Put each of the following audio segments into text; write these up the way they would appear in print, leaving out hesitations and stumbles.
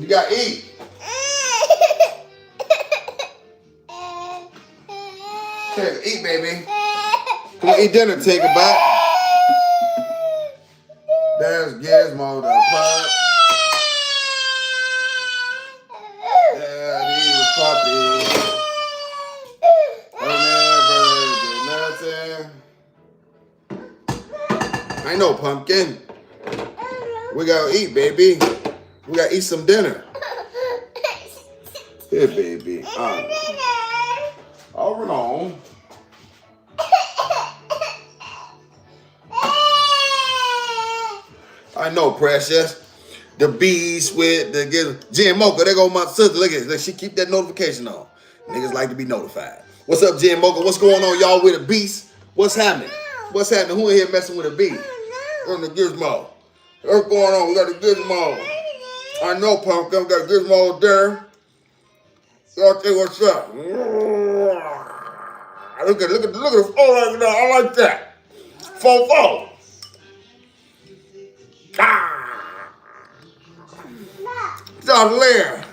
You gotta eat. Tinker, eat, baby. Come on, eat dinner, Tinkerbot. There's Gizmo the pup. Daddy's puppy. I never did nothing. I know, Pumpkin. We gotta eat, baby. We gotta eat some dinner. Here, baby. Over and on. I know, Precious. The bees with the Jen Mocha. There go my sister. Look at it. She keep that notification on. Niggas like to be notified. What's up, Jen Mocha? What's going on, y'all, with a beast? What's happening? What's happening? Who in here messing with a bee? On the Gizmo. What's going on? We got the Gizmo. I know, Pumpkin. We got Gizmo there. Y'all tell you what's up. Look at it. Oh, I like that. 4-4. Shout out.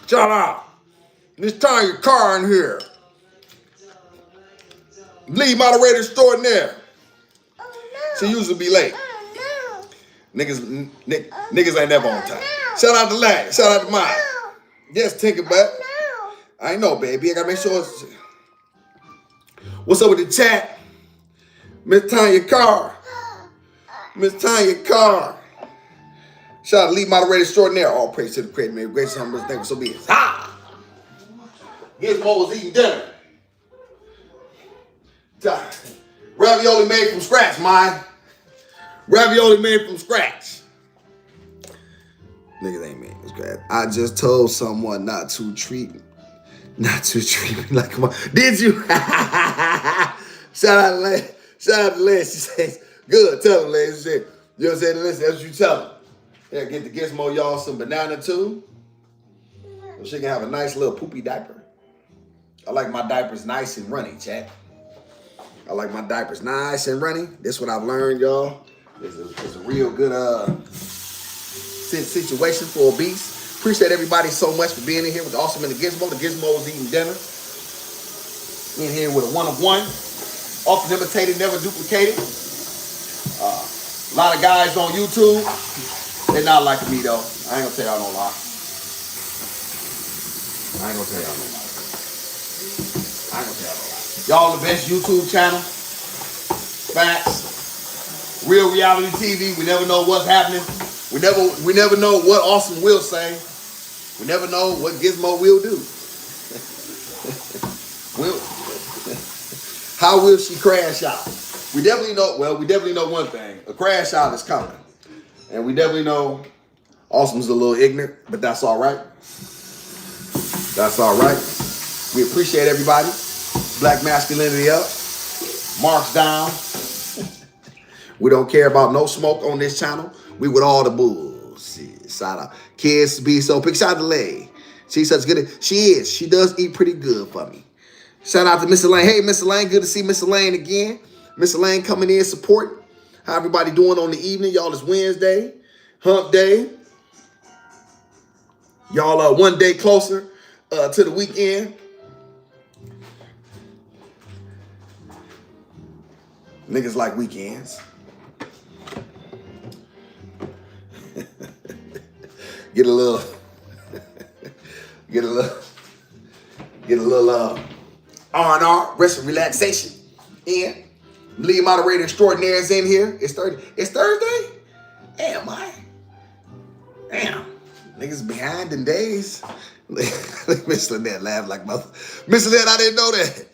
Shout out. This time your car in here. Leave moderator extraordinaire. She usually be late. Niggas ain't never on time. Shout out to Lag. Shout out to Mike. Yes, Tinkerbell. I know, baby. I gotta make sure it's... What's up with the chat? Miss Tanya Carr. Miss Tanya Carr. Shout out to lead moderator extraordinaire. All praise to the creator, man. Grace on his name, so be it. Ha! Gizmo was eating dinner. Ravioli made from scratch, mine. Ravioli made from scratch. Niggas ain't made from scratch. I just told someone not to treat me like a mom. Did you? Shout out to Les. She says, good, tell him, Les. She said, you know what I'm saying? Listen, that's what you tell him. Yeah, get the Gizmo, y'all, some banana too. So she can have a nice little poopy diaper. I like my diapers nice and runny, chat. I like my diapers nice and runny. This what I've learned, y'all. It's a real good situation for a beast. Appreciate everybody so much for being in here with the Awesome and the Gizmo. The Gizmo is eating dinner. In here with a one-of-one. Often imitated, never duplicated. A lot of guys on YouTube. They're not like me, though. I ain't gonna tell y'all no lie. Y'all the best YouTube channel. Facts. Real reality TV. We never know what's happening. We never know what Awesome will say. We never know what Gizmo will do. How will she crash out? We definitely know one thing. A crash out is coming. And we definitely know Awesome's a little ignorant, but that's all right. That's all right. We appreciate everybody. Black masculinity up. Marks down. We don't care about no smoke on this channel. We with all the bulls. Shout out. Kids be so big. Shout out to Lay. She's such good. She is. She does eat pretty good for me. Shout out to Miss Elaine. Hey, Miss Elaine. Good to see Miss Elaine again. Miss Elaine coming in supporting. How everybody doing on the evening? Y'all, it's Wednesday. Hump day. Y'all one day closer to the weekend. Niggas like weekends. Get a little R&R, rest and relaxation. And lead moderator extraordinaire is in here. It's Thursday? Damn. Niggas behind in days. Miss Lynette laughed like mother. Miss Lynette, I didn't know that.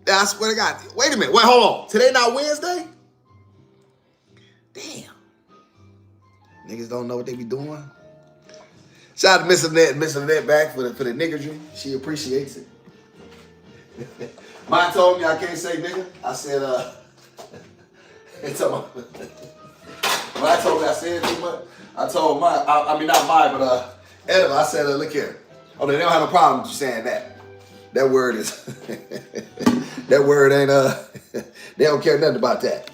I swear to God. Wait a minute. Wait, hold on. Today not Wednesday? Damn. Niggas don't know what they be doing. Shout out to Miss Lynette. Miss Lynette back for the niggergy. She appreciates it. Mine told me I can't say nigga. I said, when I told me I said too much, I told mine, I mean not mine, but Edna, I said, look here. Oh, they don't have no problem with you saying that. That word is, that word ain't, they don't care nothing about that.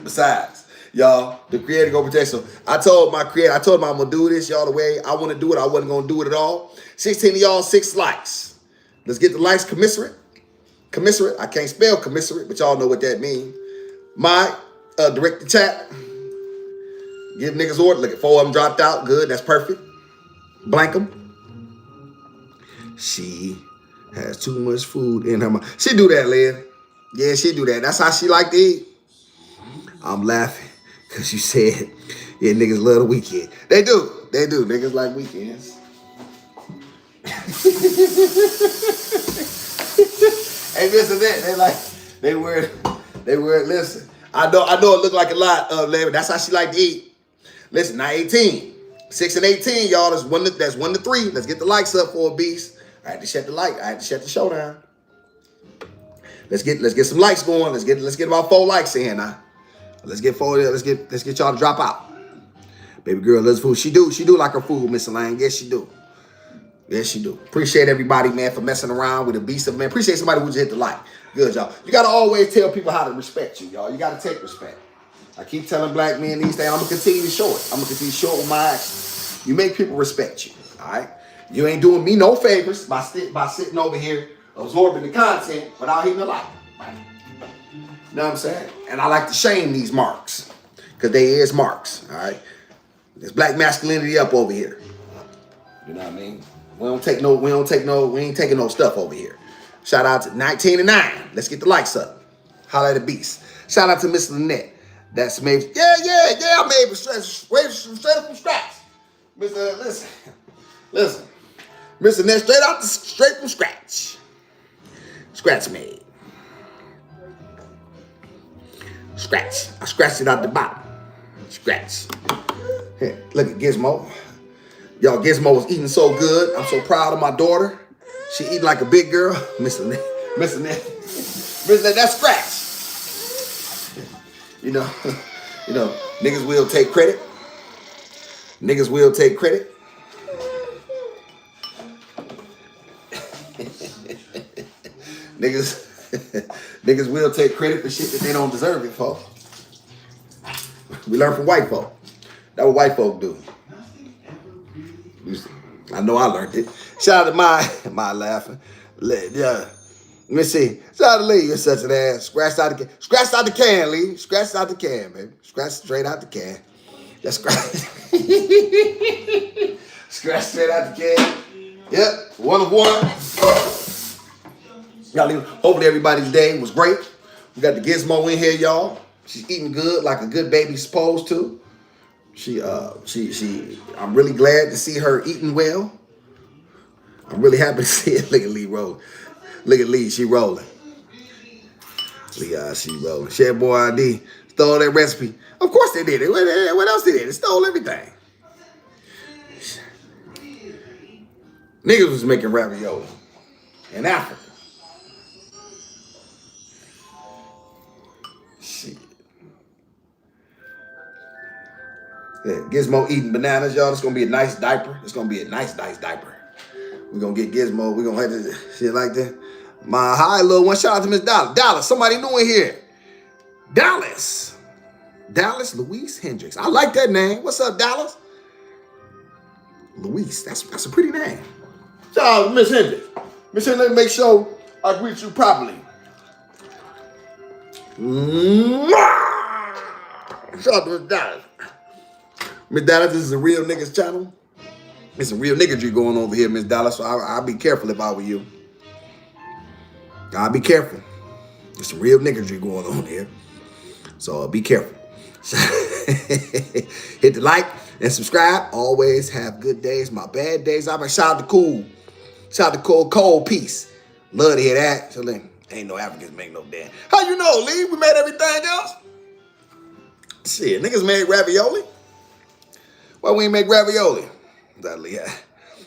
Besides, y'all, the creator go protect. So I told my creator, I told him I'm gonna do this, y'all, the way I want to do it. I wasn't gonna do it at all. 16 of y'all, 6 likes. Let's get the likes commiserate. Commiserate. I can't spell commiserate, but y'all know what that means. My direct the chat. Give niggas order. Look at 4 of them dropped out. Good. That's perfect. Blank them. She has too much food in her mouth. She do that, Lynn. Yeah, she do that. That's how she like to eat. I'm laughing because you said, yeah, niggas love the weekend. They do. They do. Niggas like weekends. Hey, listen, they wear it. Listen, I know it look like a lot of labor. That's how she like to eat. Listen, now 18, 6 and 18, y'all. That's 1 to 3. Let's get the likes up for a beast. I had to shut the light. I had to shut the show down. Let's get some likes going. Let's get about 4 likes in here now. Let's get 4. Let's get y'all to drop out. Baby girl loves food. She do like her food, Miss Elaine. Yes, she do. Yes, she do. Appreciate everybody, man, for messing around with the beast of man. Appreciate somebody who just hit the like. Good, y'all. You gotta always tell people how to respect you, y'all. You gotta take respect. I keep telling black men these things. I'm gonna continue to show it. I'm gonna continue to show it with my actions. You make people respect you. All right. You ain't doing me no favors by sitting over here absorbing the content without hitting the like. Right? You know what I'm saying? And I like to shame these marks because they is marks. All right. There's black masculinity up over here. You know what I mean? We ain't taking no stuff over here. Shout out to 19 and 9. Let's get the likes up. Holla at the beast. Shout out to Miss Lynette. That's made. Yeah. I made straight up from scratch. Listen. Miss Lynette straight from scratch. Scratch made. Scratch. I scratched it out the bottom. Scratch. Here, look at Gizmo. Y'all, Gizmo was eating so good. I'm so proud of my daughter. She eat like a big girl. Miss Lynette, that's scratch. You know, niggas will take credit. Niggas will take credit. Niggas will take credit for shit that they don't deserve it for. We learn from white folk. That's what white folk do. I know I learned it. Shout out to my laughing. Yeah. Let me see. Shout out to Lee. You're such an ass. Scratch out the can, Lee. Scratch out the can, baby. Scratch straight out the can. That's scratch. Scratch straight out the can. Yep. 1 of 1. Y'all, hopefully everybody's day was great. We got the Gizmo in here, y'all. She's eating good like a good baby's supposed to. I'm really glad to see her eating well. I'm really happy to see it. Look at Lee rolling. Look at Lee, she rolling. Lee, she rolling. Share boy ID stole that recipe. Of course they did it. What else they did? They stole everything. Niggas was making ravioli in Africa. Shit. Yeah, Gizmo eating bananas, y'all. It's gonna be a nice diaper. It's gonna be a nice diaper. We're gonna get Gizmo. We're gonna have to shit like that. My hi, little one. Shout out to Miss Dallas. Dallas, somebody new in here. Dallas Louise Hendricks. I like that name. What's up, Dallas? Louise, that's a pretty name. Shout out to Miss Hendricks. Miss Hendricks, let me make sure I greet you properly. Shout out to Miss Dallas. Miss Dallas, this is a real niggas channel. There's some real niggatry going over here, Miss Dallas, so I'll be careful if I were you. I'll be careful. There's some real niggatry going on here. So be careful. Hit the like and subscribe. Always have good days. My bad days. I'm like, shout out to Cool. Shout out to Cold Peace. Love to hear that. So then, ain't no Africans make no damn. How you know, Lee? We made everything else? Shit, niggas made ravioli. Why we ain't make ravioli? Yeah.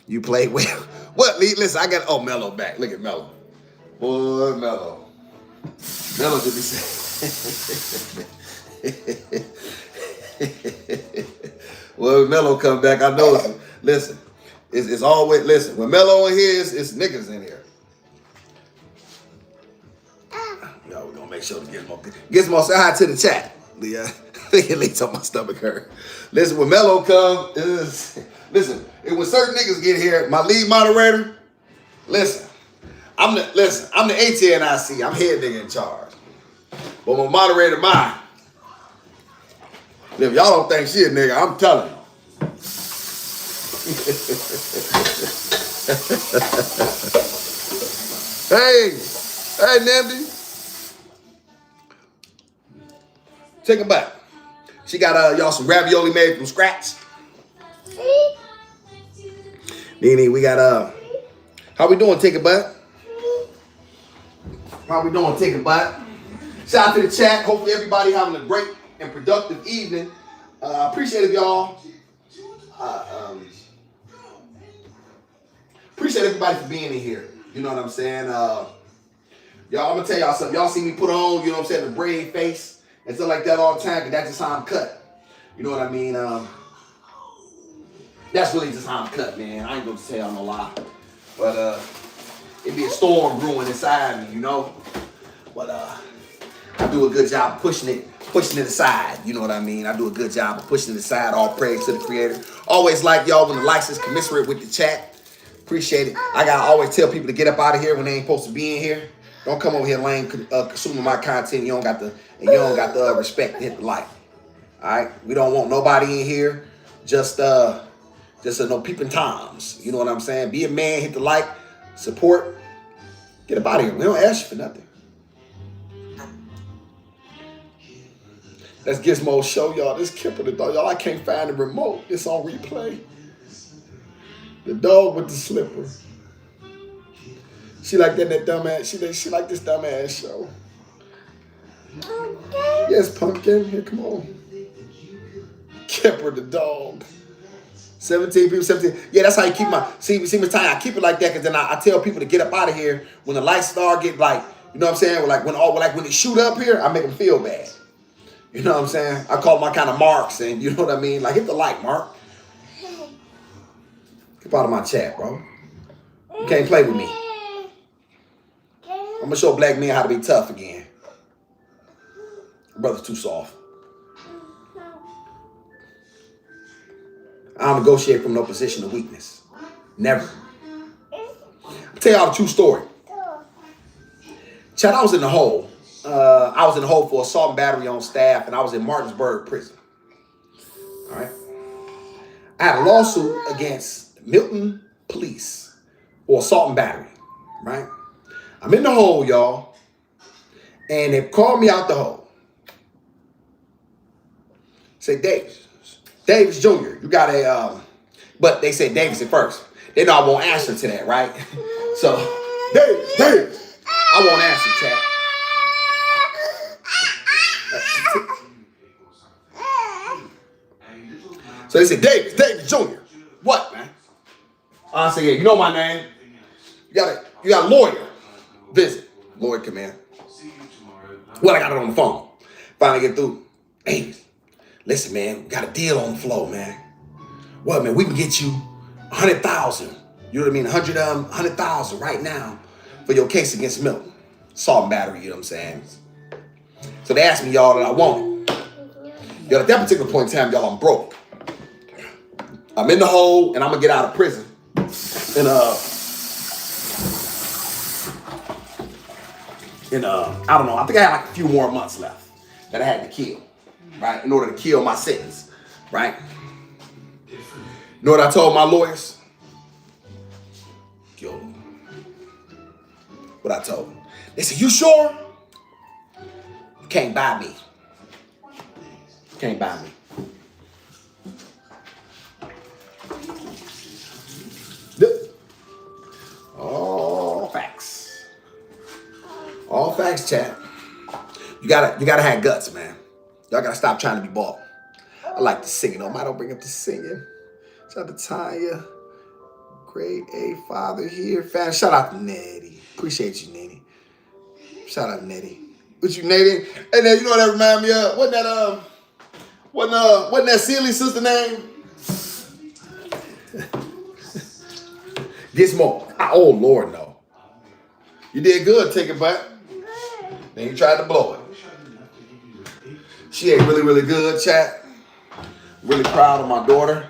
You play well. What, Lee? Listen, I got Mello back. Look at Mello. Boy, Mello. Mello just be saying. Well, Mello come back, I know it's, listen, it's always, listen, when Mello in here, it's niggas in here. Yo, we're gonna make sure to Gizmo say hi to the chat. Leah. Leah told my stomach hurt. Listen, when Mello come, listen, when certain niggas get here, my lead moderator, listen, I'm the ATNIC. I'm head nigga in charge. But my moderator, mine. If y'all don't think she a nigga, I'm telling you. Hey, Namdi. Take it back. She got y'all some ravioli made from scratch. Nene, we got how we doing? Take it back. How we doing? Take it back. Shout out to the chat. Hopefully everybody having a great and productive evening. Appreciate it, y'all. Appreciate everybody for being in here. You know what I'm saying? Y'all, I'm gonna tell y'all something. Y'all see me put on, you know what I'm saying, the braid face and stuff like that all the time, because that's just how I'm cut. You know what I mean? That's really just how I'm cut, man. I ain't gonna tell y'all no lie. But it be a storm brewing inside me, you know? But I do a good job of pushing it aside. You know what I mean? I do a good job of pushing it aside. All praise to the creator. Always like y'all when the likes is commensurate with the chat. Appreciate it. I gotta always tell people to get up out of here when they ain't supposed to be in here. Don't come over here lame consuming my content. You don't got the respect to hit the like. All right? We don't want nobody in here. Just no peeping toms. You know what I'm saying? Be a man, hit the like, support. Get up out of here. We don't ask you for nothing. Let's Gizmos show y'all this Kipper the dog. Y'all, I can't find the remote. It's on replay. The dog with the slipper. She like that dumbass. She like this dumbass show. Pumpkin. Yes, Pumpkin. Here, come on. Kipper the dog. 17 people, 17. Yeah, that's how you keep my see Miss Tanya. I keep it like that because then I tell people to get up out of here when the lights start get like, you know what I'm saying? Like when it shoot up here, I make them feel bad. You know what I'm saying? I call my kind of marks, and you know what I mean? Like, hit the like, Mark. Get out of my chat, bro. You can't play with me. I'm gonna show black men how to be tough again. Brother's too soft. I don't negotiate from no position of weakness. Never. I'll tell y'all a true story. Chad, I was in the hole. I was in the hole for assault and battery on staff, and I was in Martinsburg prison. All right. I had a lawsuit against Milton Police for assault and battery. Right. I'm in the hole, y'all, and they called me out the hole. Say, Davis Jr., you got a, but they said Davis at first. They know I won't answer to that, right? So, Davis, I won't answer, chat. So they said, Davis Jr. What, man? I said, yeah, you know my name. You got a lawyer. Visit. Lawyer come in. Well, I got it on the phone. Finally get through. Davis, listen, man, we got a deal on the floor, man. Well, man, we can get you 100,000. You know what I mean? 100,000 right now for your case against Milton. Assault and battery, you know what I'm saying? So they asked me, y'all, that I want it. Yo, at that particular point in time, y'all, I'm broke. I'm in the hole, and I'm gonna get out of prison. And I don't know. I think I had like a few more months left that I had to kill, right? In order to kill my sentence, right? You know what I told my lawyers? Kill them. What I told them? They said, "You sure? You can't buy me. You can't buy me." All facts. All facts, chat. You gotta have guts, man. Y'all gotta stop trying to be bald. I like to sing. No, I don't bring up the singing. Shout out to Tanya. Grade A father here. Fan. Shout out to Nettie. Appreciate you, Nettie. Shout out to Nettie. What you, Nettie? Hey, Nettie, you know what that remind me of? Wasn't that silly sister name? Gizmos. Oh, Lord, no. You did good, take it back. Then you tried to blow it. She ate really, really good, chat. Really proud of my daughter.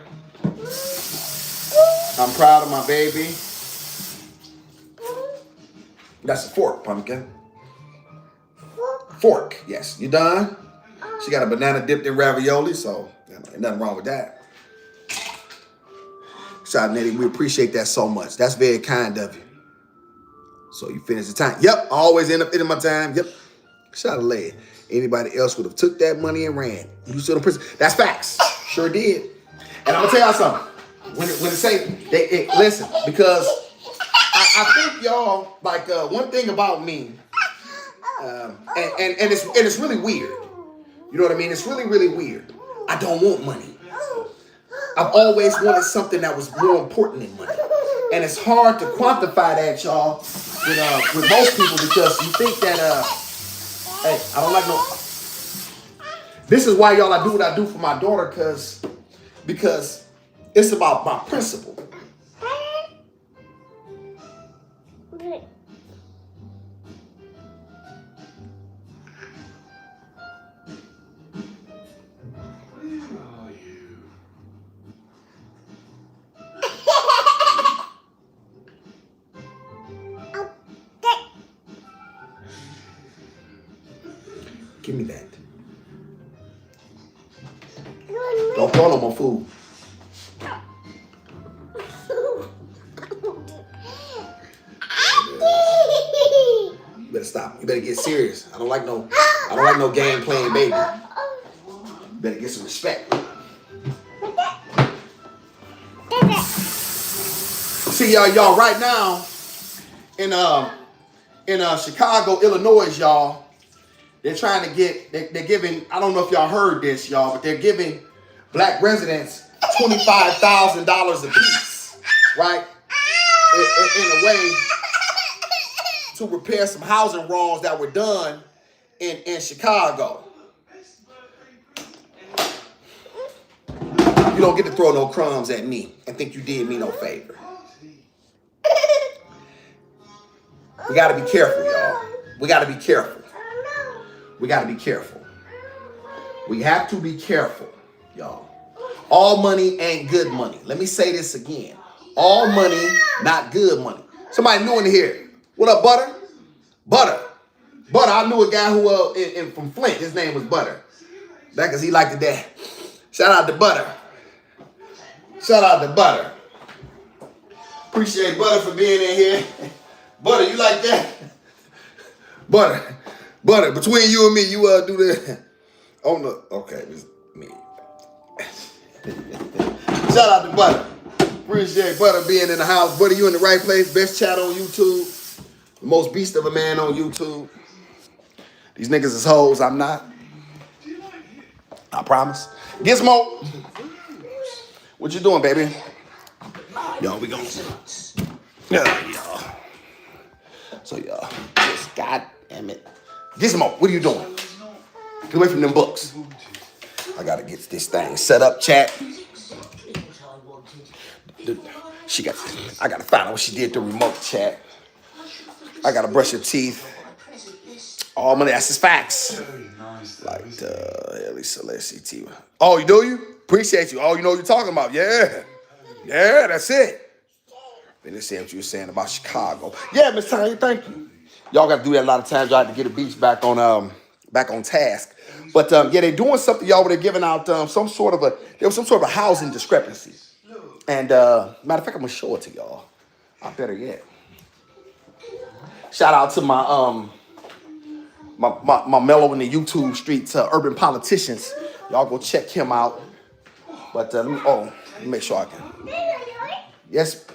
I'm proud of my baby. That's a fork, pumpkin. Fork, yes. You done? She got a banana dipped in ravioli, so ain't nothing wrong with that. Shout out, Nettie. We appreciate that so much. That's very kind of you. So you finish the time. Yep, I always end up in my time. Yep. Shout out, Leia. Anybody else would have took that money and ran. You still in prison. That's facts. Sure did. And I'm gonna tell y'all something. When it say listen, because I think y'all like one thing about me, and it's really weird. You know what I mean? It's really, really weird. I don't want money. I've always wanted something that was more important than money. And it's hard to quantify that, y'all, with most people because you think that, hey, I don't like no... This is why, y'all, I do what I do for my daughter because it's about my principle. Give me that. Don't throw no more food. You better stop. You better get serious. I don't like no game playing baby. You better get some respect. See y'all right now in Chicago, Illinois, y'all. They're trying to they're giving, I don't know if y'all heard this, y'all, but they're giving black residents $25,000 a piece, right? In a way to repair some housing wrongs that were done in Chicago. You don't get to throw no crumbs at me and think you did me no favor. We got to be careful, y'all. We got to be careful. We got to be careful. We have to be careful, y'all. All money ain't good money. Let me say this again. All money, not good money. Somebody new in here. What up, Butter? Butter. I knew a guy who from Flint. His name was Butter. That because he liked that. Shout out to Butter. Appreciate Butter for being in here. Butter, you like that? Butter, between you and me, you do that. Oh no, okay, it's me. Shout out to Butter. Appreciate Butter being in the house. Butter, you in the right place. Best chat on YouTube. The most beast of a man on YouTube. These niggas is hoes. I'm not. I promise. Gizmo. What you doing, baby? Yo, we going. Yeah, y'all. So, y'all. Just God damn it. Gizmo, what are you doing? Get away from them books. I gotta get this thing set up, chat. I gotta find out what she did to remote, chat. I gotta brush her teeth. All money, that's his facts. Like Elisa, let's see, T. Oh, you do you? Appreciate you. Oh, you know what you're talking about. Yeah, that's it. Then they say what you were saying about Chicago. Yeah, Miss Tanya, thank you. Y'all got to do that a lot of times. Y'all have to get the beach back on task. But yeah, they're doing something, y'all, where they're giving out some sort of a housing discrepancy. And matter of fact, I'm gonna show it to y'all. I better yet. Shout out to my mellow in the YouTube streets, urban politicians. Y'all go check him out. But let me make sure I can. Yes,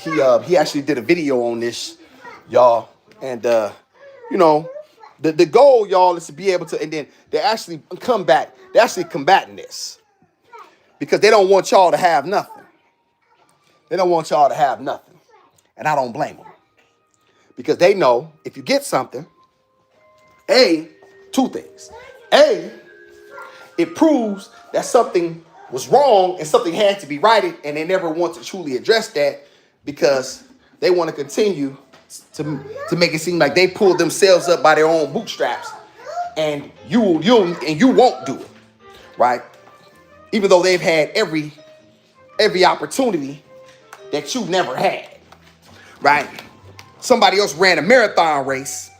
he actually did a video on this, y'all. And the goal, y'all, is to be able to, and then they actually combating this because they don't want y'all to have nothing. And I don't blame them because they know if you get something, two things. It proves that something was wrong and something had to be righted, and they never want to truly address that because they want to continue to make it seem like they pulled themselves up by their own bootstraps and you won't do it, right? Even though they've had every opportunity that you never had, right? Somebody else ran a marathon race.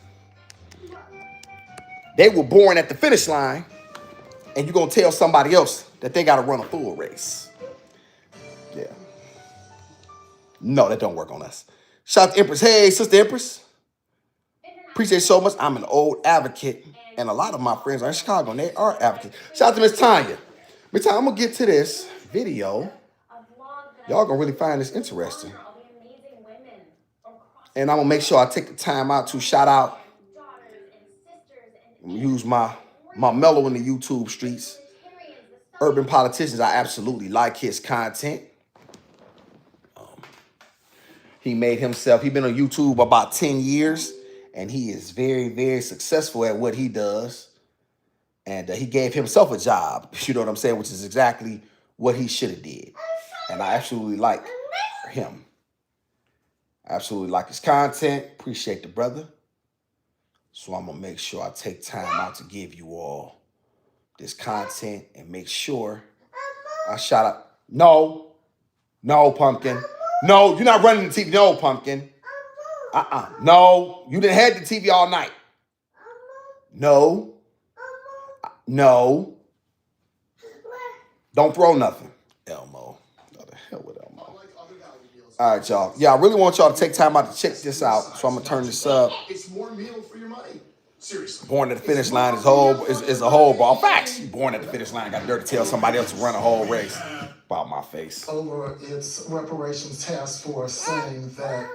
They were born at the finish line, and you're gonna tell somebody else that they gotta run a full race. Yeah. No, that don't work on us. Shout out to Empress. Hey, Sister Empress. Appreciate it so much. I'm an old advocate, and a lot of my friends are in Chicago, and they are advocates. Shout out to Miss Tanya. Miss Tanya, I'm gonna get to this video. Y'all gonna really find this interesting. And I'm gonna make sure I take the time out to shout out, use my mellow in the YouTube streets. Urban Politicians, I absolutely like his content. He made himself, he's been on YouTube about 10 years, and he is very, very successful at what he does. And he gave himself a job, you know what I'm saying, which is exactly what he should have did. And I absolutely like him. I absolutely like his content. Appreciate the brother. So I'm going to make sure I take time out to give you all this content and make sure I shout out. No, Pumpkin. No, you're not running the TV. No, Pumpkin. No, you didn't have the TV all night. No. Don't throw nothing. Elmo. What the hell with Elmo? All right, y'all. Yeah, I really want y'all to take time out to check this out. So I'm going to turn this up. It's more meal for your money. Seriously. Born at the finish line is a whole ball. Facts. Born at the finish line, got dirt to tell somebody else to run a whole race. About my face. Over its reparations task force saying that.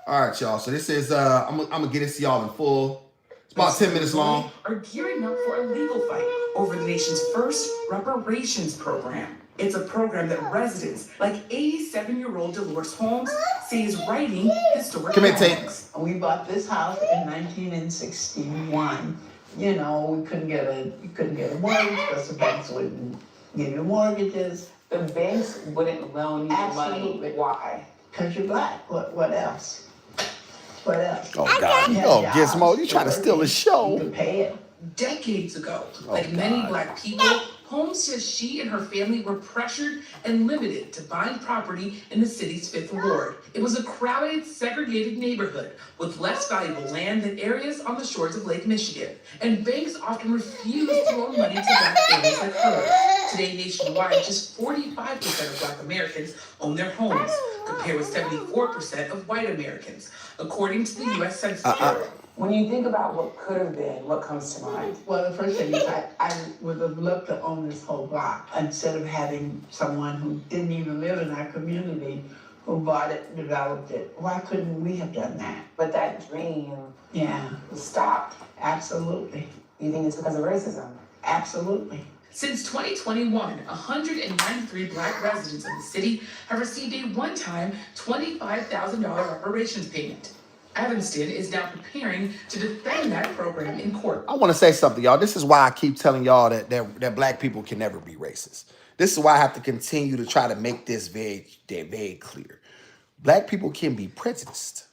All right, y'all. So this is, I'm going to get this to y'all in full. It's about 10 minutes long. Are gearing up for a legal fight over the nation's first reparations program. It's a program that residents like 87-year-old Dolores Holmes say is righting historic wrongs. We bought this house in 1961. You know, we couldn't get a mortgage because the banks wouldn't give you mortgages. The banks wouldn't loan you money. Why? Because you're black. What else? What else? Oh, God. Oh, Gizmo, you trying to steal the show. You can pay it. Decades ago, like many black people, Holmes says she and her family were pressured and limited to buying property in the city's 5th Ward. It was a crowded, segregated neighborhood with less valuable land than areas on the shores of Lake Michigan. And banks often refused to loan money to black families like hers. Today, nationwide, just 45% of black Americans own their homes, compared with 74% of white Americans, according to the U.S. Census Bureau. When you think about what could have been, what comes to mind? Well, the first thing is I would have loved to own this whole block instead of having someone who didn't even live in our community who bought it, developed it. Why couldn't we have done that? But that dream was stopped. Absolutely. You think it's because of racism? Absolutely. Since 2021, 193 black residents of the city have received a one-time $25,000 reparations payment. Evanston is now preparing to defend that program in court. I want to say something, y'all. This is why I keep telling y'all that black people can never be racist. This is why I have to continue to try to make this very clear. Black people can be prejudiced.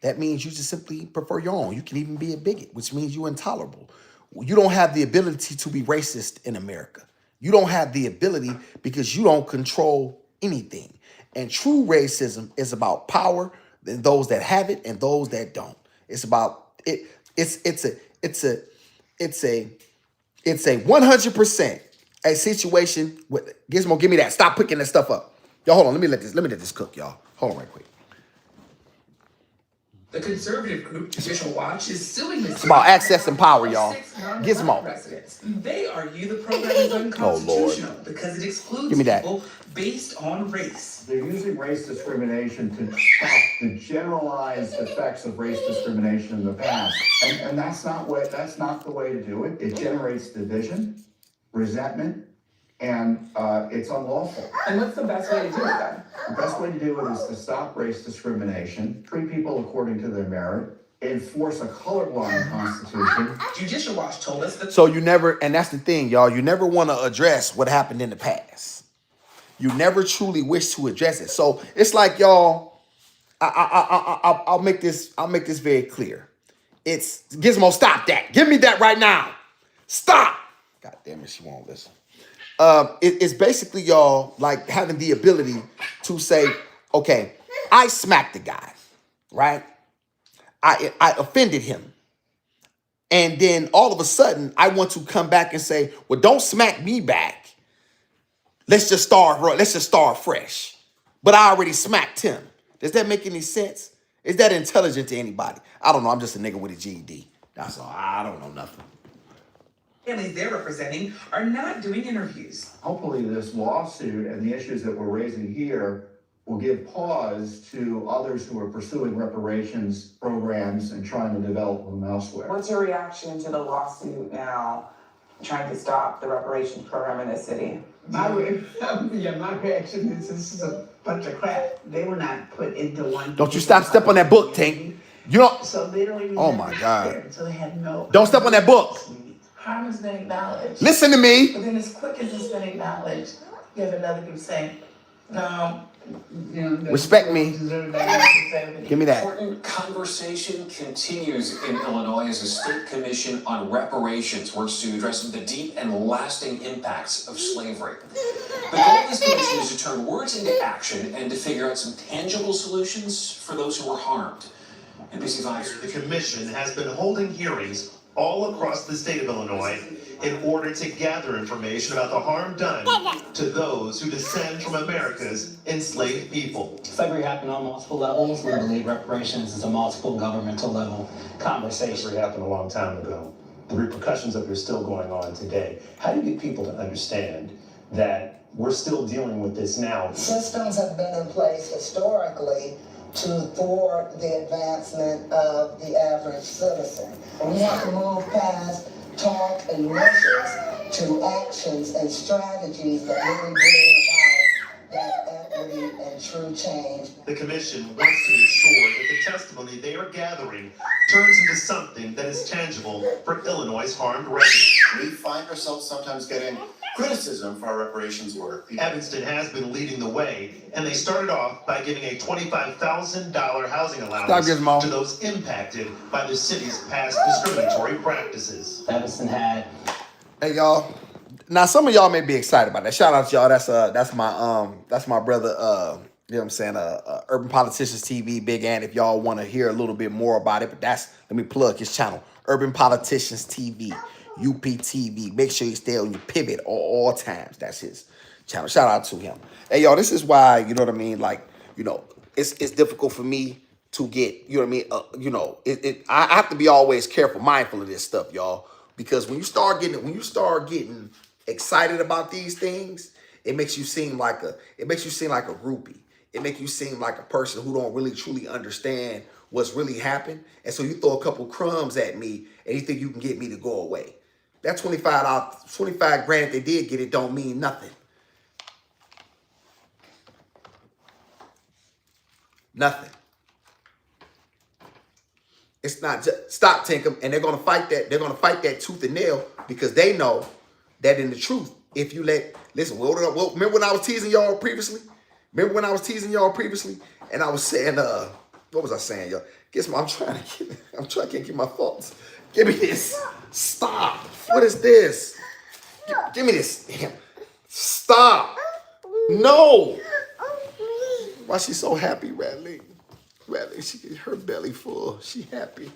That means you just simply prefer your own. You can even be a bigot, which means you're intolerable. You don't have the ability to be racist in America. You don't have the ability because you don't control anything. And true racism is about power, and those that have it and those that don't. It's about it. It's a 100% a situation with Gizmo. Give me that. Stop picking that stuff up. Y'all, hold on. Let me let this cook, y'all. Hold on right quick. The conservative group Judicial Watch is suing the It's about access and power, y'all. Gizmo. Residents. They argue the program is unconstitutional because it excludes people based on race. They're using race discrimination to stop the generalized effects of race discrimination in the past, and that's not the way to do it. It generates division, resentment, and it's unlawful. And what's the best way to do it then? The best way to do it is to stop race discrimination, treat people according to their merit, enforce a colorblind constitution. Judicial Watch told us that. So you never, and that's the thing, y'all. You never want to address what happened in the past. You never truly wish to address it. So it's like, y'all. I'll make this very clear. It's Gizmo, stop that. Give me that right now. Stop. God damn it, she won't listen. It's basically y'all like having the ability to say, okay, I smacked the guy, right? I offended him. And then all of a sudden, I want to come back and say, well, don't smack me back. Let's just start fresh. But I already smacked him. Does that make any sense? Is that intelligent to anybody? I don't know. I'm just a nigga with a GED. That's all. I don't know nothing. Families they're representing are not doing interviews. Hopefully this lawsuit and the issues that we're raising here will give pause to others who are pursuing reparations programs and trying to develop them elsewhere. What's your reaction to the lawsuit now, trying to stop the reparations program in the city? My reaction is this is a bunch of crap. They were not put into one. Don't you step on that book, Tank. You don't. So they don't even. Oh my God. So they had no. Don't step on that book. Harm has been acknowledged. Listen to me. But then as quick as it's been acknowledged, you have another group saying, no. Respect me. Give me that. Important conversation continues in Illinois as the State Commission on Reparations works to address the deep and lasting impacts of slavery. The goal of this commission is to turn words into action and to figure out some tangible solutions for those who were harmed. NBC5's The commission has been holding hearings all across the state of Illinois in order to gather information about the harm done to those who descend from America's enslaved people. Slavery happened on multiple levels. We believe reparations is a multiple governmental level conversation. Slavery happened a long time ago. The repercussions of it are still going on today. How do you get people to understand that we're still dealing with this now? Systems have been in place historically to thwart the advancement of the average citizen. We have to move past talk and wishes to actions and strategies that really bring about that equity and true change. The commission wants to ensure that the testimony they are gathering turns into something that is tangible for Illinois' harmed residents. We find ourselves sometimes getting criticism for our reparations work. Evanston has been leading the way, and they started off by giving a $25,000 housing allowance to those impacted by the city's past discriminatory practices. Evanston had. Hey y'all. Now some of y'all may be excited about that. Shout out to y'all. That's my brother. You know what I'm saying? Urban Politicians TV, Big Ant. If y'all want to hear a little bit more about it, but let me plug his channel, Urban Politicians TV. UPTV. Make sure you stay on your pivot all times. That's his channel. Shout out to him. Hey, y'all, this is why, you know what I mean? Like, you know, it's difficult for me to get, you know what I mean? I have to be always careful, mindful of this stuff, y'all. Because when you start getting excited about these things, it makes you seem like a groupie. It makes you seem like a person who don't really truly understand what's really happened. And so you throw a couple crumbs at me and you think you can get me to go away. That $25 grand, if they did get it, don't mean nothing. Nothing. It's not just stop, Tinkham, and they're gonna fight that. They're gonna fight that tooth and nail because they know that in the truth, if you listen, remember when I was teasing y'all previously? And I was saying, what was I saying, y'all? Gizmo, I'm trying to get my thoughts. Give me this. Stop. What is this? Give me this. Damn. Stop. No. Why she so happy, Radley? She get her belly full. She happy.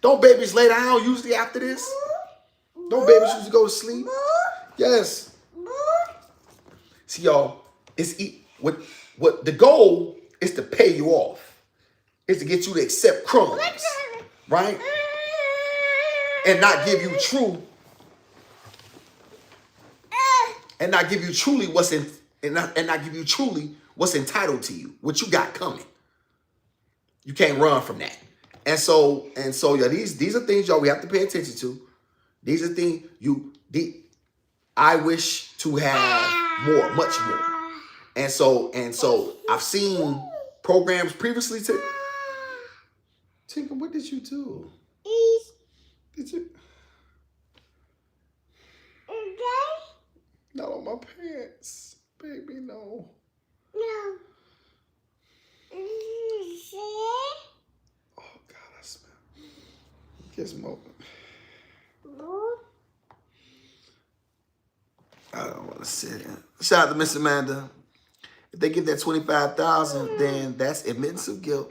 Don't babies lay down usually after this? Don't babies usually go to sleep? Yes. See, y'all, what the goal is to pay you off. Is to get you to accept crumbs, right? And not give you truly what's entitled to you, what you got coming. You can't run from that. And so, yeah, these are things, y'all, we have to pay attention to. These are things I wish to have more, much more. And so I've seen programs previously to Tinker, what did you do? Did you? Not on my pants. Baby, no. No. Oh, God, I smell. Gizmo. I don't want to sit in. Shout out to Miss Amanda. If they get that $25,000, then that's admittance of guilt.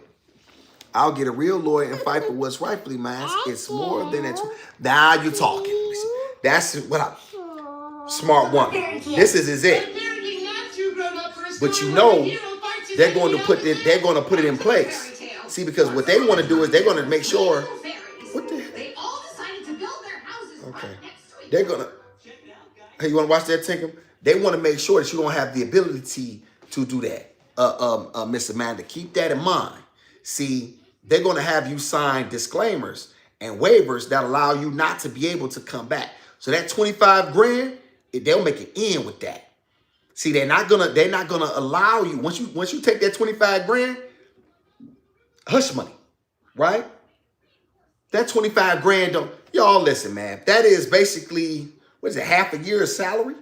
I'll get a real lawyer and fight for what's rightfully mine. It's more than that. Now you're talking. That's what I. Smart woman. This is it. But you know, they're going to put it in place. See, because what they want to do is they're going to make sure. What the? They all decided to build their houses. Okay. They're gonna. Hey, you want to watch that, Tinker? They want to make sure that you don't have the ability to do that. Miss Amanda, keep that in mind. See, they're going to have you sign disclaimers and waivers that allow you not to be able to come back. So that 25 grand, they'll make it end with that. See, they're not gonna allow you once you take that 25 grand, hush money, right? That 25 grand don't, y'all listen, man. That is basically, what is it, half a year's salary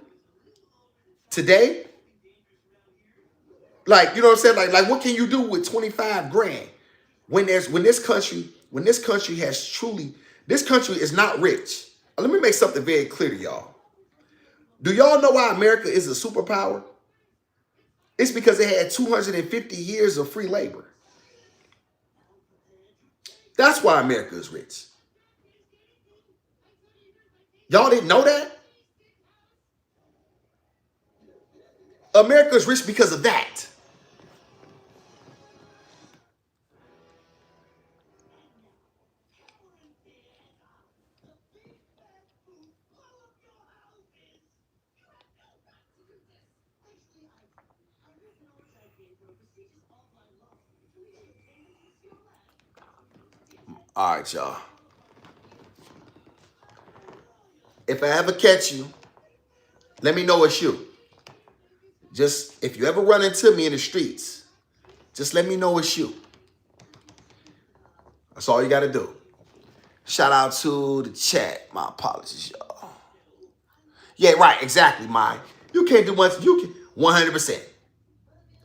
today? Like, you know what I'm saying? Like what can you do with 25 grand when this country has truly, this country is not rich. Let me make something very clear to y'all. Do y'all know why America is a superpower? It's because it had 250 years of free labor. That's why America is rich. Y'all didn't know that? America is rich because of that. All right, y'all. If I ever catch you, let me know it's you. Just, if you ever run into me in the streets, just let me know it's you. That's all you got to do. Shout out to the chat. My apologies, y'all. Yeah, right, exactly, Mike. You can't do much. You can 100%.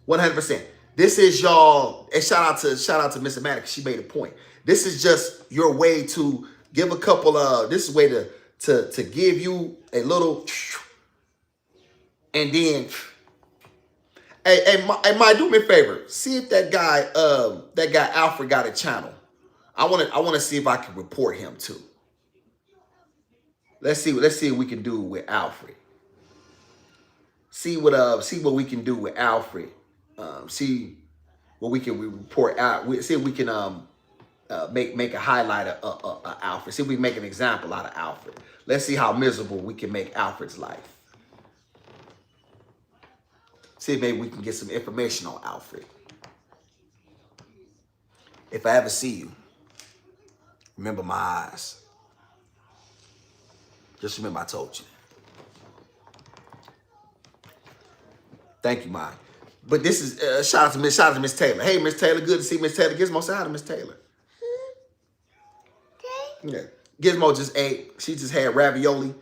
100%. This is y'all. And shout out to Miss Amanda, because she made a point. This is just your way to give a couple of, this is a way to give you a little, and then, hey, Mike, do me a favor. See if that guy Alfred got a channel. I want to see if I can report him too. Let's see what we can do with Alfred. See what we can do with Alfred. See what we can report out. See if we can make a highlight of Alfred. See if we can make an example out of Alfred. Let's see how miserable we can make Alfred's life. See if maybe we can get some information on Alfred. If I ever see you, remember my eyes. Just remember I told you. Thank you, Mike. But this is shout out to Miss Taylor. Hey, Miss Taylor, good to see Miss Taylor. Gizmo, say hi to Miss Taylor. Yeah, Gizmo just ate. She just had ravioli,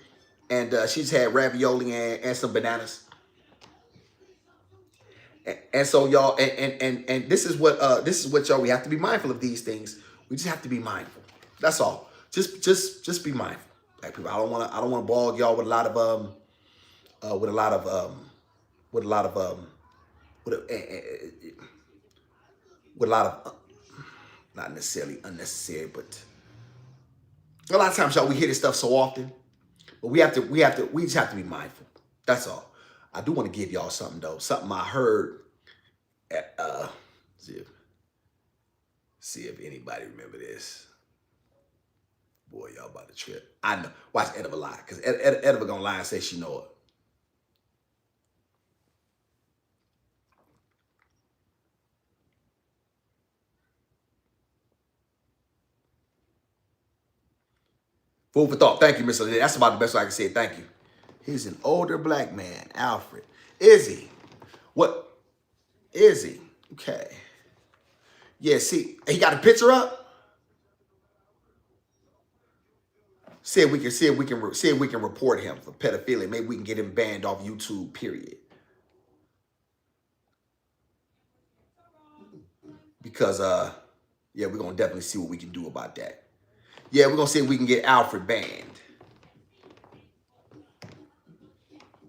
and and some bananas. And so y'all, and this is what y'all, we have to be mindful of these things. We just have to be mindful. That's all. Just be mindful. Like, people, I don't want to bog y'all with a lot of not necessarily unnecessary, but a lot of times, y'all, we hear this stuff so often, but we just have to be mindful. That's all. I do want to give y'all something though. Something I heard at see if anybody remember this. Boy, y'all about to trip. I know. Watch Ediva lie, because Ediva gonna lie and say she know it. Food for thought. Thank you, Mr. Lee. That's about the best way I can say it. Thank you. He's an older black man, Alfred. Is he? What? Is he? Okay. Yeah, see, he got a picture up. See if we can report him for pedophilia. Maybe we can get him banned off YouTube, period. Because yeah, we're gonna definitely see what we can do about that. Yeah, we're gonna see if we can get Alfred banned.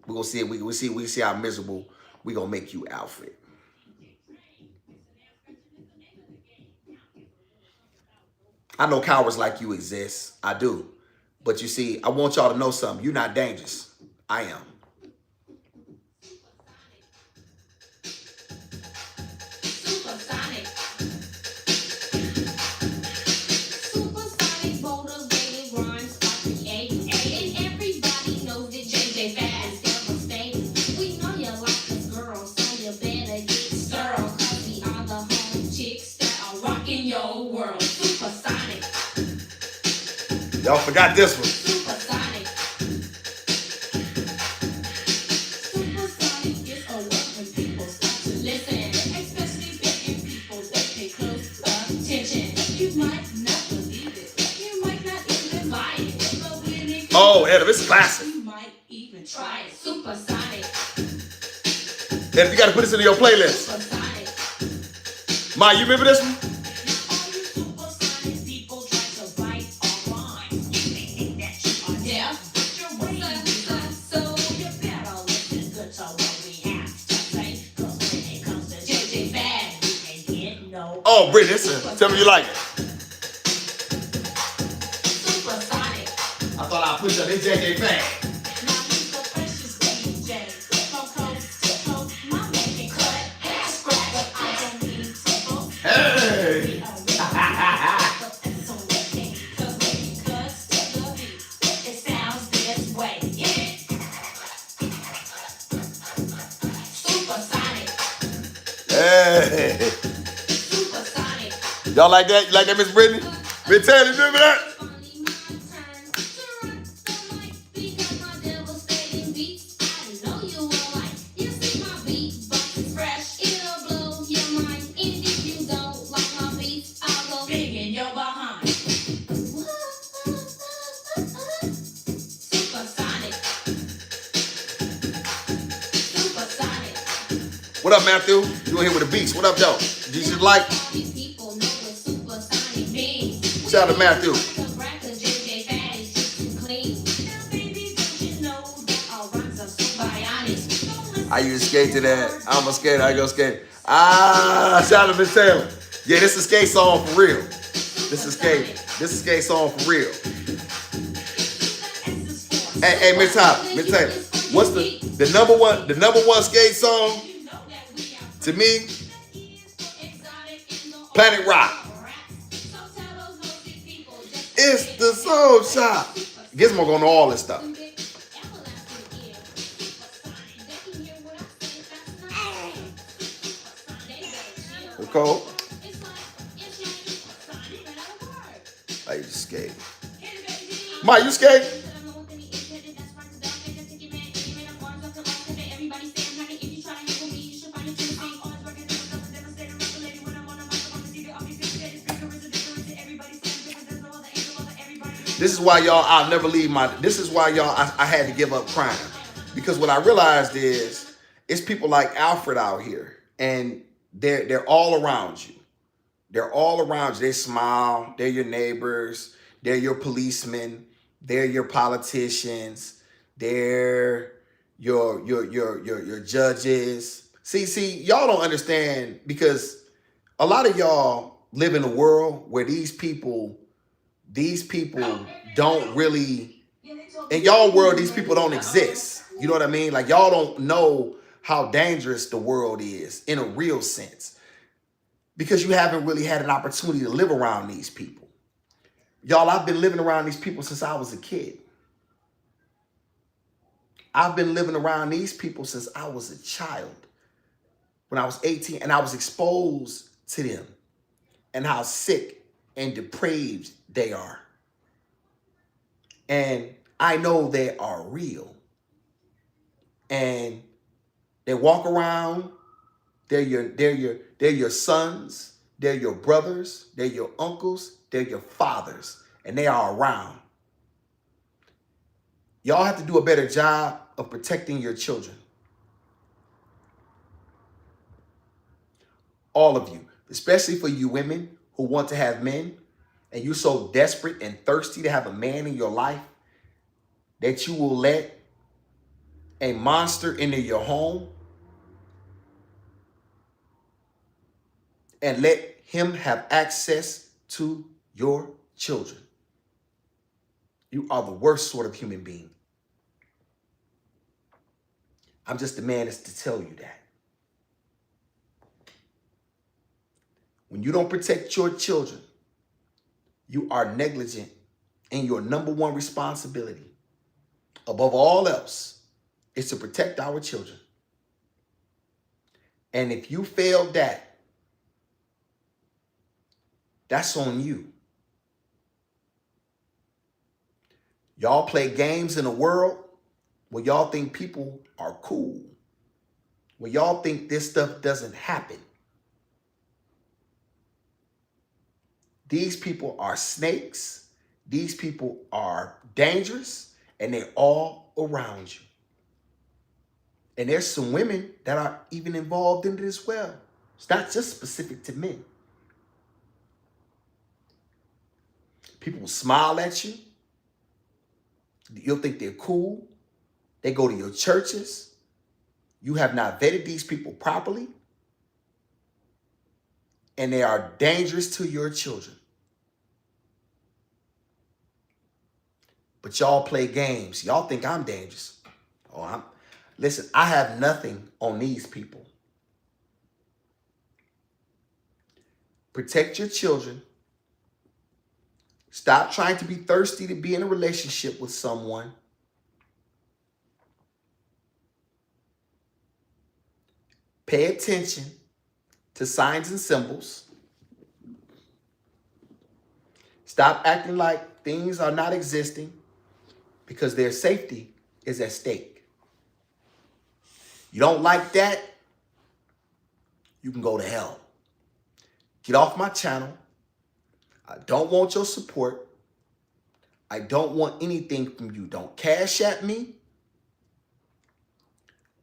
We're gonna see if we see how miserable we gonna make you, Alfred. I know cowards like you exist. I do. But you see, I want y'all to know something. You're not dangerous. I am. Supersonic. Supersonic motivated rhymes are created. And everybody knows that JJ Fast devastating. We know you like this girl, so you better get sterile. Cause we are the home chicks that are rocking your world. Supersonic. Y'all forgot this one. Supersonic. Supersonic is a word when people start to listen. Especially betting people that pay close attention. You might not believe it. You might not even buy it. But when it Oh, Adam, it's classic. you might even try it. Supersonic. And you gotta put this into your playlist. Supersonic. Ma, you remember this one? Now all you supersonic people try to bite our rhymes. You may think that you are deaf, but you're way so you better listen good to what we have to say. Cause when it comes to JJ Bad, you can get no. Oh, Brittany, tell me you like it. Supersonic. I thought I'd put you on this JJ Bad. Now he's the precious DJ. From coast to coast, my man can cut hair scratch, but I don't mean to boast. Hey! Hey! Y'all like that? You like that, Miss Brittany? Miss Taylor, you remember that? What up, Matthew? You in here with the beats. What up, though? You should like. Shout out to Matthew. I used to skate to that. I'm a skater. I go skate. Shout out to Miss Taylor. Yeah, this is a skate song for real. This is skate song for real. Hey, Miss Taylor. What's the number one skate song? To me, Planet Rock. It's the Soul Shop. Gizmo gonna know all this stuff. Nicole, I used to skate. Ma, you skate? This is why y'all, I'll never leave this is why y'all, I had to give up crime. Because what I realized is, it's people like Alfred out here. And they're all around you. They're all around you. They smile. They're your neighbors. They're your policemen. They're your politicians. They're your judges. See, y'all don't understand, because a lot of y'all live in a world where these people don't really, in y'all world, these people don't exist. You know what I mean? Like, y'all don't know how dangerous the world is in a real sense, because you haven't really had an opportunity to live around these people. Y'all, I've been living around these people since I was a kid. I've been living around these people since I was a child. When I was 18, and I was exposed to them and how sick and depraved they are. And I know they are real. And they walk around, they're your sons, they're your brothers, they're your uncles, they're your fathers, and they are around. Y'all have to do a better job of protecting your children. All of you, especially for you women who want to have men. and you're so desperate and thirsty to have a man in your life that you will let a monster into your home and let him have access to your children. You are the worst sort of human being. I'm just the man that's to tell you that. When you don't protect your children, you are negligent in your number one responsibility. Above all else, is to protect our children. And if you fail that, that's on you. Y'all play games in a world where y'all think people are cool, where y'all think this stuff doesn't happen. These people are snakes. These people are dangerous, and they're all around you. And there's some women that are even involved in it as well. It's not just specific to men. People will smile at you. You'll think they're cool. They go to your churches. You have not vetted these people properly. And they are dangerous to your children. But y'all play games. Y'all think I'm dangerous. Listen, I have nothing on these people. Protect your children. Stop trying to be thirsty to be in a relationship with someone. Pay attention to signs and symbols. Stop acting like things are not existing because their safety is at stake. You don't like that? You can go to hell. Get off my channel. I don't want your support. I don't want anything from you. Don't cash at me.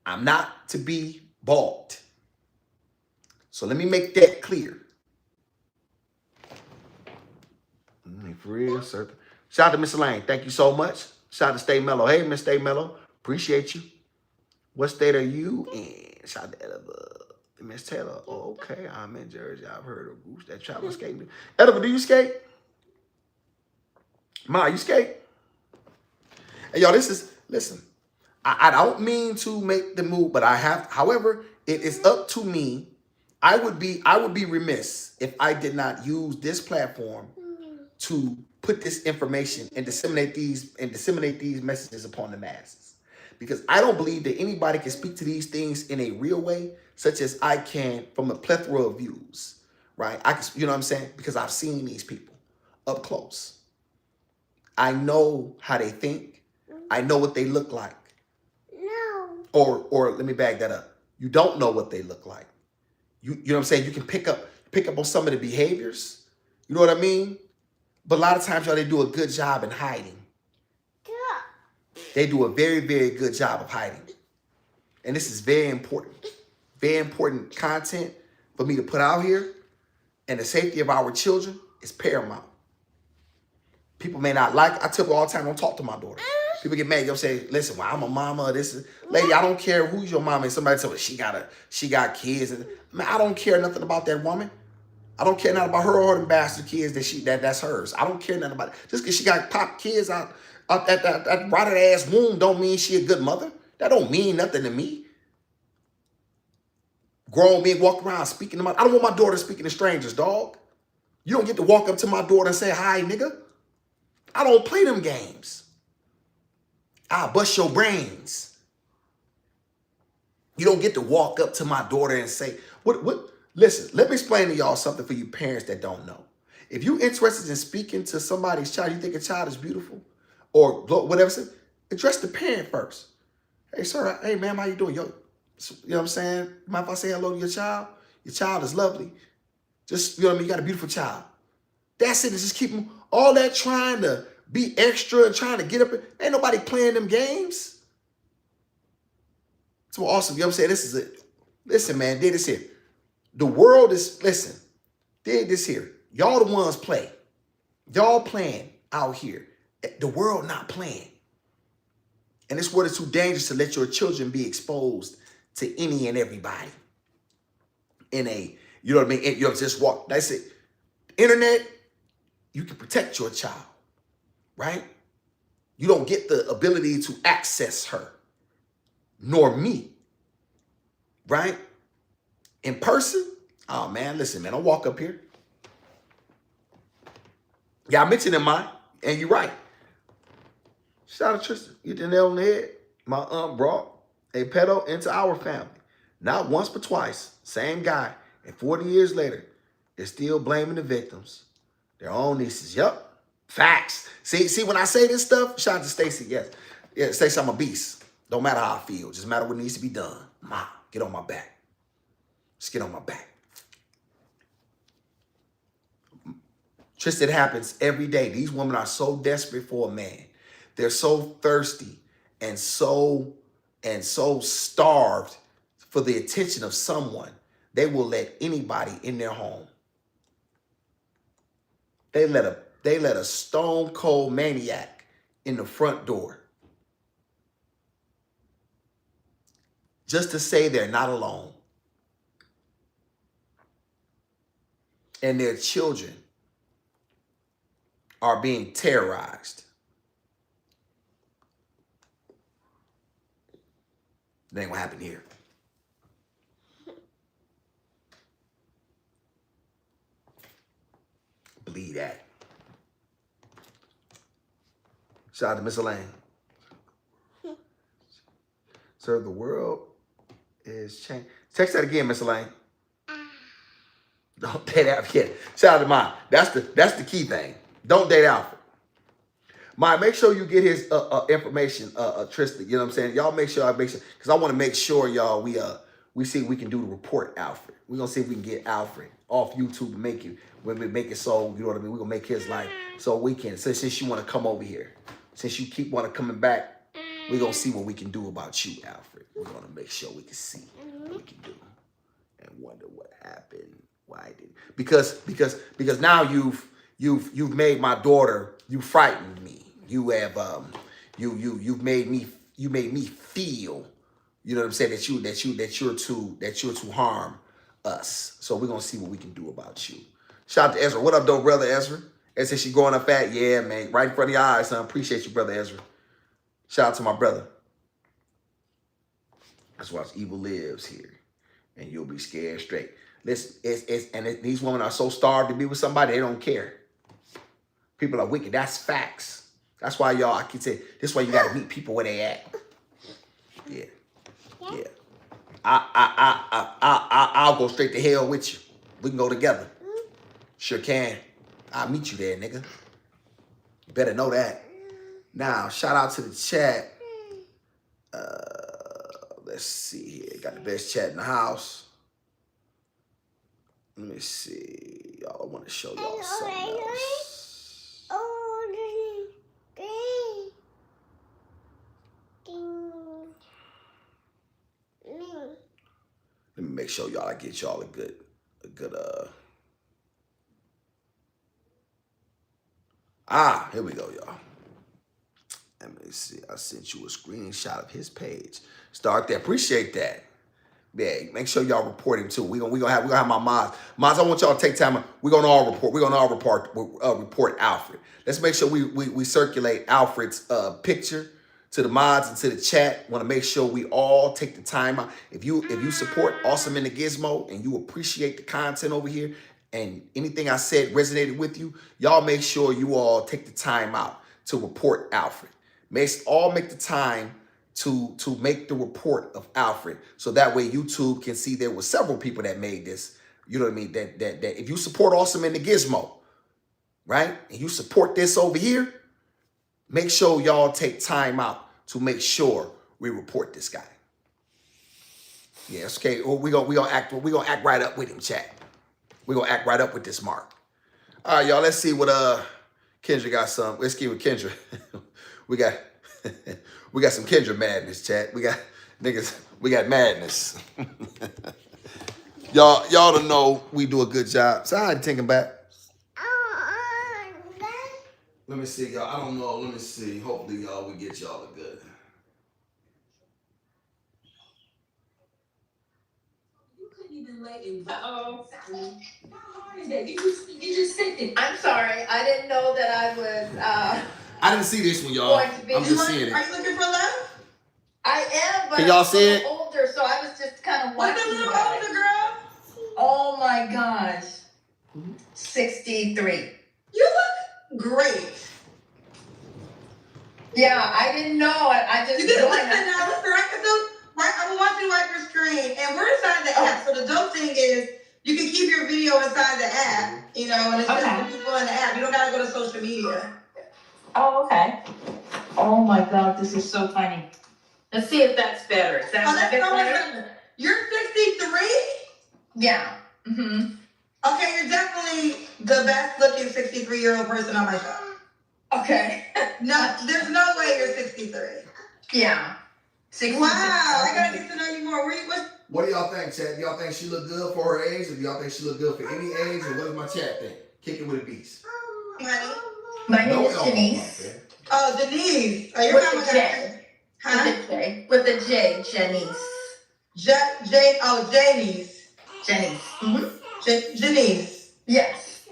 I'm not to be bought. So let me make that clear. For real, sir. Shout out to Miss Lane. Thank you so much. Shout out to Stay Mellow. Hey, Miss Stay Mellow. Appreciate you. What state are you in? Shout out to Ediva. Miss Taylor. Oh, okay. I'm in Jersey. I've heard of groups that travel skating. Ediva, do you skate? Ma, you skate? Hey, y'all, listen. I don't mean to make the move, but I have. However, it is up to me. I would be remiss if I did not use this platform to put this information and disseminate these messages upon the masses. Because I don't believe that anybody can speak to these things in a real way, such as I can from a plethora of views, right? I can, you know what I'm saying? Because I've seen these people up close. I know how they think. I know what they look like. No. Or let me back that up. You don't know what they look like. You know what I'm saying? You can pick up on some of the behaviors. You know what I mean? But a lot of times, y'all, they do a good job in hiding. They do a very, very good job of hiding. And this is very important. Very important content for me to put out here. And the safety of our children is paramount. People may not like, I tell people all the time, don't talk to my daughter. People get mad. They'll say, listen, well, I'm a mama. Lady, I don't care who's your mama. And somebody tell me she got kids. And man, I don't care nothing about that woman. I don't care nothing about her or them bastard kids that's hers. I don't care nothing about it. Just because she got pop kids out that rotted ass womb don't mean she a good mother. That don't mean nothing to me. Grown men walk around speaking to I don't want my daughter speaking to strangers, dog. You don't get to walk up to my daughter and say, hi, nigga. I don't play them games. I'll bust your brains. You don't get to walk up to my daughter and say, what? Listen, let me explain to y'all something for you parents that don't know. If you're interested in speaking to somebody's child, you think a child is beautiful or whatever, address the parent first. Hey, sir, hey, ma'am, how you doing? Yo, you know what I'm saying? Mind if I say hello to your child? Your child is lovely. Just, you know what I mean? You got a beautiful child. That's it. It's just keep them, all that trying to be extra and trying to get up. Ain't nobody playing them games. It's so awesome. You know what I'm saying? This is it. Listen, man, did this here. The world is, listen, did this here. Y'all the ones play. Y'all playing out here. The world not playing. And this world is too dangerous to let your children be exposed to any and everybody. In a, you know what I mean? You just walk. That's it. Internet, you can protect your child, right? You don't get the ability to access her, nor me, right? In person, oh man, listen, man, don't walk up here. Yeah, I mentioned in mine, and you're right. Shout out to Tristan. You hit the nail on the head. My aunt brought a pedo into our family. Not once but twice. Same guy. And 40 years later, they're still blaming the victims. Their own nieces. Yup. Facts. See, when I say this stuff, shout out to Stacy. Yes. Yeah, Stacy, I'm a beast. Don't matter how I feel. Just matter what needs to be done. Ma, get on my back. Just get on my back. Tristan, it happens every day. These women are so desperate for a man. They're so thirsty and so starved for the attention of someone. They will let anybody in their home. They let a stone cold maniac in the front door just to say they're not alone. And their children are being terrorized. That ain't what happened here. Believe that. Shout out to Miss Elaine. Sir, the world is changing. Text that again, Miss Elaine. Don't date Alfred. Shout out to mine. That's the key thing. Don't date Alfred. Mike, make sure you get his information, Tristan. You know what I'm saying? Y'all make sure, because I want to make sure, y'all, we see if we can do the report Alfred. We're going to see if we can get Alfred off YouTube and make it so, you know what I mean? We're going to make his life so we can, since you want to come over here, since you keep wanting to coming back, we're going to see what we can do about you, Alfred. We're going to make sure we can see what we can do and wonder what happened, why didn't, because now you've made my daughter, you frightened me. You have you made me feel, you know what I'm saying, that you're to harm us. So we're gonna see what we can do about you. Shout out to Ezra. What up, though, brother Ezra? And said she growing up fat. Yeah, man. Right in front of your eyes, son. Appreciate you, brother Ezra. Shout out to my brother. Let's watch Evil Lives here. And you'll be scared straight. Listen, these women are so starved to be with somebody, they don't care. People are wicked. That's facts. That's why y'all, I can say, this is why you got to meet people where they at. Yeah. Yeah. I'll go straight to hell with you. We can go together. Sure can. I'll meet you there, nigga. You better know that. Now, shout out to the chat. Let's see here. Got the best chat in the house. Let me see. Y'all, I want to show y'all something else. Let me make sure y'all, I get y'all a good here we go, y'all. Let me see. I sent you a screenshot of his page. Start there. Appreciate that. Yeah, make sure y'all report him too. We gonna have my mods. Mods, I want y'all to take time. We're gonna all report. We're gonna all report Alfred. Let's make sure we circulate Alfred's picture to the mods and to the chat. Want to make sure we all take the time out. If you support Awesome in the Gizmo and you appreciate the content over here and anything I said resonated with you, y'all make sure you all take the time out to report Alfred. All make the time to make the report of Alfred, so that way YouTube can see there were several people that made this. You know what I mean? That if you support Awesome in the Gizmo, right, and you support this over here, make sure y'all take time out to make sure we report this guy. Yes, okay. We gonna act right up with him, chat. We gonna act right up with this mark. All right, y'all. Let's see what Kendra got some. Let's get with Kendra. we got some Kendra madness, chat. We got madness. y'all don't know we do a good job. So I ain't taking back. Let me see, y'all. I don't know. Let me see. Hopefully, y'all, we get y'all a good. Uh-oh. You just sent it. I'm sorry. I didn't know that I was I didn't see this one, y'all. going to be. I'm just seeing it. Are you looking for love? I am, but Can y'all I'm see it? a little older, so I was just kind of watching. What's a you little guys. older, girl? Oh my gosh. 63. You look great. Yeah, I didn't know. I just You didn't joined. listen now. Listen, right? I want you to wipe your screen, and we're inside the app. So the dope thing is you can keep your video inside the app, you know, and it's just for people in the app. You don't gotta go to social media. Oh, okay. Oh my God, this is so funny. Let's see if that's better. Is that Oh, that's a bit so much better? better. You're 63? Yeah. Mm-hmm. Okay, you're definitely the best looking 63-year-old person on my show. Okay. No, there's no way you're 63. Yeah. 63. Wow, I gotta get to know you more. What do y'all think, chat? Do y'all think she look good for her age, or do y'all think she look good for any age, or what does my chat think? Kick it with a beast. Honey? My name is No, Janice. Oh, Denise. Oh, your With mama the got J. Huh? With the J. With the J. Janice. Janice. Janice. Mm-hmm. Janice. Yes.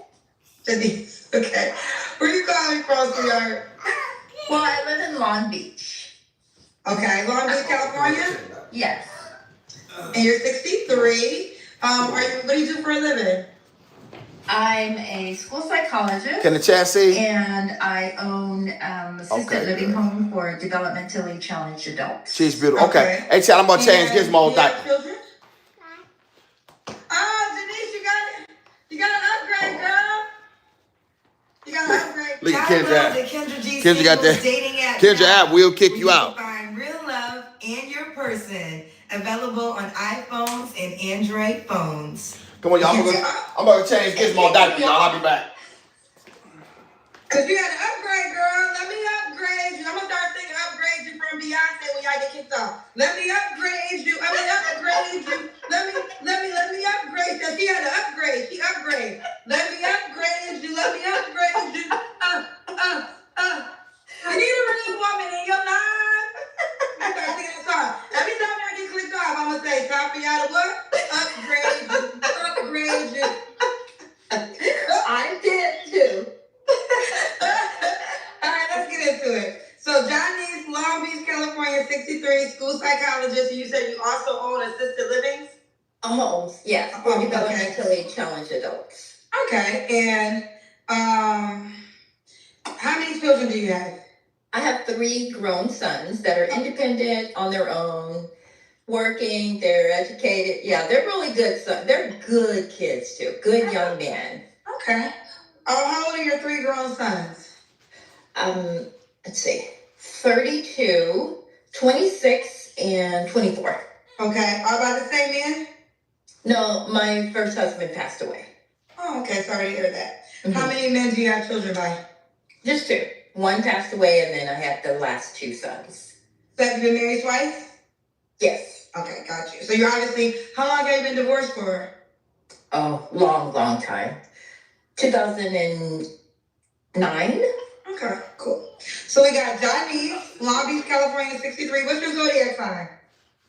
Janice. Okay. Where you calling from, sweetheart? Well, I live in Long Beach. Okay, Long Beach, California? Yes. And you're 63. What do you do for a living? I'm a school psychologist. Can the chat see? And I own assisted living home for developmentally challenged adults. She's beautiful. Okay. Hey, chat, I'm gonna change Gizmos. Children? Oh, Denise, you got an upgrade, girl. You got an upgrade. Look at Kendra app. Kendra got that. dating app. Kendra app will kick you out. Find real love and your person. Available on iPhones and Android phones. Come on, y'all. I'm gonna change Gizmo diaper, y'all. I'll be back. Cause you got to upgrade, girl. Let me upgrade you. I'm gonna start singing "Upgrade You" from Beyonce when y'all get kicked off. Let me upgrade you. Let me upgrade you. Let me upgrade you. She had to upgrade. She upgrade. Let me upgrade you. Let me upgrade you. You need a real woman in your life. I start singing the song. Every time I get clicked off, I'm gonna say, "Time for y'all to what? Upgrade you. Upgrade you." I did too. All right, let's get into it. So, Johnny's Long Beach, California, 63, school psychologist, and you said you also own assisted living? Homes, yes, for developmentally challenged adults. Okay, and how many children do you have? I have 3 grown sons that are independent on their own, working, they're educated. Yeah, they're really good sons. They're good kids too, good young men. Okay. How old are your 3 grown sons? Let's see, 32, 26, and 24. Okay, all by the same man? No, my first husband passed away. Oh, okay, sorry to hear that. How many men do you have children by? Just 2. One passed away, and then I had the last 2 sons. So have you been married twice? Yes. Okay, got you. So you're obviously, how long have you been divorced for? Oh, long time. 2009. Okay, cool. So we got Johnny, Long Beach, California, 63. What's your zodiac sign?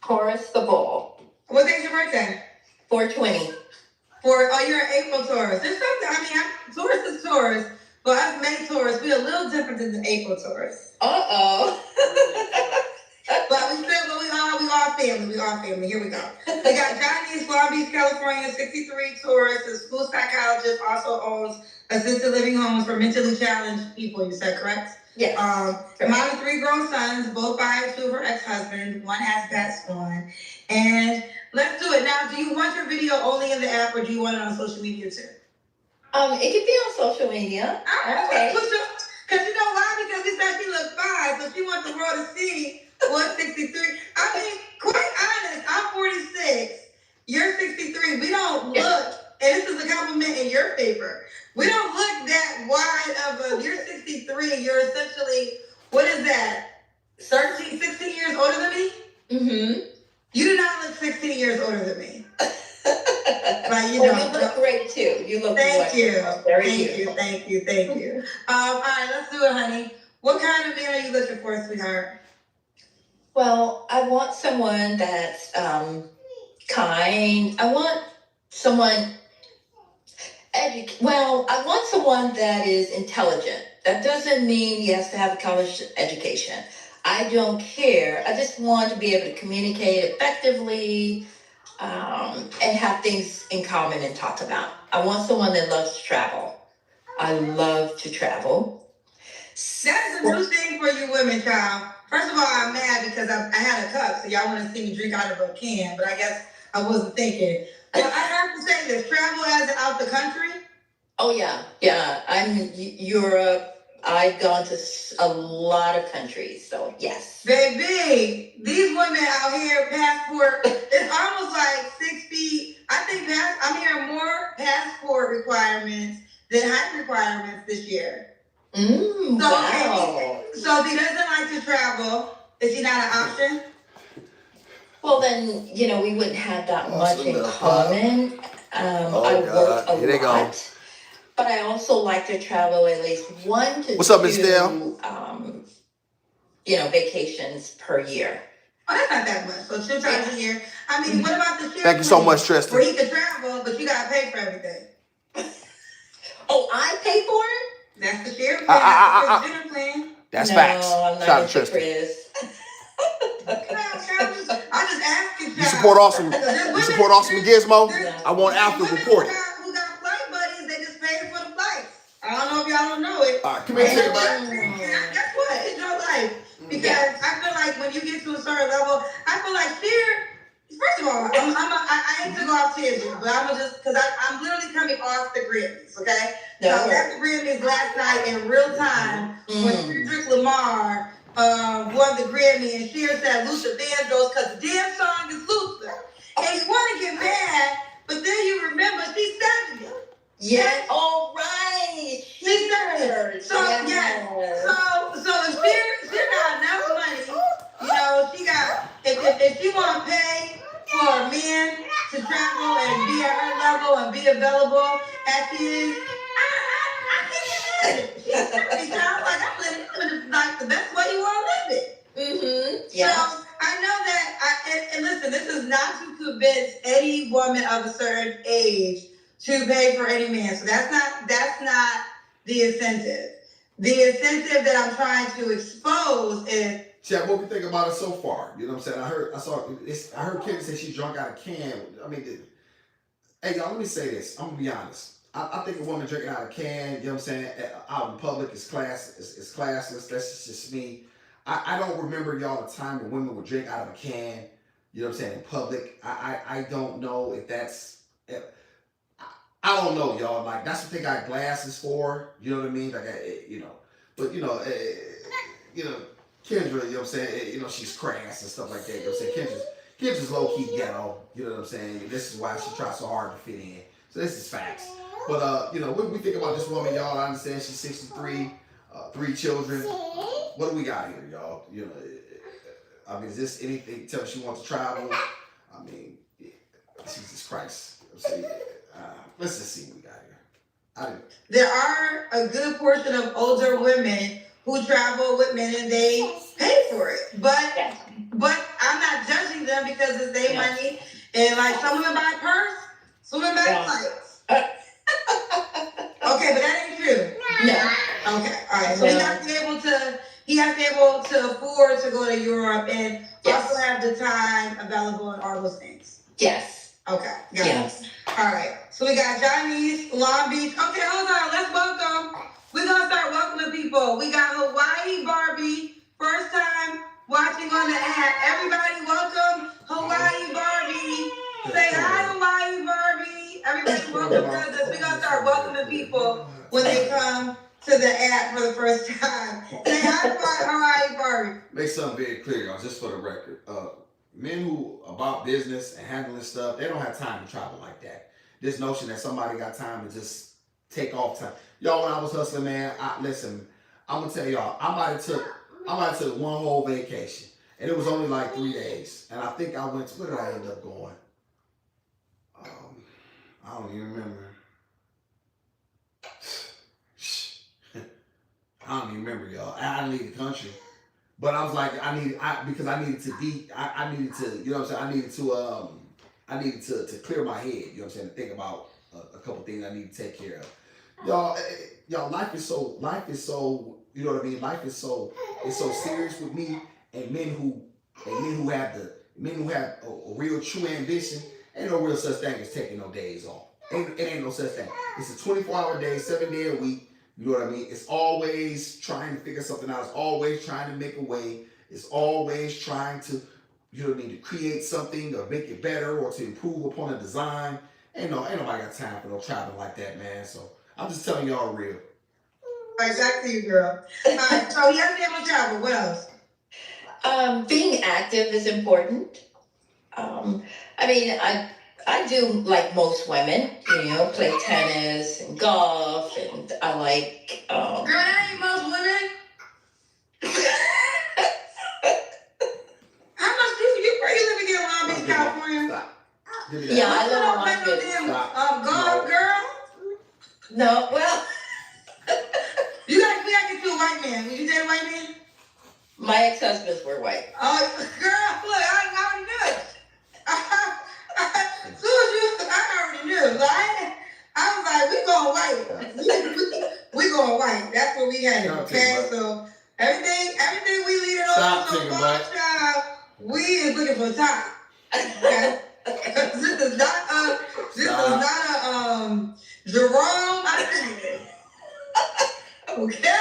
Taurus the bull. What day's your birthday? 420. Oh, you're an April Taurus. There's something, Taurus is Taurus, but us May Taurus, we're a little different than the April Taurus. Uh-oh. But we all family. We all family. Here we go. We got Johnny's Long Beach, California, 63 Taurus, a school psychologist, also owns assisted living homes for mentally challenged people. You said correct? Yes. Mom of 3 grown sons, both by 2 of her ex-husbands. One has passed on. And let's do it. Now, do you want your video only in the app, or do you want it on social media too? It could be on social media. Okay. Because you know why? Because we said she looked fine, so she wants the world to see what's 63. I mean, quite honest, I'm 46. You're 63. We don't look, and this is a compliment in your favor. We don't look that wide of you're 63. You're essentially, what is that? 16 years older than me? Mm-hmm. You do not look 16 years older than me. Like, You Oh, know. you look great too. You look Thank you. wonderful. Very Thank you. beautiful. Thank you. Thank you. All right, let's do it, honey. What kind of man are you looking for, sweetheart? Well, I want someone that's kind. I want someone I want someone that is intelligent. That doesn't mean he has to have a college education. I don't care. I just want to be able to communicate effectively and have things in common and talk about. I want someone that loves to travel. I love to travel. That's a new thing for you women, child. First of all, I'm mad because I had a cup, so y'all want to see me drink out of a can, but I guess I wasn't thinking. But I have to say this, travel as in out the country? Oh yeah. I'm in Europe. I've gone to a lot of countries, so yes. Baby, these women out here, passport, it's almost like 6 feet. I think I'm hearing more passport requirements than height requirements this year. Wow. So if he doesn't like to travel, is he not an option? Well, then, we wouldn't have that much in common. I work a lot. But I also like to travel at least 1 to 2 vacations per year. Oh, that's not that much. So 2 times a year. I mean, what about the share? Thank you so much, Tristan. Where he can travel, but you gotta pay for everything. Oh, I pay for it? That's the share plan. That's the dinner plan. That's no, facts. I'm not Shout out into to Tristan. Chris. I just asked you. You support awesome. You support awesome Gizmo. I want after reporting. Who got flight buddies? They just pay for the flights. I don't know if y'all don't know it. All right, come here, take it back. Guess what? It's your life. Because I feel like when you get to a certain level, I feel like fear. First of all, I hate to go off tangent, but I'm just because I'm literally coming off the Grammys, okay? So I was at the Grammys last night in real time when Kendrick Lamar won the Grammy and Cher said Luther Vandross because the damn song is Luther. And you want to get mad, but then you remember she's 70. Yes. All right. She's 70. So yes. So if she got enough money, she got if she want to pay for a man to travel and be at her level and be available as she is, I can't get mad. She's 70. So I'm like, I'm living like the best way you want to live it. Yeah. So I know that, and listen, this is not to convince any woman of a certain age to pay for any man. So that's not the incentive. The incentive that I'm trying to expose is. Chad, what we think about it so far? You know what I'm saying? I heard Kenny say she drunk out of a can. I mean, hey y'all, let me say this. I'm gonna be honest. I think a woman drinking out of a can, you know what I'm saying, out in public is classless. That's just me. I don't remember y'all a time when women would drink out of a can, you know what I'm saying, in public. I don't know if that's. I don't know, y'all. Like, that's what they got glasses for. You know what I mean? Like, but Kendra, you know what I'm saying? She's crass and stuff like that. You know what I'm saying? Kendra's low-key ghetto. You know what I'm saying? This is why she tries so hard to fit in. So this is facts. But, when we think about this woman, y'all, I understand she's 63, 3 children. What do we got here, y'all? I mean, is this anything? Tell her she wants to travel. I mean, Jesus Christ. Let's just see what we got here. There are a good portion of older women who travel with men and they pay for it. But I'm not judging them because it's their money. And like some women buy purse, some women buy flights. Okay, but that ain't true. No. Okay, all right. So he has to be able to afford to go to Europe and also have the time available and all those things. Yes. Okay, got it. All right. So we got Johnny's, Long Beach. Okay, hold on. Let's welcome. We're going to start welcoming people. We got Hawaii Barbie. First time watching on the app. Everybody welcome Hawaii Barbie. Say hi, Hawaii Barbie. Everybody welcome us. We're going to start welcoming people when they come to the app for the first time. Say hi, Hawaii Barbie. Make something very clear, y'all, just for the record. Men who about business and handling stuff, they don't have time to travel like that. This notion that somebody got time to just take off time. Y'all, when I was hustling, man, listen, I'm gonna tell y'all, I might have took one whole vacation, and it was only like 3 days. And I think I went to, where did I end up going? I don't even remember. I don't even remember, y'all. I leave the country. But I was like, because I needed to I needed to, you know what I'm saying? I needed to clear my head, you know what I'm saying? To think about a couple things I need to take care of. Y'all, life is so, you know what I mean? It's so serious with me and men who have a real true ambition. Ain't no real such thing as taking no days off. It ain't no such thing. It's a 24-hour day, 7-day a week. You know what I mean? It's always trying to figure something out. It's always trying to make a way. It's always trying to, you know what I mean, to create something or make it better or to improve upon a design. Ain't nobody got time for no traveling like that, man. So I'm just telling y'all real. Right, back to you, girl. All right, so you have to be able to travel. What else? Being active is important. I mean, I do like most women, you know, play tennis and golf, and I like. Girl, that ain't most women. How much do you? Where you live again, Long Beach, California? Stop. Yeah, I live in Long Beach. Golf, girl. No, well. We gotta get you a white man. Would you date a white man? My ex-husbands were white. Oh, girl, look, I already knew it. As soon as I already knew. Like, I was like, we going white. We going white. That's what we had. Okay, so everything we leading on so far, child, we is looking for time. Okay, this is not a Jerome. Okay.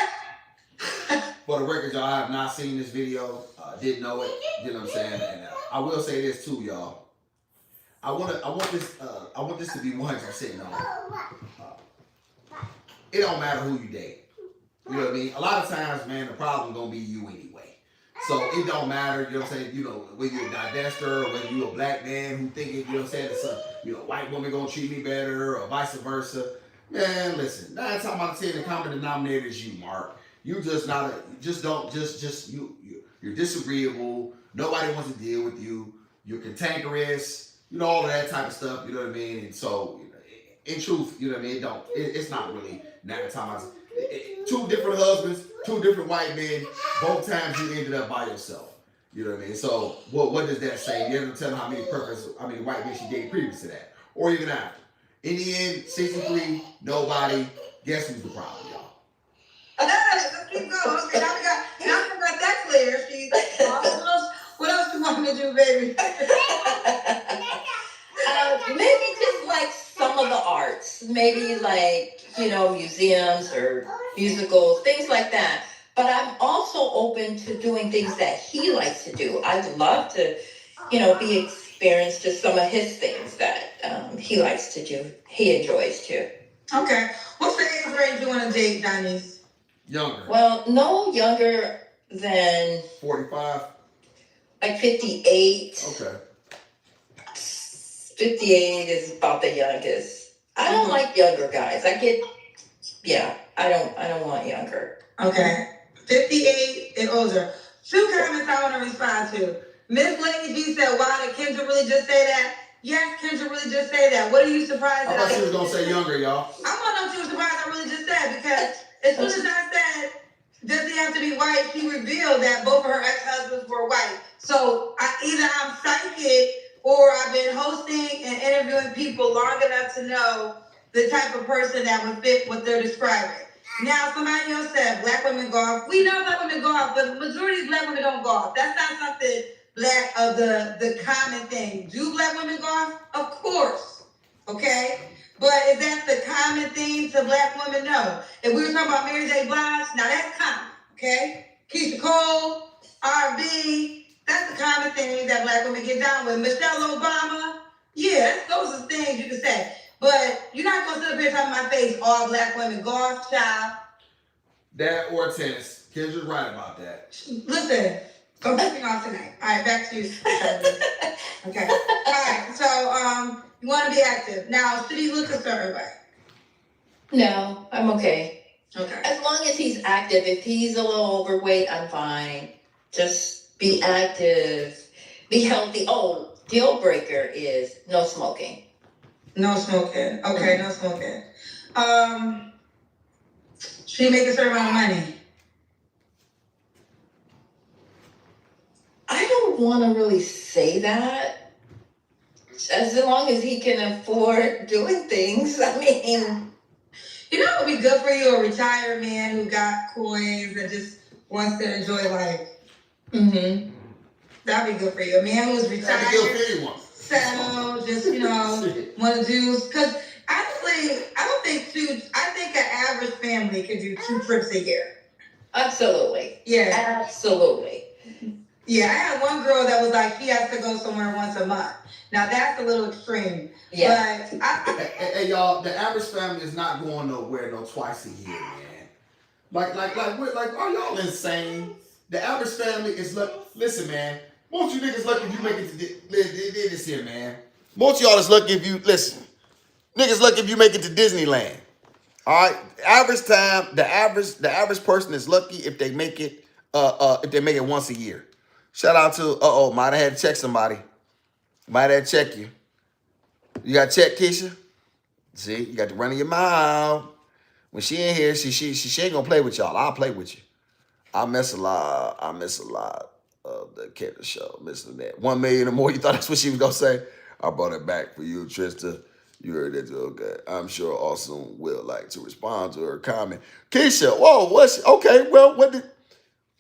For the record, y'all, I have not seen this video. Didn't know it. You know what I'm saying? And I will say this too, y'all. I want this to be 100% known. It don't matter who you date. You know what I mean? A lot of times, man, the problem gonna be you anyway. So it don't matter. You know what I'm saying? You know, whether you're a divester or whether you're a black man who thinking, you know what I'm saying, that white woman gonna treat me better or vice versa. Man, listen. 9 times out of 10, the common denominator is you, Mark. You you're disagreeable. Nobody wants to deal with you. You're cantankerous. You know, all of that type of stuff. You know what I mean? And so, in truth, you know what I mean? It's not really 9 times. 2 different husbands, 2 different white men. Both times you ended up by yourself. You know what I mean? So, what does that say? You have to tell them how many white men she dated previous to that, or even after. In the end, 63, nobody. Guess who's the problem, y'all? Let's keep going. Okay, now we got that clear. What else do you want me to do, baby? Maybe just like some of the arts, maybe like, you know, museums or musicals, things like that. But I'm also open to doing things that he likes to do. I'd love to, you know, be experienced to some of his things that he likes to do. He enjoys too. Okay. What's the age range you want to date, Janice? Younger. Well, no younger than 45. Like 58. Okay. 58 is about the youngest. I don't like younger guys. I don't want younger. Okay. 58 and older. 2 comments I want to respond to. Miss Lady G said, wow, did Kendra really just say that? Yes, Kendra really just say that. What are you surprised I that thought she was going to say younger, y'all. I want to know if she was surprised I really just said, because as soon as I said, does he have to be white, she revealed that both of her ex-husbands were white. So either I'm psychic or I've been hosting and interviewing people long enough to know the type of person that would fit what they're describing. Now, somebody else said black women golf. We know black women golf, but the majority of black women don't golf. That's not something black of the common thing. Do black women golf? Of course. Okay? But is that the common thing to black women? No. If we were talking about Mary J. Blige, now that's common. Okay? Keisha Cole, R&B, that's the common thing that black women get down with. Michelle Obama, yeah, those are things you can say. But you're not going to sit up here talking my face, all black women golf, child. That or tennis. Kendra's right about that. Listen, I'm picking off tonight. All right, back to you. Okay. All right, so you want to be active. Now, should he look a certain way? No, I'm okay. Okay. As long as he's active. If he's a little overweight, I'm fine. Just be active, be healthy. Oh, deal breaker is no smoking. No smoking. Okay, no smoking. She make a certain amount of money. I don't want to really say that. As long as he can afford doing things. I mean, You know what would be good for you? A retired man who got coins and just wants to enjoy life. mm-hmm. That'd be good for you. A man who's That'd be good for retired, anyone. settled, just, you know, want to do. Because honestly, I think an average family could do 2 trips a year. Absolutely. Yeah. Absolutely. Yeah, I had one girl that was like, she has to go somewhere once a month. Now that's a little extreme. Yeah. But Hey, y'all, the average family is not going nowhere no twice a year, man. Like, are y'all insane? The average family is listen, man. Most you niggas lucky if you make it to this here, man. Most of y'all is lucky if you listen. Niggas lucky if you make it to Disneyland. All right, the average person is lucky if they make it once a year. Shout out to might have had to check somebody. Might have to check you. You got to check Keisha. See, you got to run in your mouth. When she in here, she ain't gonna play with y'all. I'll play with you. I miss a lot of the Kevin show. Missing that 1 million or more. You thought that's what she was gonna say? I brought it back for you, Trista. You heard it, okay? I'm sure Austin will like to respond to her comment. Keisha, whoa, okay? Well, okay?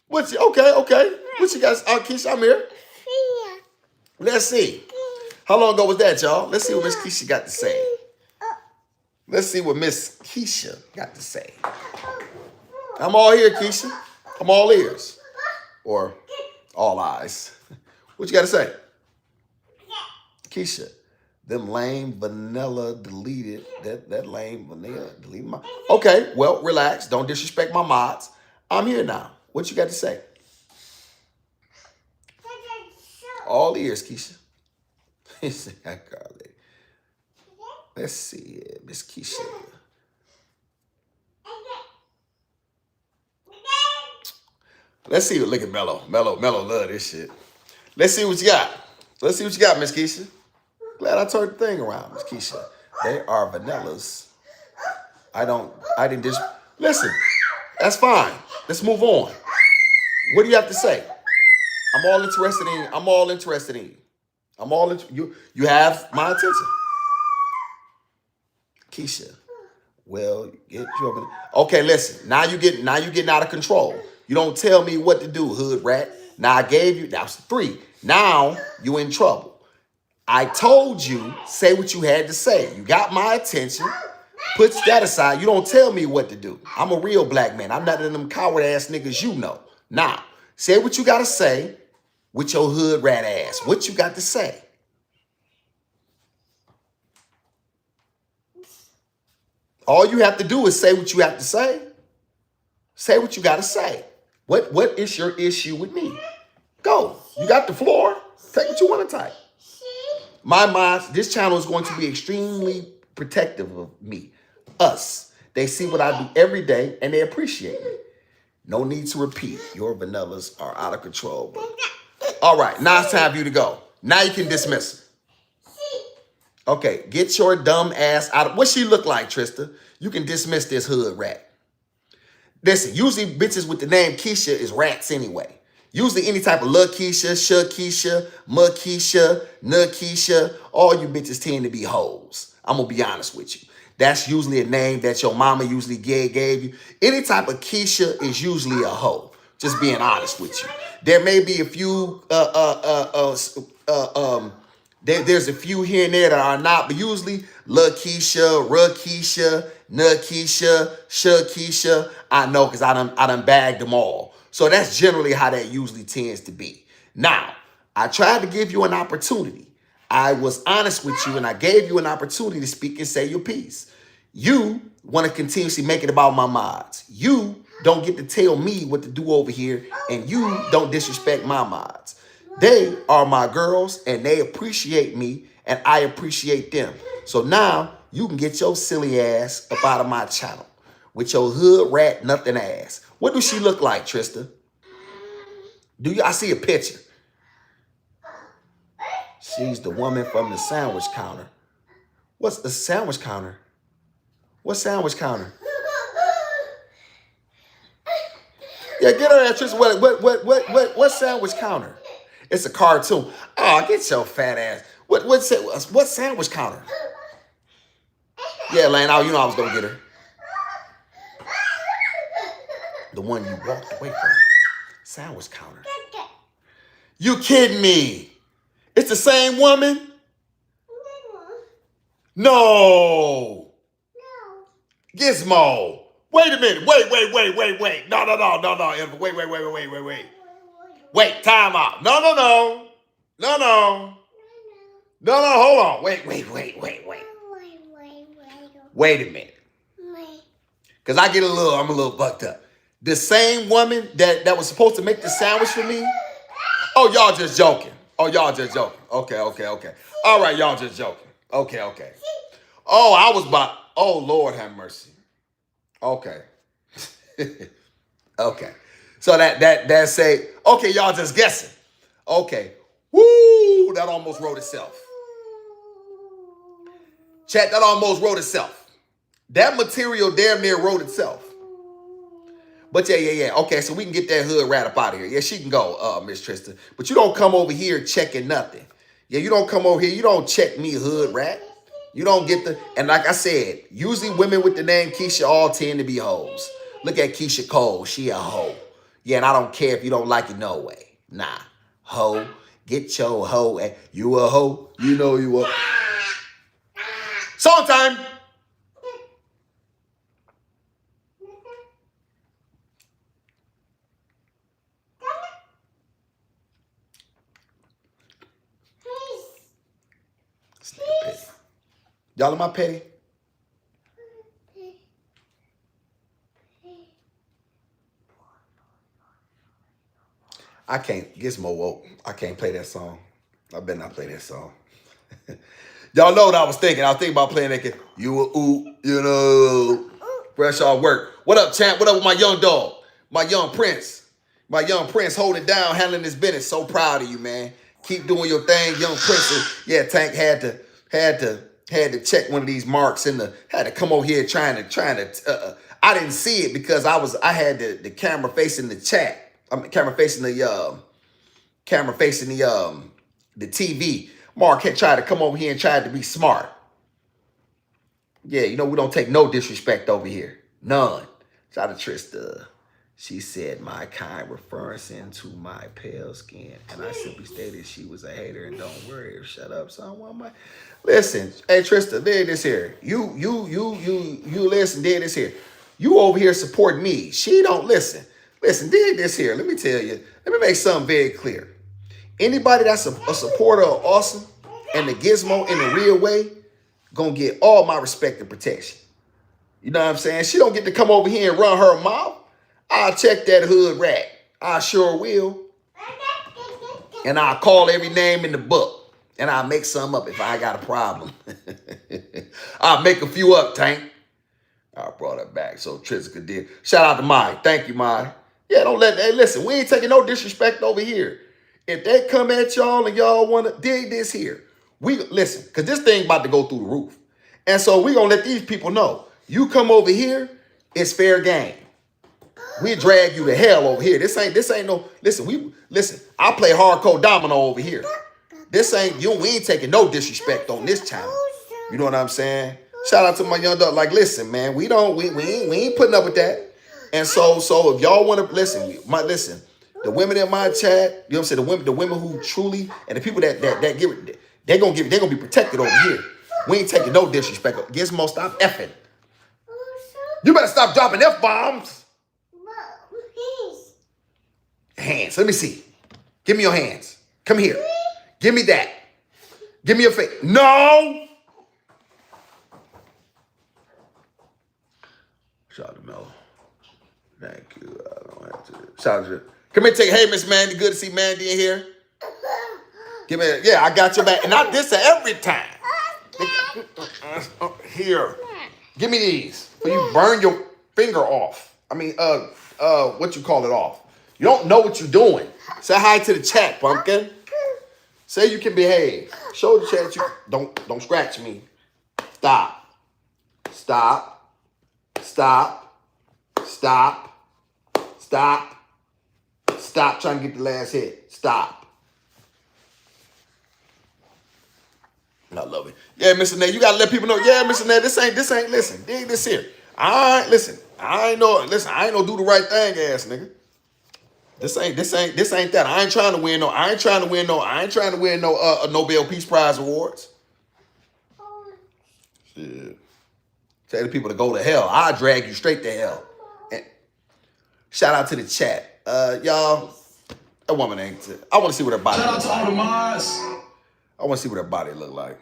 What you guys? Keisha, I'm here. Let's see. How long ago was that, y'all? Let's see what Miss Keisha got to say. Let's see what Miss Keisha got to say. I'm all here, Keisha. I'm all ears. Or all eyes. What you got to say? Keisha, them lame vanilla deleted. That lame vanilla deleted my... Okay, well, relax. Don't disrespect my mods. I'm here now. What you got to say? All ears, Keisha. Let's see, Miss Keisha. Let's see. Look at Mello. Mello love this shit. Let's see what you got. Let's see what you got, Miss Keisha. Glad I turned the thing around, Miss Keisha. They are vanillas. Listen, that's fine. Let's move on. What do you have to say? I'm all interested in you. You have my attention. Keisha. Well, get you over. Okay, listen. Now you getting out of control. You don't tell me what to do, hood rat. Now I gave you, that was 3. Now you in trouble. I told you, say what you had to say. You got my attention. Put that aside. You don't tell me what to do. I'm a real black man. I'm not one of them coward ass niggas you know. Now, say what you got to say with your hood rat ass. What you got to say? All you have to do is say what you have to say. Say what you got to say. What is your issue with me? Go. You got the floor. Take what you want to type. My mods, this channel is going to be extremely protective of me. Us. They see what I do every day and they appreciate me. No need to repeat. Your vanillas are out of control. But... All right. Now it's time for you to go. Now you can dismiss her. Okay. Get your dumb ass out of... What she look like, Trista? You can dismiss this hood rat. Listen, usually bitches with the name Keisha is rats anyway. Usually any type of Lil Keisha, Shug Keisha, Mud Keisha, Nug Keisha, all you bitches tend to be hoes. I'm going to be honest with you. That's usually a name that your mama usually gave you. Any type of Keisha is usually a hoe. Just being honest with you. There may be a few, there's a few here and there that are not, but usually Lil Keisha, Rug Keisha, Nug Keisha, Shug Keisha, I know because I done bagged them all. So that's generally how that usually tends to be. Now, I tried to give you an opportunity. I was honest with you and I gave you an opportunity to speak and say your piece. You want to continuously make it about my mods. You don't get to tell me what to do over here and you don't disrespect my mods. They are my girls and they appreciate me and I appreciate them. So now you can get your silly ass up out of my channel with your hood rat nothing ass. What does she look like, Trista? I see a picture? She's the woman from the sandwich counter. What's the sandwich counter? What sandwich counter? Yeah, get her that, Tristan. What sandwich counter? It's a cartoon. Oh, get your fat ass. What sandwich counter? Yeah, Lane, you know I was gonna get her. The one you walked away from. Sandwich counter. You kidding me? It's the same woman? No. Gizmo. Wait a minute. Wait. No. Emma. Wait. Wait, time out. No. Hold on. Wait. Wait a minute. Because I'm a little bucked up. The same woman that was supposed to make the sandwich for me? Oh, y'all just joking. Okay. All right, y'all just joking. Okay. Oh, oh, Lord have mercy. Okay. Okay. So that say, okay, y'all just guessing. Okay. Woo, that almost wrote itself. Chat, that almost wrote itself. That material damn near wrote itself. But yeah. Okay, so we can get that hood rat up out of here. Yeah, she can go, Miss Trista. But you don't come over here checking nothing. Yeah, you don't come over here. You don't check me, hood rat. You don't get and like I said, usually women with the name Keisha all tend to be hoes. Look at Keisha Cole. She a hoe. Yeah, and I don't care if you don't like it, no way. Nah, hoe. Get your hoe. You a hoe. You know you a. Song time. Y'all am I petty? I can't. Gizmo woke. I can't play that song. I better not play that song. Y'all know what I was thinking. I was thinking about playing that kid. You a oop, you know. Fresh off work. What up, champ? What up with my young dog? My young prince. My young prince holding it down, handling his business. So proud of you, man. Keep doing your thing, young prince. Yeah, Tank had to check one of these marks had to come over here trying to I didn't see it because I had the camera facing the chat. Camera facing the TV. Mark had tried to come over here and tried to be smart. Yeah, you know we don't take no disrespect over here. None. Shout out to Trista. She said my kind referring to my pale skin. And I simply stated she was a hater and don't worry. Shut up, someone. Listen, hey Trista, dig this here. You listen, dig this here. You over here support me. She don't listen. Listen, dig this here. Let me tell you. Let me make something very clear. Anybody that's a supporter of Awesome and the Gizmo in the real way, gonna get all my respect and protection. You know what I'm saying? She don't get to come over here and run her mouth. I'll check that hood rat. I sure will. And I'll call every name in the book. And I'll make some up if I got a problem. I'll make a few up, Tank. I brought her back so Triska did. Shout out to Mai. Thank you, Mai. Yeah, listen, we ain't taking no disrespect over here. If they come at y'all and y'all want to dig this here, listen, because this thing about to go through the roof. And so we going to let these people know, you come over here, it's fair game. We drag you to hell over here. This ain't no, listen, I play hardcore domino over here. We ain't taking no disrespect on this channel. You know what I'm saying? Shout out to my young dog. Like, listen, man, we ain't putting up with that. And so if y'all want to listen, the women in my chat, you know what I'm saying? The women who truly, and the people that give it, they're gonna be protected over here. We ain't taking no disrespect. Gizmo, stop effing. You better stop dropping F-bombs. Hands. Let me see. Give me your hands. Come here. Give me that. Give me your face. No. Shout out to Mel. Thank you. I don't have to. Shout out to. Come here, hey, Miss Mandy. Good to see Mandy in here. Give me. Yeah, I got your back. And not this every time. Here. Give me these. So you burn your finger off. I mean, what you call it off. You don't know what you're doing. Say hi to the chat, pumpkin. Say you can behave. Show the chat you don't scratch me. Stop. Stop. Stop. Stop. Stop. Stop trying to get the last hit. Stop. I love it. Yeah, Mr. Nate, you gotta let people know. Yeah, Mr. Nate, this ain't, listen, dig this here. I ain't no do the right thing, ass nigga. This ain't that. I ain't trying to win no Nobel Peace Prize awards. Shit. Tell the people to go to hell. I'll drag you straight to hell. And shout out to the chat. Y'all, that woman ain't. I want to see what her body looks like. I want to see what her body look like.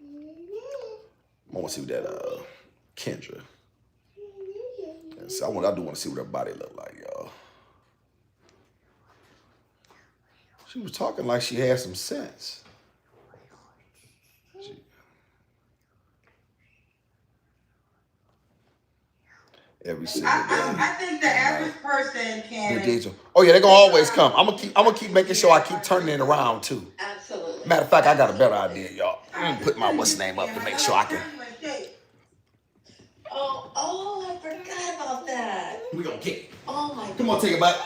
I want to see what that Kendra. I do want to see what her body look like, y'all. She was talking like she had some sense. Every single day. I think the average person can. Oh yeah, they're gonna always come. I'm gonna keep making sure I keep turning it around too. Absolutely. Matter of fact, I got a better idea, y'all. I'm gonna put my what's name up to make sure I can. Oh, I forgot about that. We gonna kick it. Oh my God. Come on, take it back.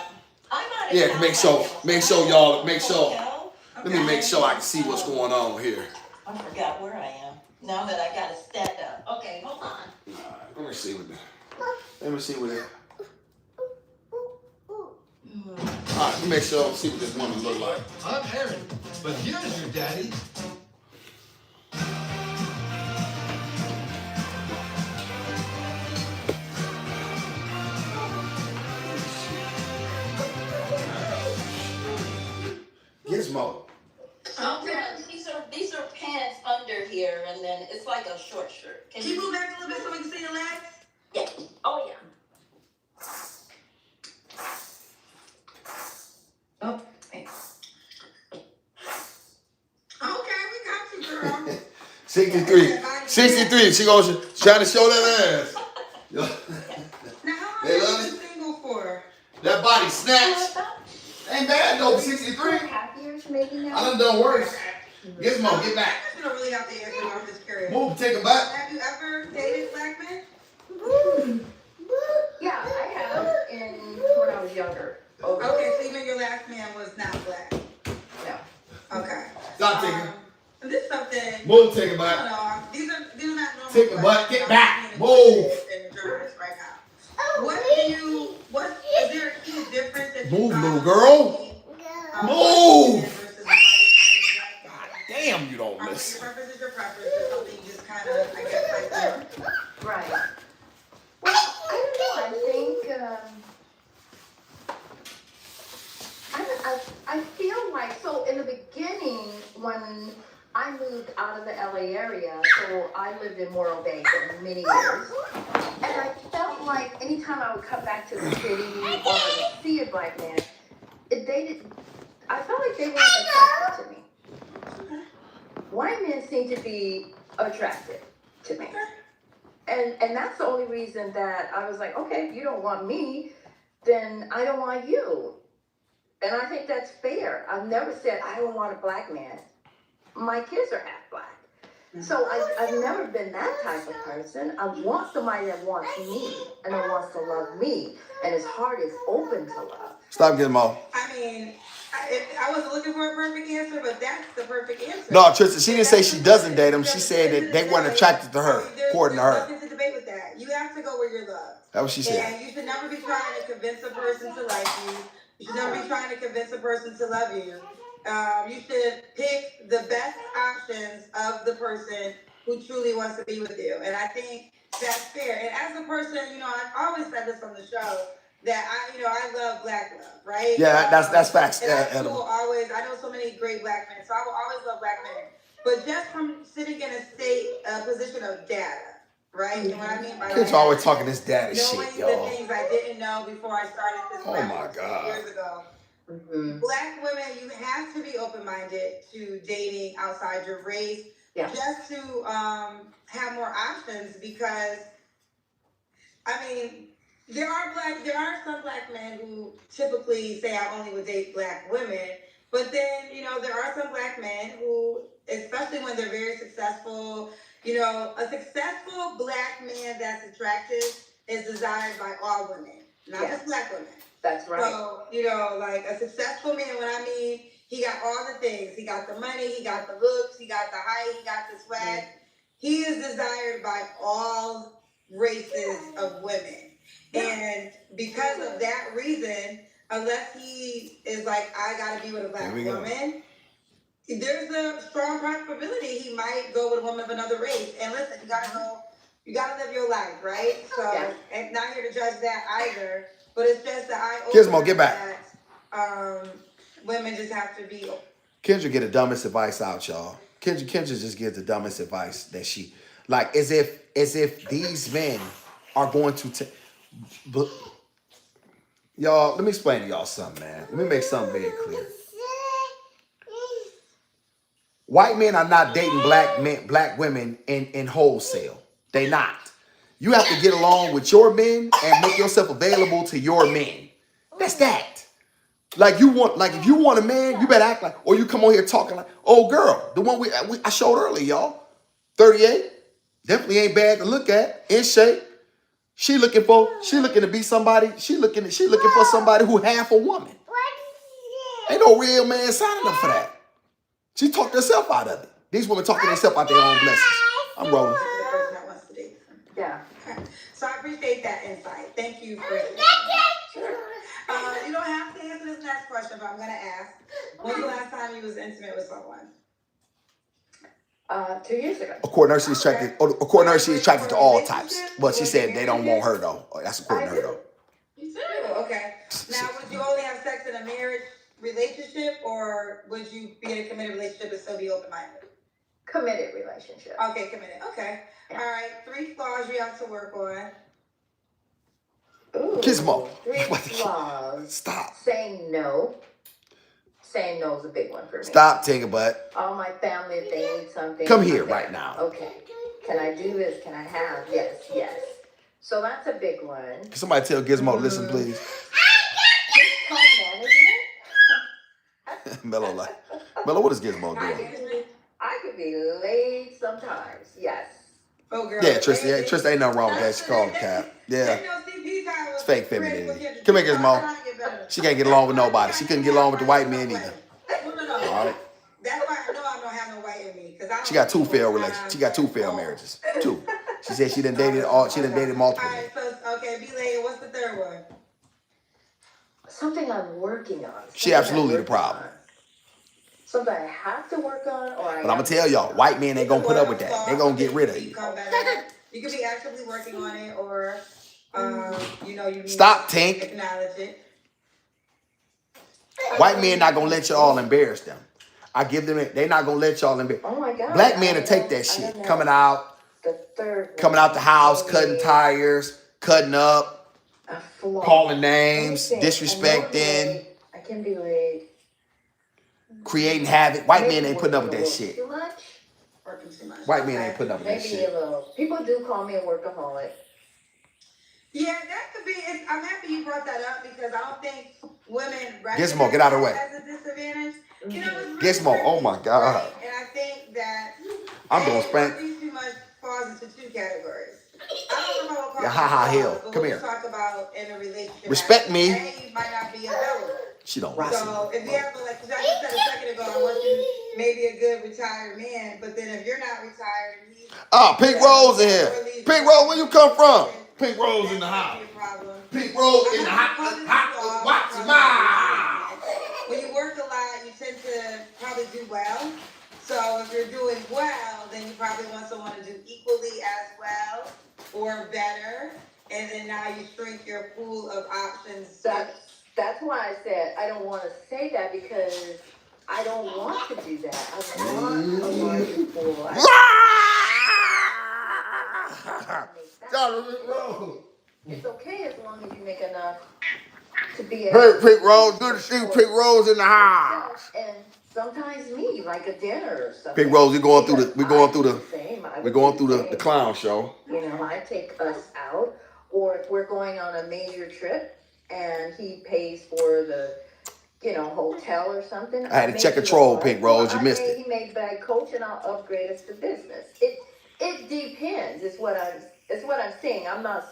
I'm not. Yeah, make sure y'all. Let me make sure I can see what's going on here. I forgot where I am. Now that I got it stacked up. Okay, hold on. Let me see what that. All right, let me make sure I see what this woman look like. I'm Aaron, but here's your daddy. Gizmo. Okay. These are pants under here, and then it's like a short shirt. Can you move back a little bit so we can see your legs? Yeah. Oh yeah. Oh, thanks. Okay, we got you, girl. 63. She gonna trying to show that ass. Now, how long have you been single for? That body snatched. Ain't bad though. 63. Happier maybe now? I done worse. Gizmo, get back. You don't really have to answer. I'm just curious. Move, take a back. Have you ever dated black men? Yeah, I have when I was younger. Okay, so even your last man was not black. No. Okay. Stop taking. This is something. Move, take it back. No, these are not normal. Take a butt. Get back. Move. Right now. Is there any difference that Move, little girl. Move. God damn, you don't listen. Your preference is your preference. It's something you just kind of, I guess, like. Right. Well, I don't know. I feel like, so in the beginning, when I moved out of the LA area, so I lived in Morro Bay for many years, and I felt like anytime I would come back to the city or see a black man, I felt like they weren't attracted to me. White men seem to be attracted to me. And that's the only reason that I was like, okay, if you don't want me, then I don't want you. And I think that's fair. I've never said I don't want a black man. My kids are half black. So I've never been that type of person. I want somebody that wants me and that wants to love me. And his heart is open to love. Stop getting them off. I mean, I wasn't looking for a perfect answer, but that's the perfect answer. No, Tristan, she didn't say she doesn't date him. She said that they weren't attracted to her, according to her. There's nothing to debate with that. You have to go where you're loved. That's what she said. And you should never be trying to convince a person to like you. You should never be trying to convince a person to love you. You should pick the best options of the person who truly wants to be with you. And I think that's fair. And as a person, I've always said this on the show, that I love black love, right? Yeah, that's facts. And I know so many great black men, so I will always love black men. But just from sitting in a position of data, right? And what I mean by kids that, always talking this data knowing shit, y'all. the things I didn't know before I started this Oh my God. years ago. Mm-hmm. Black women, you have to be open-minded to dating outside your race, just to have more options. Because, there are some black men who typically say I only would date black women, But then, there are some black men who, especially when they're very successful, a successful black man that's attractive is desired by all women, not just black women. That's right. So, like a successful man, what I mean, he got all the things. He got the money, he got the looks, he got the height, he got the swag. He is desired by all races of women. And because of that reason, unless he is like, I gotta be with a black woman, there's a strong possibility he might go with a woman of another race. And listen, you gotta live your life, right? So, and not here to judge that either, but it's just that Gizmo, get back. Women just have to be. Kendra get the dumbest advice out, y'all. Kendra just gives the dumbest advice that she, like, as if these men are going to take. Y'all, let me explain to y'all something, man. Let me make something very clear. White men are not dating black women in wholesale. They not. You have to get along with your men and make yourself available to your men. That's that. Like if you want a man, you better act like, or you come on here talking like, oh girl, the one I showed earlier, y'all. 38, definitely ain't bad to look at, in shape. She looking to be somebody. She looking for somebody who half a woman. Ain't no real man signing up for that. She talked herself out of it. These women talking themselves out their own blessings. I'm rolling. The person that wants to date them. Yeah. Okay. So I appreciate that insight. Thank you for it. You don't have to answer this next question, but I'm gonna ask. When's the last time you was intimate with someone? 2 years ago. According to her, she's attracted to all types. But she said they don't want her though. That's according to her though. You do? Okay. Now, would you only have sex in a marriage relationship, or would you be in a committed relationship and still be open-minded? Committed relationship. Okay, committed. Okay. Yeah. All right. 3 flaws you have to work on. Ooh, Gizmo. 3 flaws. Stop. Saying no. Saying no is a big one for me. Stop, take a butt. All my family, if they need something. Come here right now. Okay. Can I do this? Can I have? Yes. So that's a big one. Can somebody tell Gizmo, listen, please? Mello, what is Gizmo doing? I could be late sometimes. Yes. Oh, girl. Yeah, Tristan ain't nothing wrong with that. She called a cap. Yeah. It's fake femininity. Come here, Gizmo. She can't get along with nobody. She couldn't get along with the white men either. No. All right. That's why I know I don't have no white in me. She got 2 failed relationships. She got 2 failed marriages. 2. She said she done dated multiple. All right, so, okay, be late. What's the third one? Something I'm working on. She absolutely the problem. Something I have to work on, or But I'm gonna tell y'all, white men ain't gonna put up with that. They gonna get rid of you. You could be actively working on it, or you need Stop, to Tink. acknowledge it. White men not gonna let y'all embarrass them. I give them it. They not gonna let y'all embarrass. Oh my God. Black men will take that shit. Coming out the house, cutting tires, cutting up, calling names, disrespecting. I can be late. Creating havoc. White men ain't putting up with that shit. Too much? Working too much. White men ain't putting up with that Maybe shit. a little. People do call me a workaholic. Yeah, that could be. I'm happy you brought that up because I don't think women Gizmo, get out of the way. as a disadvantage. It's really Gizmo, oh my God. right? And I think that I'm gonna spank. these too much falls into 2 categories. I don't know what Yeah, hell. but Come when here. you talk about in a relationship. Respect me. You might not be available. She don't So if you have like, because I just said a second ago, I want you maybe a good retired man, but then if you're not retired, Pink Rose in here. Pink Rose, where you come from? Pink Rose in the house. Pink Rose in the hot watch mouth. When you work a lot, you tend to probably do well. So if you're doing well, then you probably want someone to do equally as well or better. And then now you shrink your pool of options. That's why I said I don't want to say that because I don't want to do that. I want a larger pool. It's okay as long as you make enough to be able Hey, Pink Rose, good to see you. Pink Rose in the house. And sometimes me, like a dinner or something. Pink Rose, we're going through the clown show. You know, I take us out, or if we're going on a major trip and he pays for the hotel or something. I had to check a troll, Pink Rose. You missed it. He may buy coach and I'll upgrade us to business. It depends. It's what I'm saying. I'm not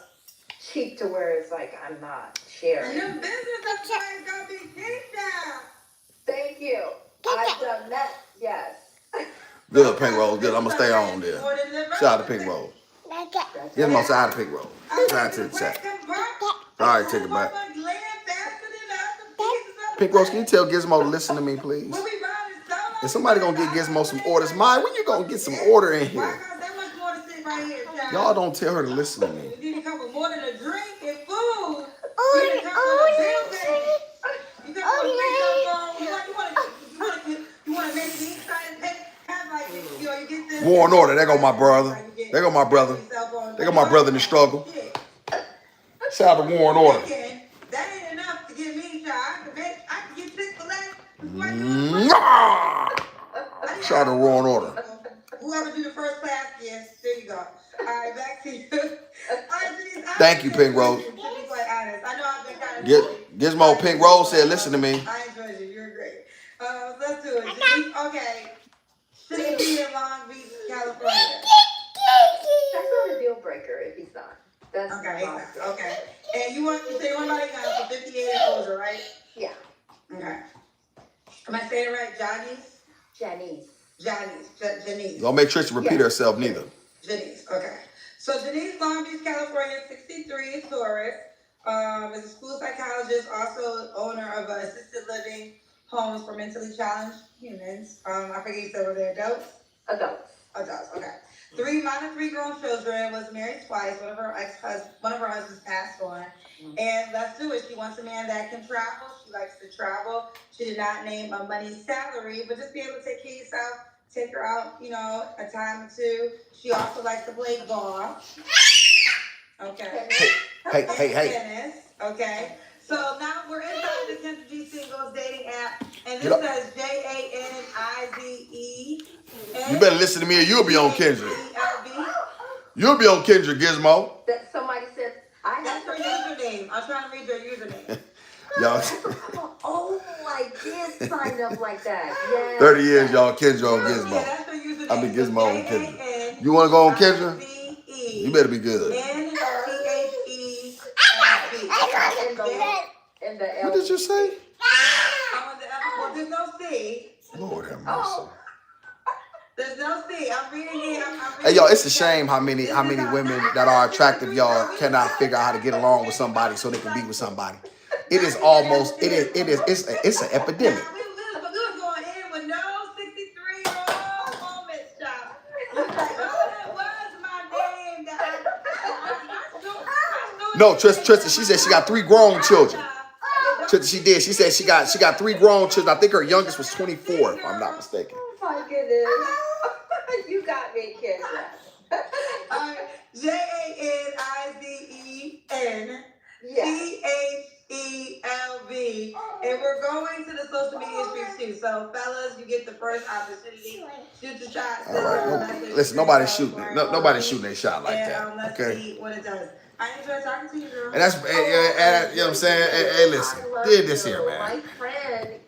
cheap to where it's like I'm not sharing. Your business is gonna be cheap now. Thank you. I've done that. Yes. Good, Pink Rose. Good. I'm gonna stay on there. Shout out to Pink Rose. Get him outside of Pink Rose. Shout out to the chat. All right, take it back. Pink Rose, can you tell Gizmo to listen to me, please? Is somebody gonna get Gizmo some orders? Mine, when you gonna get some order in here? Y'all don't tell her to listen to me. You need a couple more than a drink and food. You need a couple of bills, baby. You got you want to make it excited, have like, you get this. War and order. There go my brother. There go my brother. There go my brother in the struggle. Shout out to War and order. That ain't enough to get me, child. I can get Chick-fil-A. Shout out to War and order. Whoever do the first class, yes, there you go. All right, back to you. Thank you, Pink Rose. To be quite honest, I know I've been kind of Gizmo Pink Rose said, listen to me. I enjoyed you. You're great. Let's do it. Okay. Should he be in Long Beach, California? That's not a deal breaker if he's not. That's okay. And you say you want about for 58 and older, right? Yeah. Okay. Am I saying it right? Janice. Janice. Don't make Trisha repeat herself neither. Janice. Okay. So Janice, Long Beach, California, 63, Taurus. Is a school psychologist, also owner of assisted living homes for mentally challenged humans. I forget you said were they adults? Adults, okay. 3 grown children, was married twice. One of her husbands passed on. And let's do it. She wants a man that can travel. She likes to travel. She did not name a money salary, but just be able to take care of yourself, take her out, a time or two. She also likes to play golf. Okay. Hey. Tennis. Okay. So now we're inside the Kendra G Singles dating app, and this says JANIZE. You better listen to me or you'll be on Kendra. You'll be on Kendra, Gizmo. Somebody said, that's her username. I'm trying to read your username. Y'all. Oh, I did sign up like that. Yes. 30 years, y'all. Kendra on Gizmo. Yeah, that's her username. I be Gizmo on Kendra. You want to go on Kendra? You better be good. What did you say? Well, there's no C. Lord have mercy. There's no C. I'm reading it. Hey, y'all, it's a shame how many women that are attractive, y'all, cannot figure out how to get along with somebody so they can be with somebody. It is almost, it's an epidemic. We was going in with no 63-year-old moments, child. That was my name. No, Tristan, she said she got 3 grown children. Tristan, she did. She said she got 3 grown children. I think her youngest was 24, if I'm not mistaken. Oh my goodness. You got me, Kendra. JANIZEN and we're going to the social media streets too. So fellas, you get the first opportunity. Shoot your shot. All right. Listen, nobody's shooting. Nobody's shooting a shot like that. Let's see what it does. I enjoy talking to you, girl. And that's, you know what I'm saying? Hey, listen, did this here, man. My friend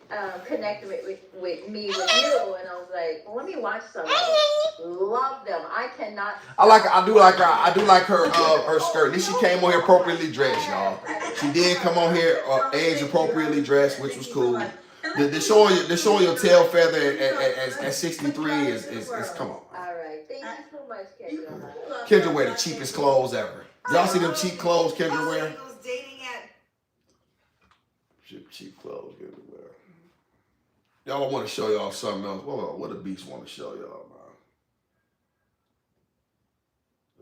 connected with me with you, and I was like, well, let me watch some of them. Love them. I cannot. I do like her skirt. Then she came on here appropriately dressed, y'all. She did come on here age appropriately dressed, which was cool. The showing your tail feather at 63 is come on. All right, thank you so much, Kendra. Kendra wear the cheapest clothes ever. Y'all see them cheap clothes Kendra wear? Cheap clothes Kendra wear. Y'all want to show y'all something else. What the beast want to show y'all, man?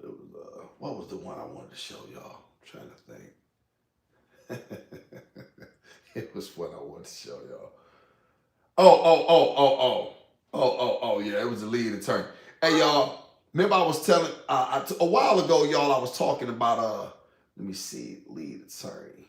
It was what was the one I wanted to show y'all? I'm trying to think. It was what I wanted to show y'all. Oh, yeah, it was the lead attorney. Hey, y'all. Remember I was telling, a while ago, y'all, I was talking about, let me see, lead attorney.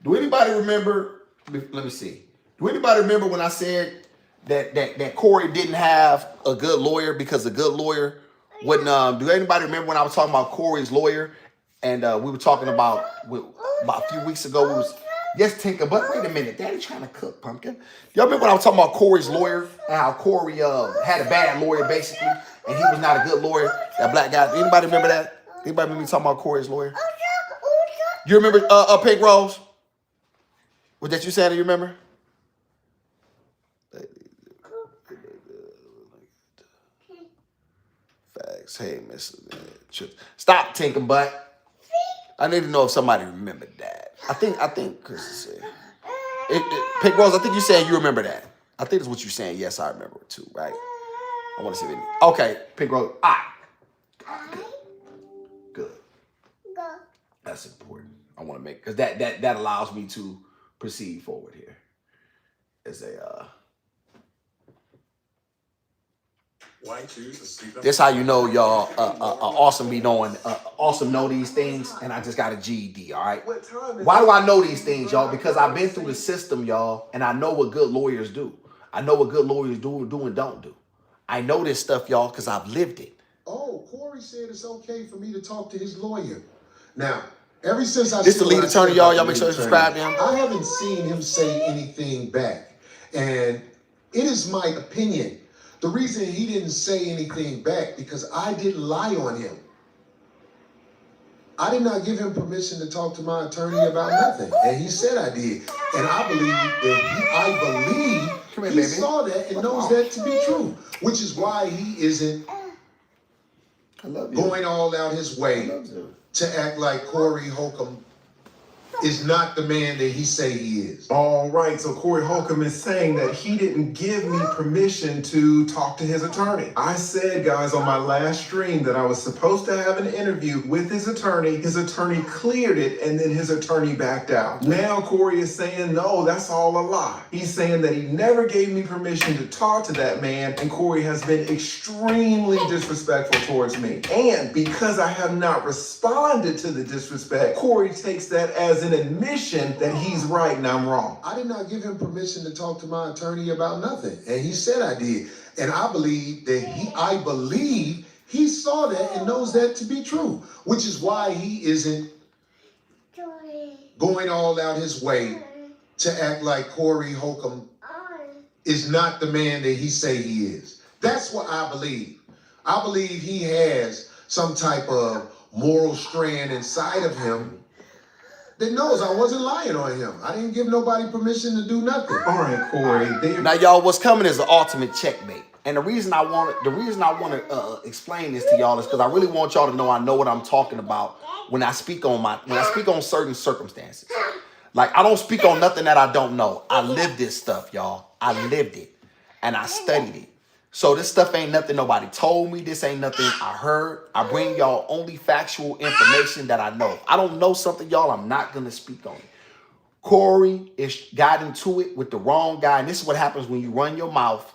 Do anybody remember, let me see. Do anybody remember when I said that Corey didn't have a good lawyer because a good lawyer When do anybody remember when I was talking about Corey's lawyer, and we were talking about a few weeks ago? We was yes, Tinker, but wait a minute, Daddy trying to cook pumpkin. Y'all remember when I was talking about Corey's lawyer and how Corey had a bad lawyer basically, and he was not a good lawyer. That black guy. Anybody remember that? Anybody remember me talking about Corey's lawyer? You remember Pink Rose? Was that you saying? You remember? Facts. Hey, Miss. Stop, Tinker Butt. I need to know if somebody remembered that. I think Chris is saying. Pink Rose, I think you're saying you remember that. I think that's what you're saying. Yes, I remember it too, right? I want to see it. Okay, Pink Rose. All right. Good. That's important. I want to make, because that allows me to proceed forward here. As a this how you know y'all awesome be knowing awesome know these things, and I just got a GED, all right? Why do I know these things, y'all? Because I've been through the system, y'all, and I know what good lawyers do. I know what good lawyers do and don't do. I know this stuff, y'all, because I've lived it. Oh, Corey said it's okay for me to talk to his lawyer. Now, ever since I this the lead attorney, y'all. Y'all make sure you subscribe to him. I haven't seen him say anything back, and it is my opinion. The reason he didn't say anything back because I didn't lie on him. I did not give him permission to talk to my attorney about nothing, and he said I did. And I believe he saw that and knows that to be true, which is why he isn't going all out his way to act like Corey Holcomb is not the man that he say he is. All right, so Corey Holcomb is saying that he didn't give me permission to talk to his attorney. I said, guys, on my last stream that I was supposed to have an interview with his attorney cleared it, and then his attorney backed out. Now Corey is saying, no, that's all a lie. He's saying that he never gave me permission to talk to that man, and Corey has been extremely disrespectful towards me. And because I have not responded to the disrespect, Corey takes that as an admission that he's right and I'm wrong. I did not give him permission to talk to my attorney about nothing, and he said I did. And I believe he saw that and knows that to be true, which is why he isn't going all out his way to act like Corey Holcomb is not the man that he say he is. That's what I believe. I believe he has some type of moral strand inside of him that knows I wasn't lying on him. I didn't give nobody permission to do nothing. All right, Corey. Now, y'all, what's coming is the ultimate checkmate. And the reason I want to explain this to y'all is because I really want y'all to know I know what I'm talking about when I speak on certain circumstances. Like, I don't speak on nothing that I don't know. I live this stuff, y'all. I lived it, and I studied it. So this stuff ain't nothing nobody told me. This ain't nothing I heard. I bring y'all only factual information that I know. If I don't know something, y'all, I'm not going to speak on it. Corey got into it with the wrong guy. And this is what happens when you run your mouth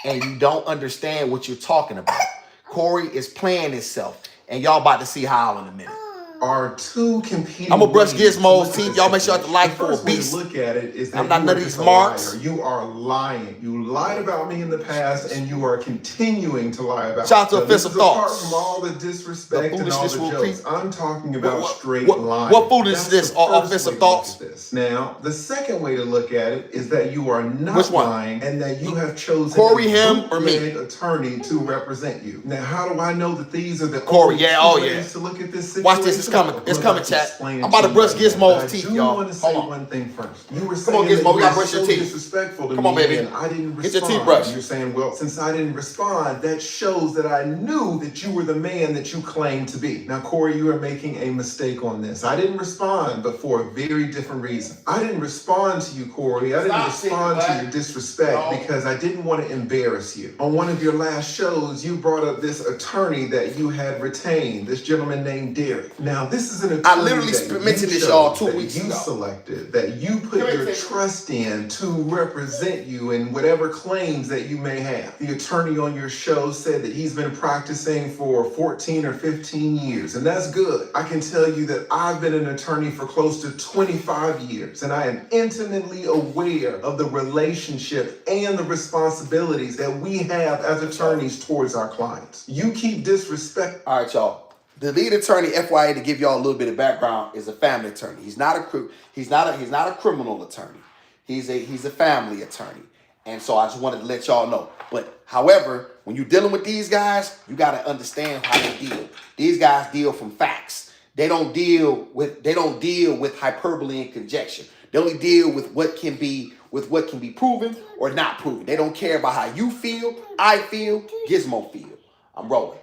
and you don't understand what you're talking about. Corey is playing himself. And y'all about to see how in a minute. Are two competing. I'm gonna brush Gizmos teeth. Y'all make sure you like for a beast. Look at it is that I'm not none of these marks. You are lying. You lied about me in the past, and you are continuing to lie about me. Shout out to offensive thoughts. Apart from all the disrespect and all the jokes, I'm talking about straight lying. What foolishness is this? Offensive thoughts. Now, the second way to look at it is that you are not lying, and that you have chosen Corey, him, or me, attorney to represent you. Now, how do I know that these are the Corey? Yeah, oh yeah. To look at this situation? Watch this. It's coming, chat. I'm about to brush Gizmo's teeth, y'all. I want to say one thing first. You were saying Gizmo, we gotta brush your teeth. Disrespectful to Come on, me, baby. and I didn't respond. Get your teeth brushed. You're saying, well, since I didn't respond, that shows that I knew that you were the man that you claimed to be. Now, Corey, you are making a mistake on this. I didn't respond, but for a very different reason. I didn't respond to you, Corey. I didn't respond to your disrespect because I didn't want to embarrass you. On one of your last shows, you brought up this attorney that you had retained, this gentleman named Derek. Now, Now, this is an attorney I literally that mentioned you this, y'all, chose, 2 that weeks you ago. selected, that you put your trust in to represent you in whatever claims that you may have. The attorney on your show said that he's been practicing for 14 or 15 years, and that's good. I can tell you that I've been an attorney for close to 25 years, and I am intimately aware of the relationship and the responsibilities that we have as attorneys towards our clients. You keep disrespect. All right, y'all. The lead attorney, FYA, to give y'all a little bit of background, is a family attorney. He's not a criminal attorney. He's a family attorney. And so I just wanted to let y'all know. But however, when you're dealing with these guys, you got to understand how they deal. These guys deal from facts. They don't deal with hyperbole and conjecture. They only deal with what can be proven or not proven. They don't care about how you feel, I feel, Gizmo feel. I'm rolling.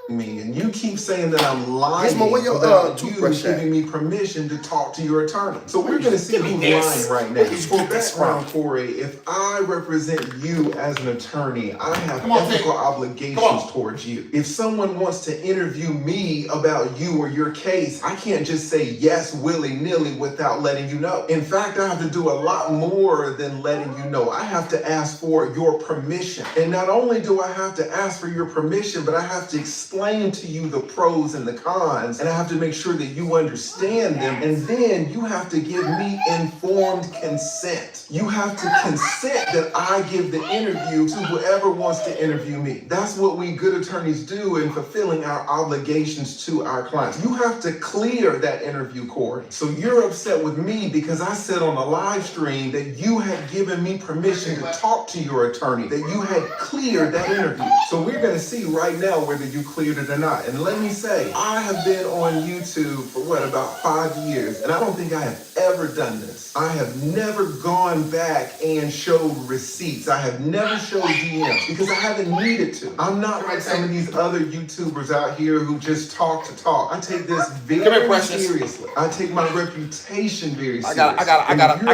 Me, and you keep saying that I'm lying Gizmo, where your about you toothbrush at? giving me permission to talk to your attorney. So we're going to see who's lying right now. For background, Corey, if I represent you as an attorney, I have ethical obligations towards you. If someone wants to interview me about you or your case, I can't just say yes willy-nilly without letting you know. In fact, I have to do a lot more than letting you know. I have to ask for your permission. And not only do I have to ask for your permission, but I have to explain to you the pros and the cons, and I have to make sure that you understand them, and then you have to give me informed consent. You have to consent that I give the interview to whoever wants to interview me. That's what we good attorneys do in fulfilling our obligations to our clients. You have to clear that interview, Corey. So you're upset with me because I said on the live stream that you had given me permission to talk to your attorney, that you had cleared that interview. So we're going to see right now whether you cleared it or not. And let me say, I have been on YouTube for about 5 years, and I don't think I have ever done this. I have never gone back and showed receipts. I have never showed DMs because I haven't needed to. I'm not like some of these other YouTubers out here who just talk to talk. I take this very seriously. I take my reputation very seriously. I gotta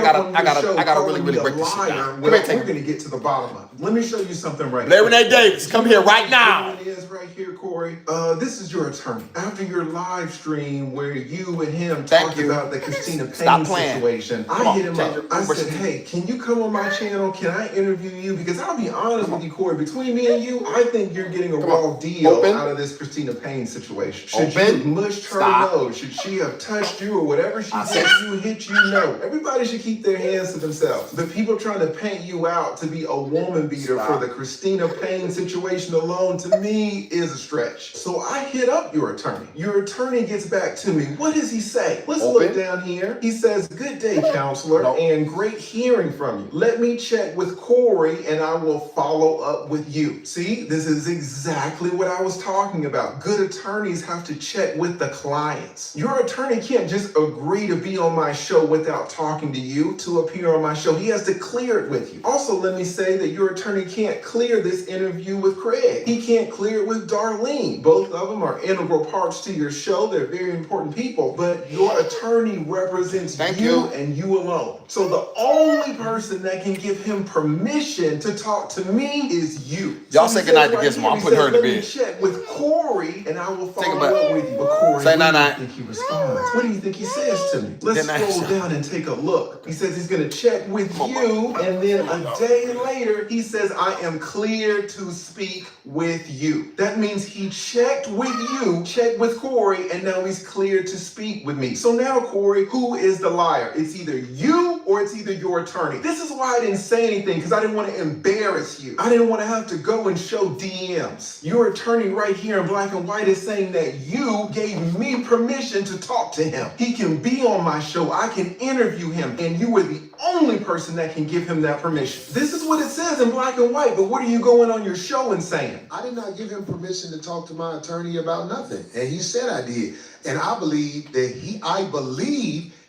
really break this shit down. We're gonna get to the bottom of it. Let me show you something right now. Renee Davis, come here right now. It is right here, Corey. This is your attorney. After your live stream where you and him talked about the Christina Payne situation, I hit him up. I said, hey, can you come on my channel? Can I interview you? Because I'll be honest with you, Corey, between me and you, I think you're getting a raw deal out of this Christina Payne situation. Should you have mushed her? No. Should she have touched you or whatever she said you hit you? No. Everybody should keep their hands to themselves. The people trying to paint you out to be a woman beater for the Christina Payne situation alone, to me, is a stretch. So I hit up your attorney. Your attorney gets back to me. What does he say? Let's look down here. He says, good day, counselor, and great hearing from you. Let me check with Corey and I will follow up with you. See, this is exactly what I was talking about. Good attorneys have to check with the clients. Your attorney can't just agree to be on my show without talking to you to appear on my show. He has to clear it with you. Also, let me say that your attorney can't clear this interview with Craig. He can't clear it with Darlene. Both of them are integral parts to your show. They're very important people, but your attorney represents you and you alone. So the only person that can give him permission to talk to me is you. Y'all say goodnight to Gizmo. I'm putting her in the bed. Let me check with Corey and I will follow up with you. But Corey, say what do you think he responds? What do you think he says to me? Let's scroll down and take a look. He says he's going to check with you, and then a day later, he says, I am clear to speak with you. That means he checked with you, checked with Corey, and now he's clear to speak with me. So now, Corey, who is the liar? It's either you or it's either your attorney. This is why I didn't say anything, because I didn't want to embarrass you. I didn't want to have to go and show DMs. Your attorney right here in black and white is saying that you gave me permission to talk to him. He can be on my show. I can interview him, and you were the only person that can give him that permission. This is what it says in black and white, but what are you going on your show and saying? I did not give him permission to talk to my attorney about nothing, and he said I did. And I believe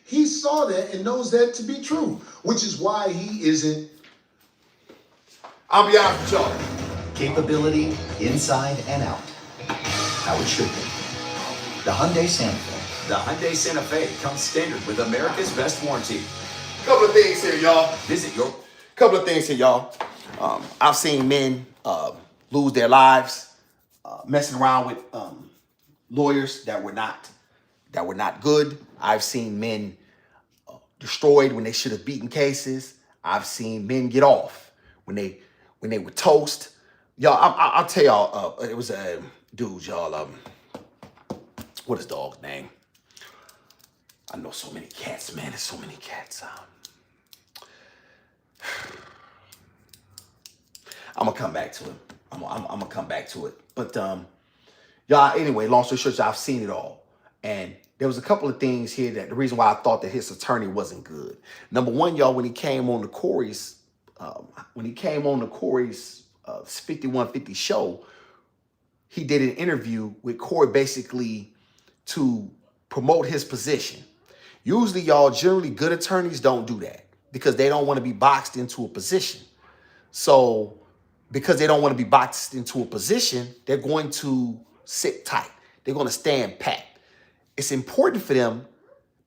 he saw that and knows that to be true, which is why he isn't. I'll be honest with y'all. Capability inside and out. How it should be. The Hyundai Santa Fe. The Hyundai Santa Fe comes standard with America's best warranty. Couple of things here, y'all. Visit your... Couple of things here, y'all. I've seen men lose their lives messing around with lawyers that were not that were not good. I've seen men destroyed when they should have beaten cases. I've seen men get off when they were toast. Y'all, I'll tell y'all. It was a dude, y'all. What is the dog's name? I know so many cats, man. There's so many cats. I'm gonna come back to it. I'm gonna come back to it. But y'all, anyway, long story short, I've seen it all. And there was a couple of things here that the reason why I thought that his attorney wasn't good. Number one, y'all, when he came on the Corey's 5150 show, he did an interview with Corey basically to promote his position. Usually, y'all, generally good attorneys don't do that because they don't want to be boxed into a position. So because they don't want to be boxed into a position, they're going to sit tight. They're going to stand pat. It's important for them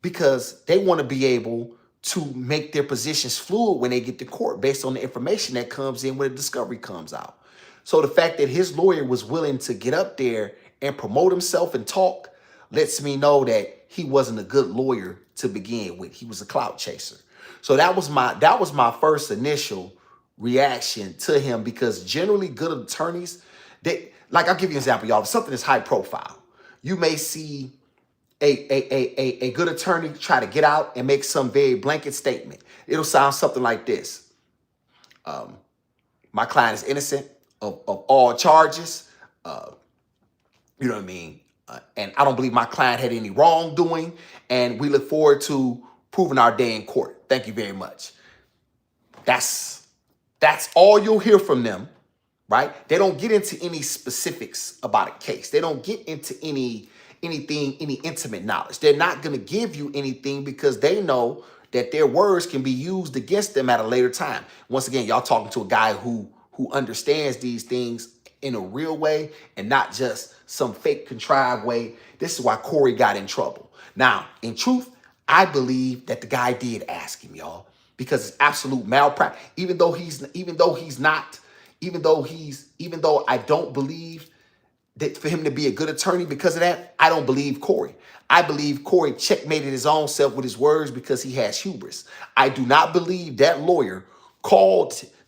because they want to be able to make their positions fluid when they get to court based on the information that comes in when the discovery comes out. So the fact that his lawyer was willing to get up there and promote himself and talk lets me know that he wasn't a good lawyer to begin with. He was a clout chaser. So that was my first initial reaction to him, because generally good attorneys, I'll give you an example, y'all. If something is high profile, you may see a good attorney try to get out and make some very blanket statement. It'll sound something like this. My client is innocent of all charges. You know what I mean? And I don't believe my client had any wrongdoing. And we look forward to proving our day in court. Thank you very much. That's all you'll hear from them, right? They don't get into any specifics about a case. They don't get into any intimate knowledge. They're not going to give you anything because they know that their words can be used against them at a later time. Once again, y'all talking to a guy who understands these things in a real way and not just some fake contrived way. This is why Corey got in trouble. Now, in truth, I believe that the guy did ask him, y'all, because it's absolute malpractice. Even though I don't believe that for him to be a good attorney because of that, I don't believe Corey. I believe Corey checkmated his own self with his words because he has hubris. I do not believe that lawyer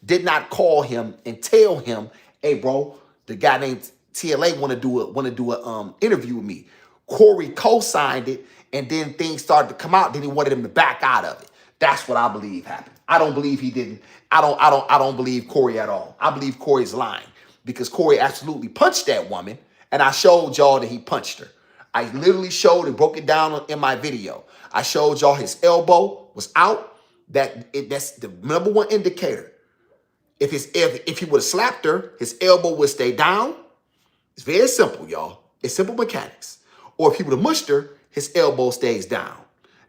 did not call him and tell him, hey, bro, the guy named TLA want to do a interview with me. Corey co-signed it, and then things started to come out. Then he wanted him to back out of it. That's what I believe happened. I don't believe he didn't. I don't believe Corey at all. I believe Corey's lying because Corey absolutely punched that woman, and I showed y'all that he punched her. I literally showed and broke it down in my video. I showed y'all his elbow was out. That's the number one indicator. If he would have slapped her, his elbow would stay down. It's very simple, y'all. It's simple mechanics. Or if he would have mushed her, his elbow stays down.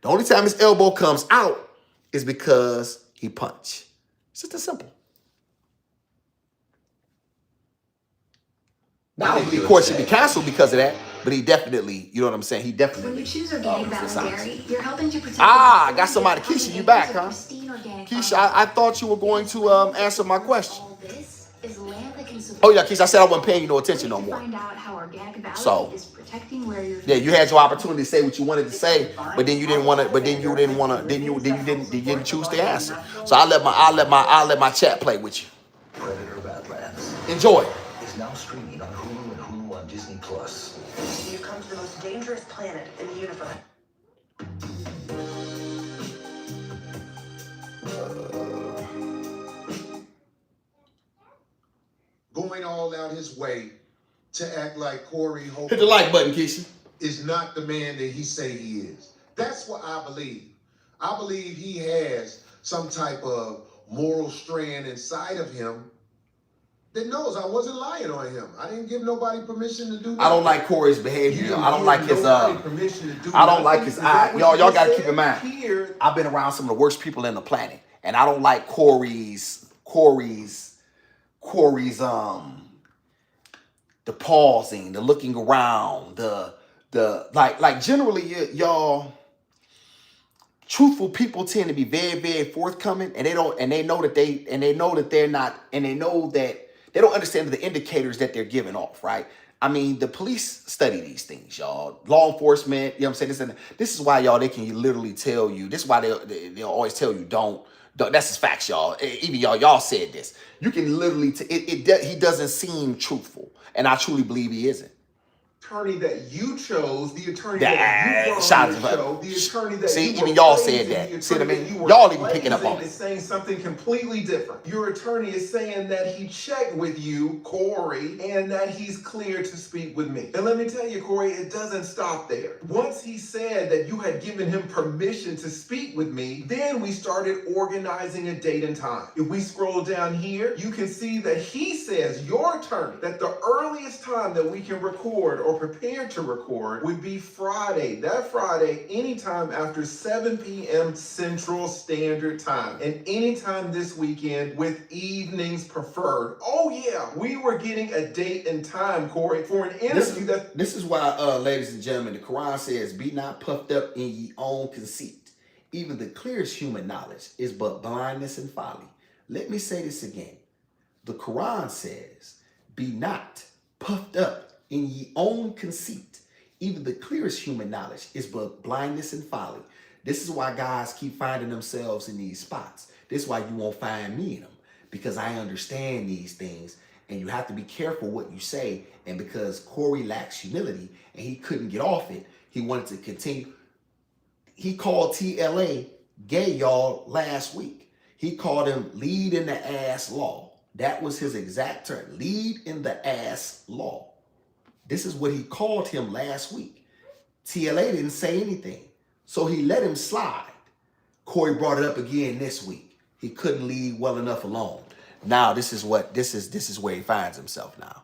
The only time his elbow comes out is because he punched. It's just as simple. Now, I don't believe Corey should be canceled because of that, but he definitely, you know what I'm saying? He definitely. When you choose organic dairy, you're helping to protect. I got somebody. Keisha, you back, huh? Keisha, I thought you were going to answer my question. Oh yeah, Keisha, I said I wasn't paying you no attention no more. So yeah, you had your opportunity to say what you wanted to say, but then you didn't want to. But then you didn't choose to answer. So I'll let my chat play with you. Predator Badlands. Enjoy. Is now streaming on Hulu and Hulu on Disney Plus. You've come to the most dangerous planet in the universe. Going all out his way to act like Corey Holcomb. Hit the like button, Keisha. Is not the man that he say he is. That's what I believe. I believe he has some type of moral strand inside of him that knows I wasn't lying on him. I didn't give nobody permission to do that. I don't like Corey's behavior. I don't like his I don't like his eye. Y'all gotta keep in mind. I've been around some of the worst people in the planet, and I don't like Corey's the pausing, the looking around, the like generally y'all truthful people tend to be very, very forthcoming, and they know that they don't understand the indicators that they're giving off, right? I mean, the police study these things, y'all. Law enforcement, you know what I'm saying? This is why, y'all, they can literally tell you. This is why they'll always tell you don't. That's just facts, y'all. Even y'all said this. You can literally, he doesn't seem truthful. And I truly believe he isn't. Attorney that you chose, the attorney that you brought on the show, the attorney that see, you even were y'all praising, said that. the See what I attorney mean? that you were Y'all even picking up on it. is saying something completely different. Your attorney is saying that he checked with you, Corey, and that he's clear to speak with me. And let me tell you, Corey, it doesn't stop there. Once he said that you had given him permission to speak with me, then we started organizing a date and time. If we scroll down here, you can see that he says, your attorney, that the earliest time that we can record or prepare to record would be Friday. That Friday, anytime after 7 p.m. Central Standard Time. And anytime this weekend with evenings preferred. Oh yeah, we were getting a date and time, Corey, for an interview This is why, ladies and gentlemen, the Quran says, be not puffed up in ye own conceit. Even the clearest human knowledge is but blindness and folly. Let me say this again. The Quran says, be not puffed up in ye own conceit. Even the clearest human knowledge is but blindness and folly. This is why guys keep finding themselves in these spots. This is why you won't find me in them, because I understand these things, and you have to be careful what you say. And because Corey lacks humility and he couldn't get off it, he wanted to continue. He called TLA gay, y'all, last week. He called him lead in the ass law. That was his exact term, lead in the ass law. This is what he called him last week. TLA didn't say anything, so he let him slide. Corey brought it up again this week. He couldn't leave well enough alone. Now this is where he finds himself now.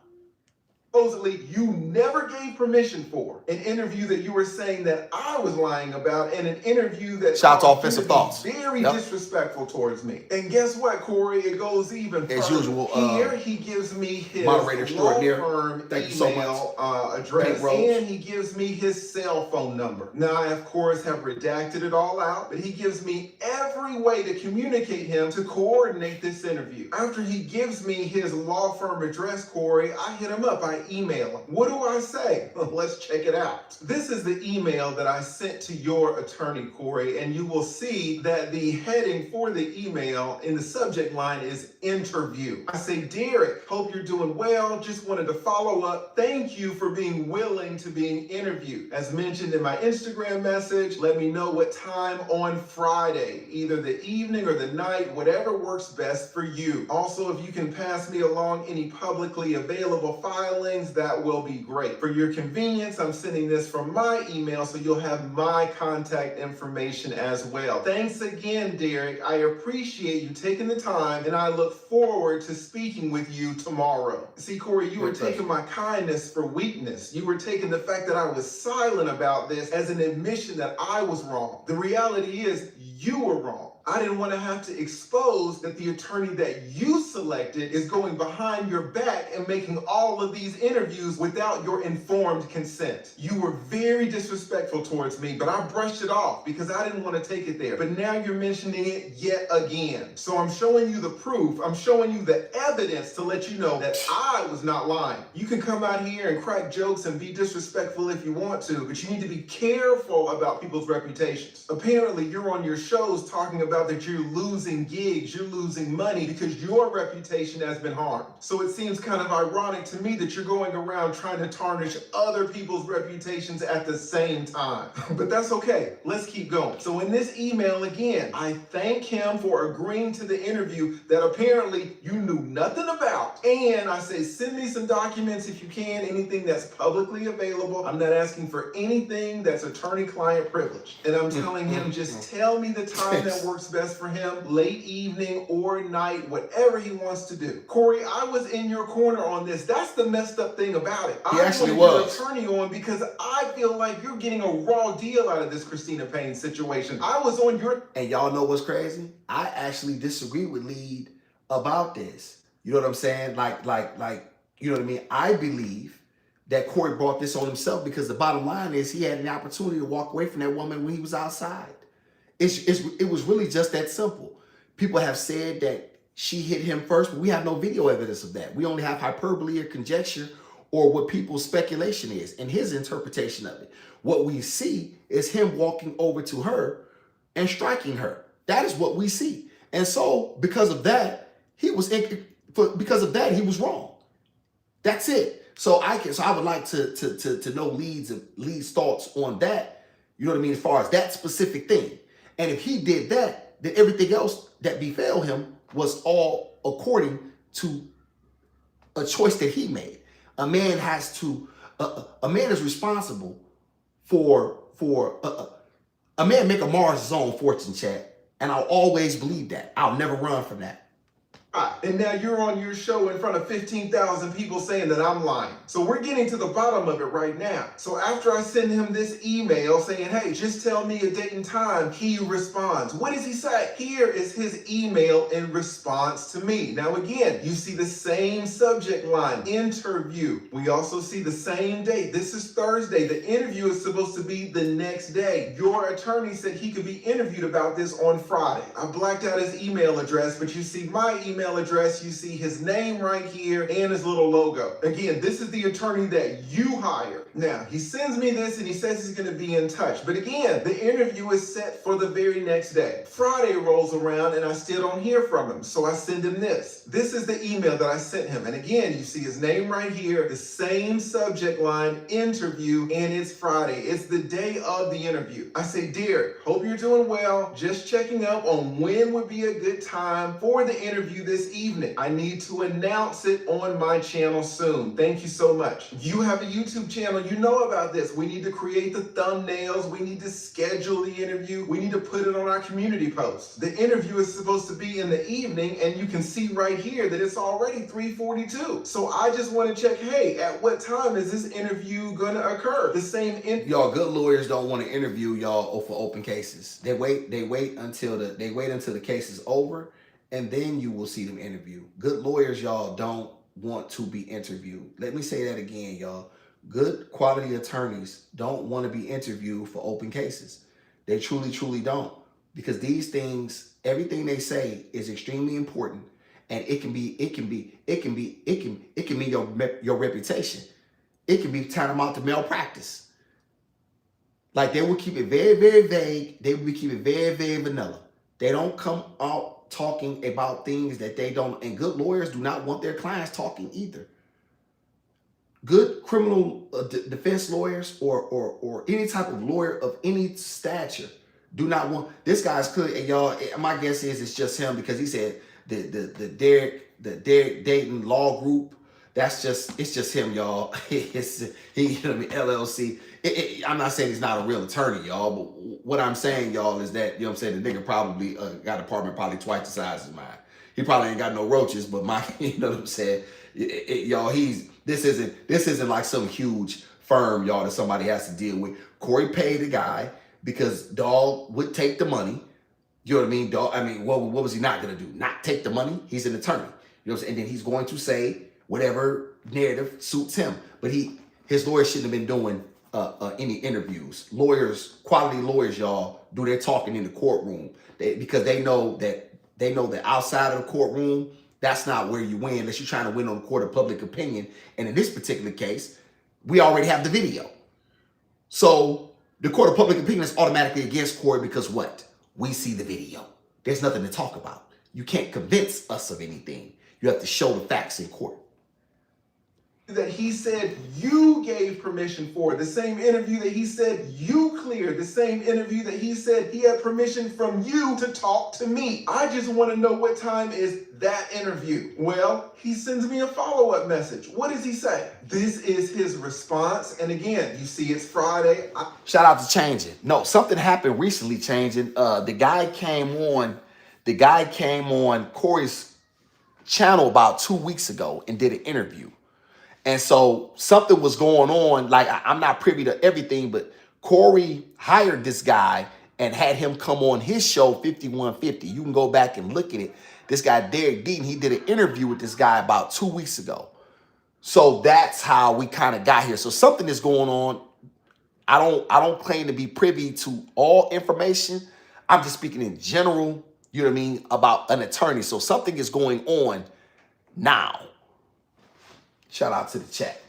Supposedly you never gave permission for, an interview that you were saying that I was lying about, and an interview that Shout out to Offensive Thoughts. Very disrespectful towards me. And guess what, Corey? It goes even further. As usual, here he gives me his moderator extraordinaire. law firm Thank you so email address, and he gives me his cell phone number. Now I of course have redacted it all out, but he gives me every way to communicate him to coordinate this interview. After he gives me his law firm address, Corey, I hit him up. I email him. What do I say? Let's check it out. This is the email that I sent to your attorney, Corey, and you will see that the heading for the email in the subject line is interview. I say, Derek, hope you're doing well. Just wanted to follow up. Thank you for being willing to being interviewed. As mentioned in my Instagram message, let me know what time on Friday, either the evening or the night, whatever works best for you. Also, if you can pass me along any publicly available filings, that will be great. For your convenience, I'm sending this from my email, so you'll have my contact information as well. Thanks again, Derek. I appreciate you taking the time, and I look forward to speaking with you tomorrow. See, Corey, you were taking my kindness for weakness. You were taking the fact that I was silent about this as an admission that I was wrong. The reality is, you were wrong. I didn't want to have to expose that the attorney that you selected is going behind your back and making all of these interviews without your informed consent. You were very disrespectful towards me, but I brushed it off because I didn't want to take it there. But now you're mentioning it yet again. So I'm showing you the proof. I'm showing you the evidence to let you know that I was not lying. You can come out here and crack jokes and be disrespectful if you want to, but you need to be careful about people's reputations. Apparently, you're on your shows talking about that you're losing gigs, you're losing money because your reputation has been harmed. So it seems kind of ironic to me that you're going around trying to tarnish other people's reputations at the same time. But that's okay. Let's keep going. So in this email again, I thank him for agreeing to the interview that apparently you knew nothing about. And I say, send me some documents if you can, anything that's publicly available. I'm not asking for anything that's attorney-client privilege. And I'm telling him, just tell me the time that works best for him, late evening or night, whatever he wants to do. Corey, I was in your corner on this. That's the messed up thing about it. He actually was. Your attorney on because I feel like you're getting a raw deal out of this Christina Payne situation. I was on your... And y'all know what's crazy? I actually disagree with Lead about this. You know what I'm saying? Like, you know what I mean? I believe that Corey brought this on himself because the bottom line is he had an opportunity to walk away from that woman when he was outside. It was really just that simple. People have said that she hit him first, but we have no video evidence of that. We only have hyperbole or conjecture or what people's speculation is and his interpretation of it. What we see is him walking over to her and striking her. That is what we see. And so because of that, he was wrong. That's it. So I would like to know Lee's thoughts on that. You know what I mean? As far as that specific thing. And if he did that, then everything else that befell him was all according to a choice that he made. A man has to, a man is responsible for a man make a Mars his own fortune, chat. And I'll always believe that. I'll never run from that. And now you're on your show in front of 15,000 people saying that I'm lying. So we're getting to the bottom of it right now. So after I send him this email saying, hey, just tell me a date and time, he responds. What does he say? Here is his email in response to me. Now again, you see the same subject line, interview. We also see the same date. This is Thursday. The interview is supposed to be the next day. Your attorney said he could be interviewed about this on Friday. I blacked out his email address, but you see my email address, you see his name right here and his little logo. Again, this is the attorney that you hired. Now, he sends me this and he says he's going to be in touch. But again, the interview is set for the very next day. Friday rolls around and I still don't hear from him. So I send him this. This is the email that I sent him. And again, you see his name right here, the same subject line, interview, and it's Friday. It's the day of the interview. I say, Derek, hope you're doing well. Just checking up on when would be a good time for the interview this evening. I need to announce it on my channel soon. Thank you so much. You have a YouTube channel. You know about this. We need to create the thumbnails. We need to schedule the interview. We need to put it on our community posts. The interview is supposed to be in the evening, and you can see right here that it's already 3:42. So I just want to check, hey, at what time is this interview going to occur? The same y'all good lawyers don't want to interview y'all for open cases. They wait until the case is over, and then you will see them interview. Good lawyers, y'all, don't want to be interviewed. Let me say that again, y'all. Good quality attorneys don't want to be interviewed for open cases. They truly, truly don't. Because these things, everything they say is extremely important, and it can mean your reputation. It can be tantamount to malpractice. Like, they will keep it very, very vague. They will keep it very, very vanilla. They don't come out talking about things that they don't, and good lawyers do not want their clients talking either. Good criminal defense lawyers or any type of lawyer of any stature do not want, this guy's clear, and y'all, my guess is it's just him, because he said the Derek Dayton Law Group, it's just him, y'all. It's LLC. I'm not saying he's not a real attorney, y'all, but what I'm saying, y'all, is that, you know what I'm saying, the nigga probably got an apartment probably twice the size as mine. He probably ain't got no roaches, but my, you know what I'm saying, y'all, this isn't like some huge firm, y'all, that somebody has to deal with. Corey paid the guy because dog would take the money. You know what I mean? Dog, I mean, what was he not gonna do? Not take the money? He's an attorney. You know what I'm saying? And then he's going to say whatever narrative suits him. But his lawyer shouldn't have been doing any interviews. Lawyers, quality lawyers, y'all, do their talking in the courtroom. Because they know that outside of the courtroom, that's not where you win, unless you're trying to win on the court of public opinion. And in this particular case, we already have the video. So the court of public opinion is automatically against Corey because what? We see the video. There's nothing to talk about. You can't convince us of anything. You have to show the facts in court. That he said you gave permission for, the same interview that he said you cleared, the same interview that he said he had permission from you to talk to me. I just want to know what time is that interview. Well, he sends me a follow-up message. What does he say? This is his response. And again, you see it's Friday. Shout out to Changing. No, something happened recently, Changing. The guy came on Corey's channel about 2 weeks ago and did an interview. And so something was going on. Like, I'm not privy to everything, but Corey hired this guy and had him come on his show, 5150. You can go back and look at it. This guy, Derek Deaton, he did an interview with this guy about 2 weeks ago. So that's how we kind of got here. So something is going on. I don't claim to be privy to all information. I'm just speaking in general, you know what I mean, about an attorney. So something is going on now. Shout out to the chat.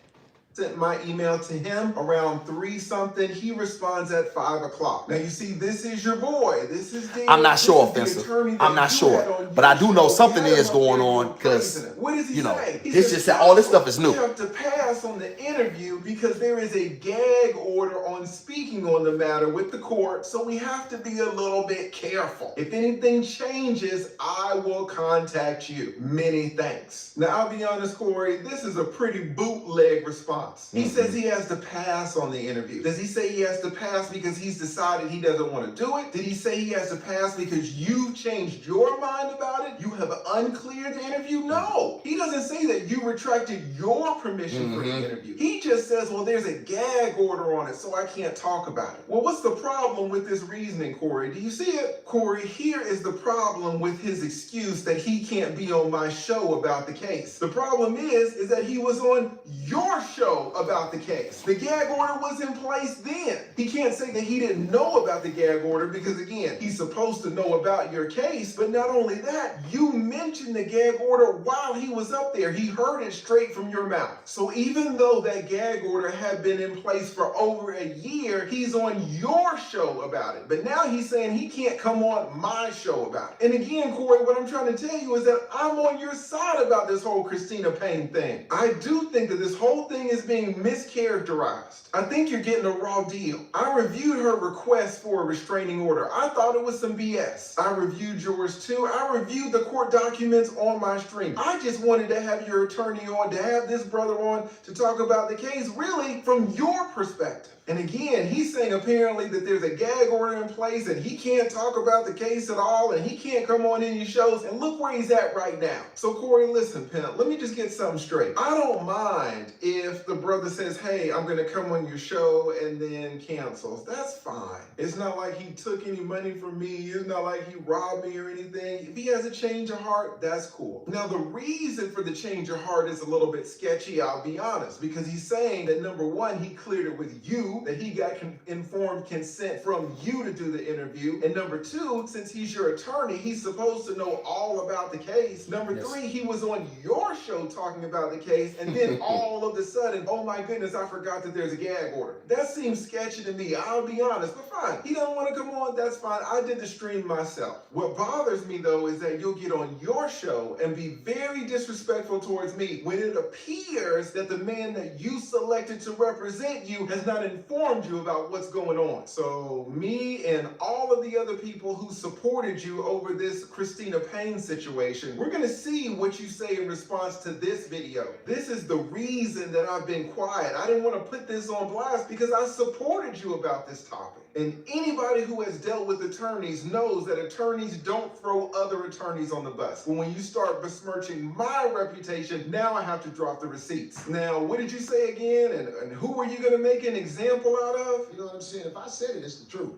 sent my email to him around 3 something. He responds at 5 o'clock. Now you see, this is your boy. This is the I'm not sure, this is the offensive. attorney that I'm not you sure. had on But your I do know show. something You had is him up going there, you on were because, praising him. What does he you know, say? He this says, just said all this stuff is "You new." have to pass on the interview because there is a gag order on speaking on the matter with the court, so we have to be a little bit careful. If anything changes, I will contact you. Many thanks. Now, I'll be honest, Corey, this is a pretty bootleg response. He says he has to pass on the interview. Does he say he has to pass because he's decided he doesn't want to do it? Did he say he has to pass because you've changed your mind about it? You have uncleared the interview? No. He doesn't say that you retracted your permission for the interview. He just says, well, there's a gag order on it, so I can't talk about it. Well, what's the problem with this reasoning, Corey? Do you see it? Corey, here is the problem with his excuse that he can't be on my show about the case. The problem is that he was on your show about the case. The gag order was in place then. He can't say that he didn't know about the gag order because, again, he's supposed to know about your case. But not only that, you mentioned the gag order while he was up there. He heard it straight from your mouth. So even though that gag order had been in place for over a year, he's on your show about it. But now he's saying he can't come on my show about it. And again, Corey, what I'm trying to tell you is that I'm on your side about this whole Christina Payne thing. I do think that this whole thing is being mischaracterized. I think you're getting a raw deal. I reviewed her request for a restraining order. I thought it was some BS. I reviewed yours too. I reviewed the court documents on my stream. I just wanted to have your attorney on, to have this brother on to talk about the case really from your perspective. And again, he's saying apparently that there's a gag order in place and he can't talk about the case at all and he can't come on any shows. And look where he's at right now. So Corey, listen, pimp, let me just get something straight. I don't mind if the brother says, hey, I'm going to come on your show and then cancels. That's fine. It's not like he took any money from me. It's not like he robbed me or anything. If he has a change of heart, that's cool. Now, the reason for the change of heart is a little bit sketchy, I'll be honest, because he's saying that number one, he cleared it with you, that he got informed consent from you to do the interview. And number two, since he's your attorney, he's supposed to know all about the case. Number three, he was on your show talking about the case. And then all of a sudden, oh my goodness, I forgot that there's a gag order. That seems sketchy to me, I'll be honest, but fine. He doesn't want to come on, that's fine. I did the stream myself. What bothers me though is that you'll get on your show and be very disrespectful towards me when it appears that the man that you selected to represent you has not informed you about what's going on. So me and all of the other people who supported you over this Christina Payne situation, we're going to see what you say in response to this video. This is the reason that I've been quiet. I didn't want to put this on blast because I supported you about this topic. And anybody who has dealt with attorneys knows that attorneys don't throw other attorneys on the bus. But when you start besmirching my reputation, now I have to drop the receipts. Now, what did you say again? And who were you going to make an example out of? You know what I'm saying? If I said it, it's the truth.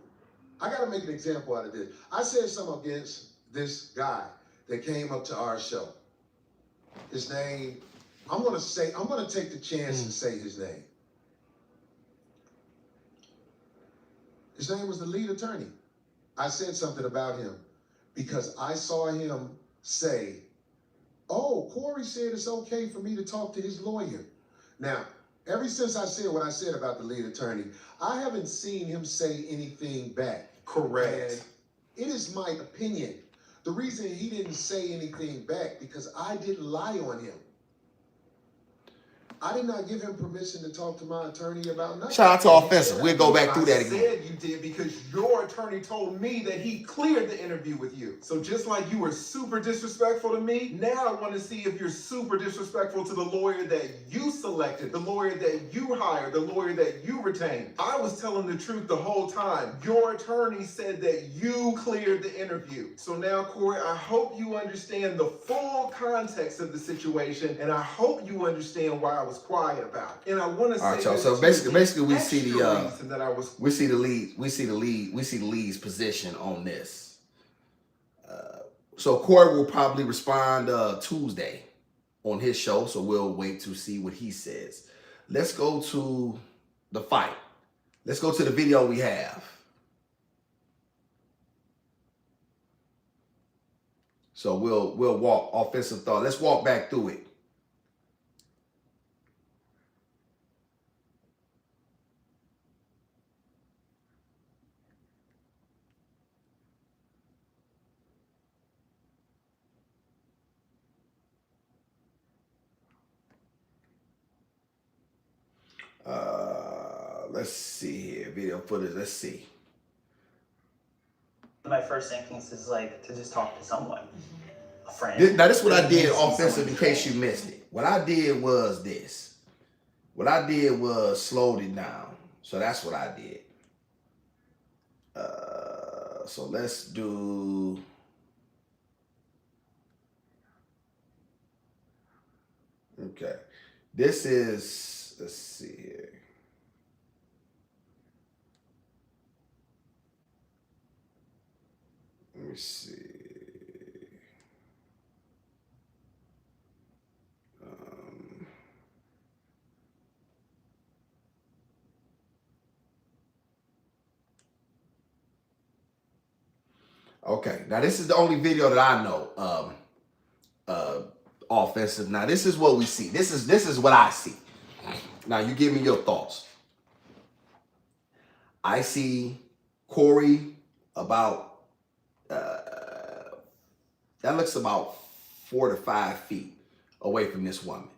I got to make an example out of this. I said something against this guy that came up to our show. His name, I'm going to take the chance to say his name. His name was the lead attorney. I said something about him because I saw him say, oh, Corey said it's okay for me to talk to his lawyer. Now, ever since I said what I said about the lead attorney, I haven't seen him say anything back. Correct. And it is my opinion. The reason he didn't say anything back because I didn't lie on him. I did not give him permission to talk to my attorney about nothing. Shout out to Offensive. We'll go back through that again. I said you did because your attorney told me that he cleared the interview with you. So just like you were super disrespectful to me, now I want to see if you're super disrespectful to the lawyer that you selected, the lawyer that you hired, the lawyer that you retained. I was telling the truth the whole time. Your attorney said that you cleared the interview. So now, Corey, I hope you understand the full context of the situation, and I hope you understand why I was quiet about it. And I want to say, all right, y'all. So basically, we see the lead's position on this. So Corey will probably respond Tuesday on his show. So we'll wait to see what he says. Let's go to the fight. Let's go to the video we have. So we'll walk offensive thought. Let's walk back through it. Let's see here. Video footage. Let's see. My first instinct is like to just talk to someone, a friend. Now this is what I did offensive in case you missed it. What I did was this. What I did was slowed it down. So that's what I did. So let's do. Okay. This is, let's see here. Let me see. Okay, now this is the only video that I know offensive. Now this is what we see. This is what I see. Now you give me your thoughts. I see Corey about that looks about 4 to 5 feet away from this woman.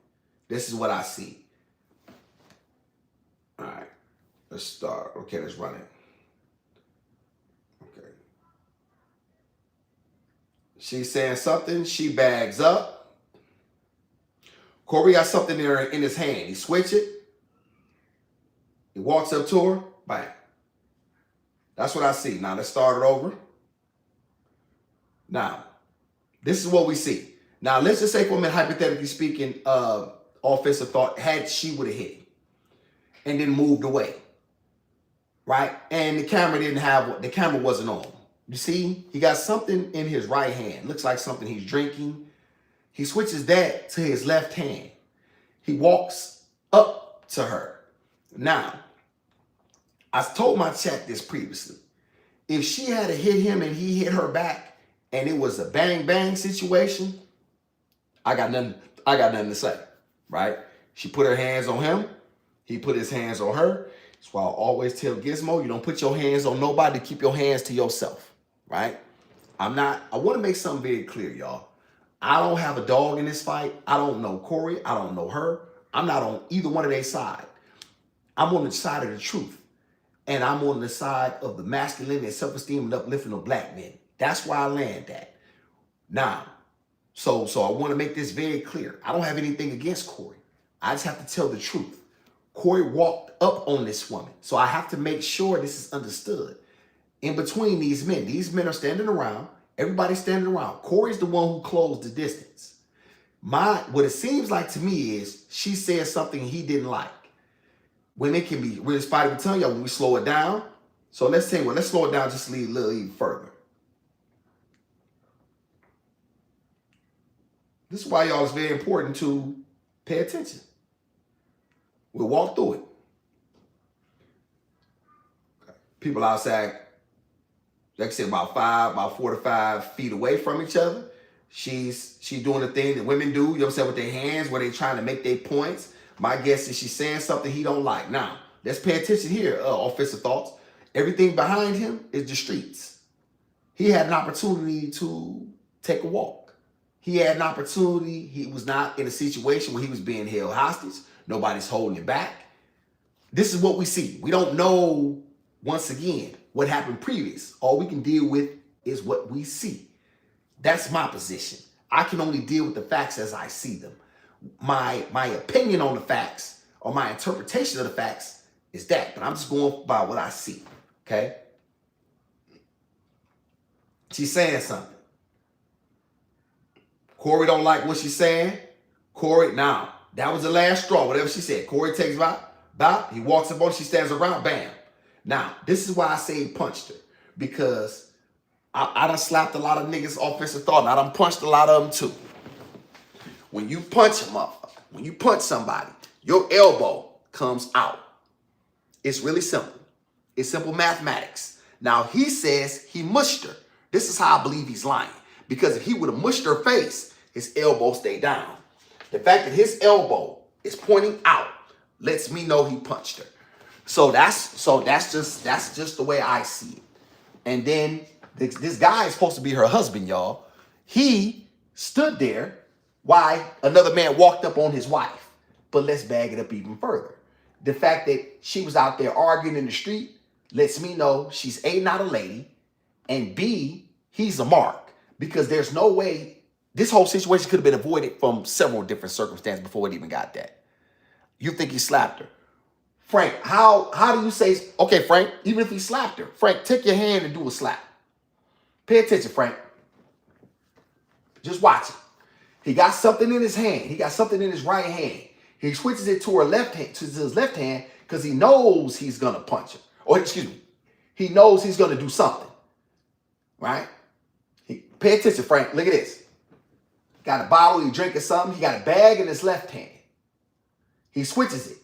This is what I see. All right, let's start. Okay, let's run it. Okay. She's saying something. She bags up. Corey got something in his hand. He switch it. He walks up to her. Bang. That's what I see. Now let's start it over. Now, this is what we see. Now let's just say for a minute, hypothetically speaking, offensive thought had she would have hit him and then moved away. Right? And the camera wasn't on. You see, he got something in his right hand. Looks like something he's drinking. He switches that to his left hand. He walks up to her. Now, I told my chat this previously. If she had hit him and he hit her back and it was a bang bang situation, I got nothing to say, right? She put her hands on him. He put his hands on her. That's why I always tell Gizmo, you don't put your hands on nobody, keep your hands to yourself, right? I want to make something very clear, y'all. I don't have a dog in this fight. I don't know Corey. I don't know her. I'm not on either one of their side. I'm on the side of the truth. And I'm on the side of the masculinity and self-esteem and uplifting of black men. That's where I land at. Now, so I want to make this very clear. I don't have anything against Corey. I just have to tell the truth. Corey walked up on this woman. So I have to make sure this is understood. In between these men are standing around. Everybody's standing around. Corey's the one who closed the distance. What it seems like to me is she said something he didn't like. When it can be really spotty, we tell y'all when we slow it down. So let's slow it down just a little even further. This is why y'all it's very important to pay attention. We'll walk through it. Okay. People outside, like I said, about 4 to 5 feet away from each other. She's doing the thing that women do, you know what I'm saying, with their hands where they're trying to make their points. My guess is she's saying something he don't like. Now, let's pay attention here, offensive thoughts. Everything behind him is the streets. He had an opportunity to take a walk. He had an opportunity. He was not in a situation where he was being held hostage. Nobody's holding him back. This is what we see. We don't know, once again, what happened previous. All we can deal with is what we see. That's my position. I can only deal with the facts as I see them. My opinion on the facts or my interpretation of the facts is that, but I'm just going by what I see, okay? She's saying something. Corey don't like what she's saying. Corey, now, that was the last straw, whatever she said. Corey takes about, he walks up on her, she stands around, bam. Now, this is why I say he punched her, because I done slapped a lot of niggas offensive thought, and I done punched a lot of them too. When you punch a motherfucker, when you punch somebody, your elbow comes out. It's really simple. It's simple mathematics. Now, he says he mushed her. This is how I believe he's lying. Because if he would have mushed her face, his elbow stayed down. The fact that his elbow is pointing out lets me know he punched her. So that's just the way I see it. And then this guy is supposed to be her husband, y'all. He stood there while another man walked up on his wife. But let's bag it up even further. The fact that she was out there arguing in the street lets me know she's A, not a lady, and B, he's a mark. Because there's no way this whole situation could have been avoided from several different circumstances before it even got that. You think he slapped her. Frank, how do you say, okay, Frank, even if he slapped her, Frank, take your hand and do a slap. Pay attention, Frank. Just watch it. He got something in his hand. He got something in his right hand. He switches it to her left hand, to his left hand, because he knows he's gonna punch her. Or excuse me, he knows he's gonna do something. Right? Pay attention, Frank. Look at this. Got a bottle, he drinking something. He got a bag in his left hand. He switches it.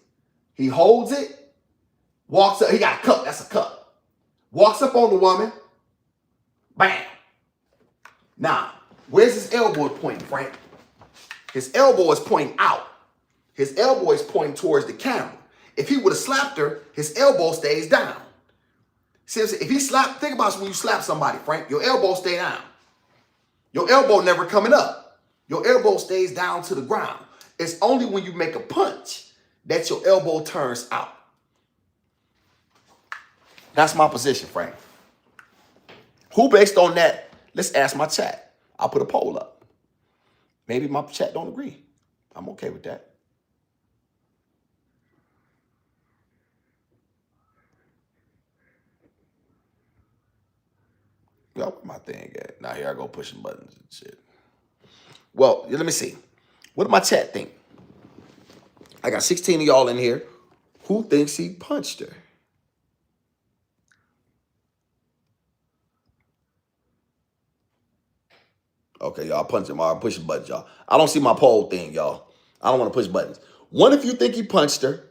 He holds it, walks up. He got a cup. That's a cup. Walks up on the woman. Bam. Now, where's his elbow pointing, Frank? His elbow is pointing out. His elbow is pointing towards the camera. If he would have slapped her, his elbow stays down. Seriously, if he slapped, think about when you slap somebody, Frank, your elbow stay down. Your elbow never coming up. Your elbow stays down to the ground. It's only when you make a punch that your elbow turns out. That's my position, Frank. Who based on that? Let's ask my chat. I'll put a poll up. Maybe my chat don't agree. I'm okay with that. Yo, where my thing at? Now here I go pushing buttons and shit. Well, let me see. What do my chat think? I got 16 of y'all in here. Who thinks he punched her? Okay, y'all punching him. I'm pushing buttons, y'all. I don't see my poll thing, y'all. I don't want to push buttons. One, if you think he punched her,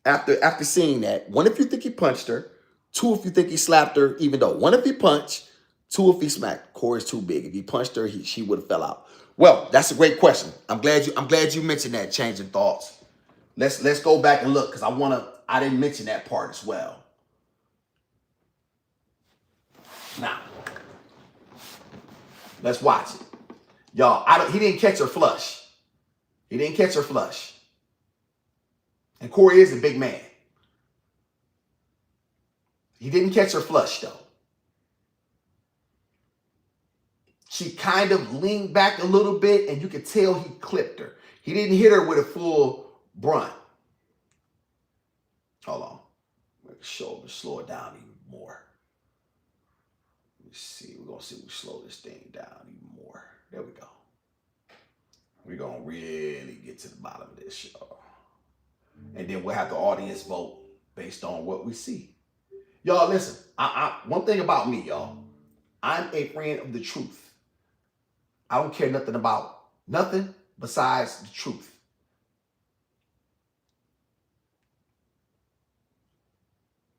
after seeing that. One, if you think he punched her. Two, if you think he slapped her, even though. One, if he punched. Two, if he smacked. Corey's too big. If he punched her, she would have fell out. Well, that's a great question. I'm glad you mentioned that, changing thoughts. Let's go back and look, because I didn't mention that part as well. Now, let's watch it. Y'all, he didn't catch her flush. He didn't catch her flush. And Corey is a big man. He didn't catch her flush, though. She kind of leaned back a little bit, and you could tell he clipped her. He didn't hit her with a full brunt. Hold on. Make shoulder slow it down even more. Let me see. We're going to see if we slow this thing down even more. There we go. We're going to really get to the bottom of this, y'all. And then we'll have the audience vote based on what we see. Y'all, listen. One thing about me, y'all. I'm a friend of the truth. I don't care nothing about nothing besides the truth.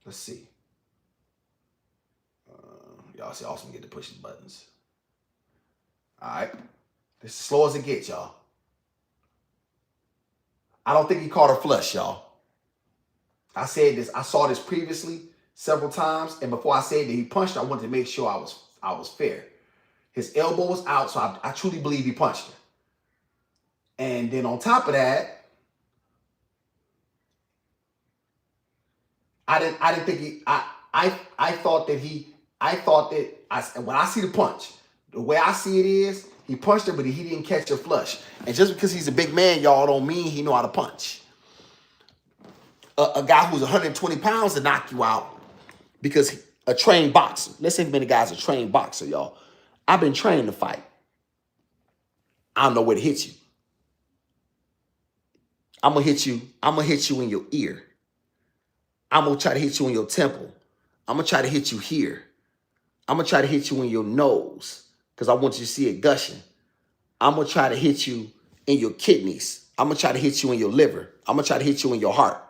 Let's see. Y'all see, awesome get to push the buttons. All right. This is as slow as it gets, y'all. I don't think he caught her flush, y'all. I said this. I saw this previously several times. And before I said that he punched her, I wanted to make sure I was fair. His elbow was out, so I truly believe he punched her. And then on top of that, I didn't think he. I thought that when I see the punch, the way I see it is he punched her, but he didn't catch her flush. And just because he's a big man, y'all, don't mean he know how to punch. A guy who's 120 pounds to knock you out because a trained boxer. Let's say many guys are trained boxer, y'all. I've been trained to fight. I don't know where to hit you. I'm gonna hit you in your ear. I'm gonna try to hit you in your temple. I'm gonna try to hit you here. I'm gonna try to hit you in your nose because I want you to see it gushing. I'm gonna try to hit you in your kidneys. I'm gonna try to hit you in your liver. I'm gonna try to hit you in your heart.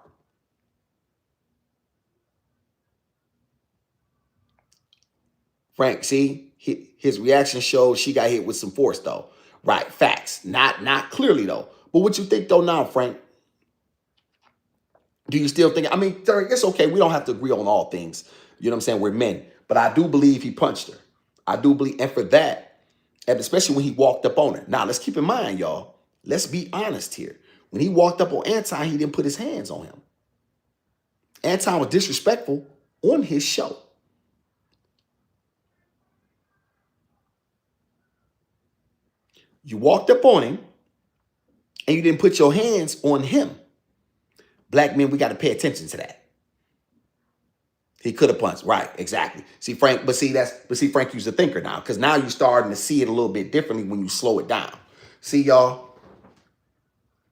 Frank, see, his reaction showed she got hit with some force, though. Right, facts. Not clearly, though. But what you think, though, now, Frank? Do you still think? I mean, it's okay. We don't have to agree on all things. You know what I'm saying? We're men. But I do believe he punched her. I do believe, and for that, and especially when he walked up on her. Now, let's keep in mind, y'all. Let's be honest here. When he walked up on Anton, he didn't put his hands on him. Anton was disrespectful on his show. You walked up on him and you didn't put your hands on him. Black men, we got to pay attention to that. He could have punched. Right, exactly. See, Frank, but see, Frank used a thinker now, because now you're starting to see it a little bit differently when you slow it down. See, y'all,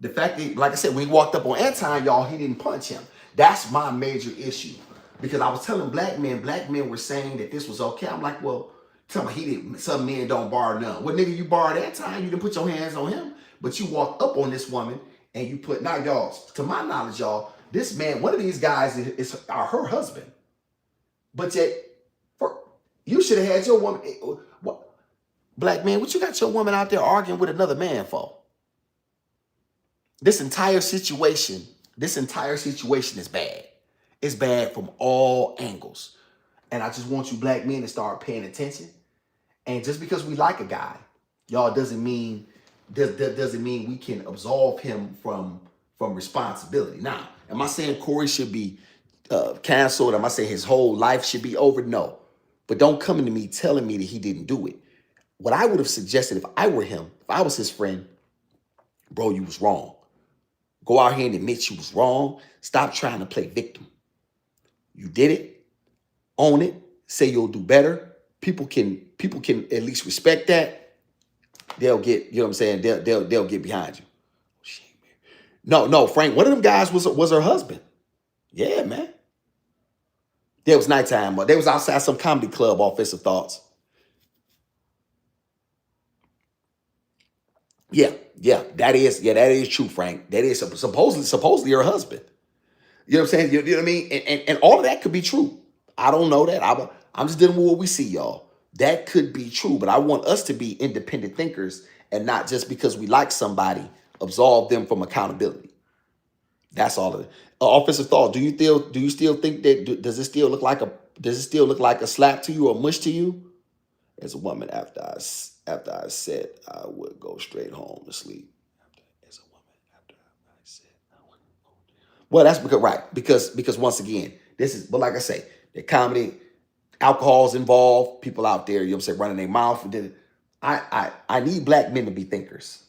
the fact that, like I said, when he walked up on Anton, y'all, he didn't punch him. That's my major issue. Because I was telling black men were saying that this was okay. I'm like, well, tell me he didn't, some men don't bar none. Well, nigga, you barred Anton, you didn't put your hands on him, but you walked up on this woman and you put, now y'all, to my knowledge, y'all, this man, one of these guys is her husband. But yet, you should have had your woman. What, black man, what you got your woman out there arguing with another man for? This entire situation is bad. It's bad from all angles. And I just want you black men to start paying attention. And just because we like a guy, y'all, doesn't mean we can absolve him from responsibility. Now, am I saying Corey should be canceled? Am I saying his whole life should be over? No. But don't come into me telling me that he didn't do it. What I would have suggested if I were him, if I was his friend, bro, you was wrong. Go out here and admit you was wrong. Stop trying to play victim. You did it. Own it. Say you'll do better. People can at least respect that. They'll get, you know what I'm saying? They'll get behind you. No, Frank, one of them guys was her husband. Yeah, man. It was nighttime, but they was outside some comedy club, Offensive Thoughts. Yeah, that is true, Frank. That is supposedly her husband. You know what I'm saying? You know what I mean? And all of that could be true. I don't know that. I'm just dealing with what we see, y'all. That could be true, but I want us to be independent thinkers and not just because we like somebody, absolve them from accountability. That's all of it. Offensive Thought. Do you still think that? Does it still look like a slap to you or mush to you? As a woman, after I said I would go straight home to sleep. As a woman, after I said I would go. Well, that's because once again, this is. But like I say, the comedy, alcohol's involved. People out there, you know what I'm saying, running their mouth. And then I need black men to be thinkers.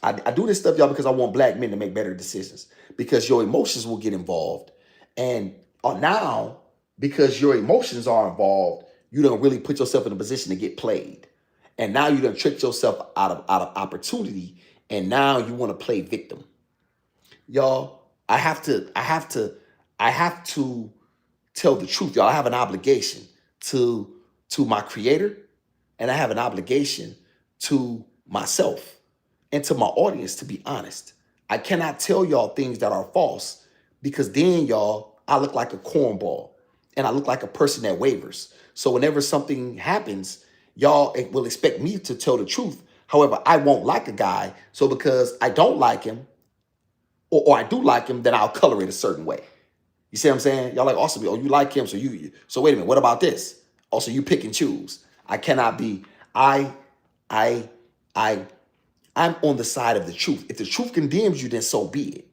I do this stuff, y'all, because I want black men to make better decisions. Because your emotions will get involved. And now, because your emotions are involved, you don't really put yourself in a position to get played. And now you done tricked yourself out of opportunity. And now you want to play victim. Y'all, I have to tell the truth, y'all. I have an obligation to my creator. And I have an obligation to myself and to my audience, to be honest. I cannot tell y'all things that are false, because then, y'all, I look like a cornball and I look like a person that wavers. So whenever something happens, y'all will expect me to tell the truth. However, I won't like a guy. So because I don't like him or I do like him, then I'll color it a certain way. You see what I'm saying? Y'all like, awesome. Oh, you like him. So wait a minute. What about this? Also, you pick and choose. I cannot be, I'm on the side of the truth. If the truth condemns you, then so be it.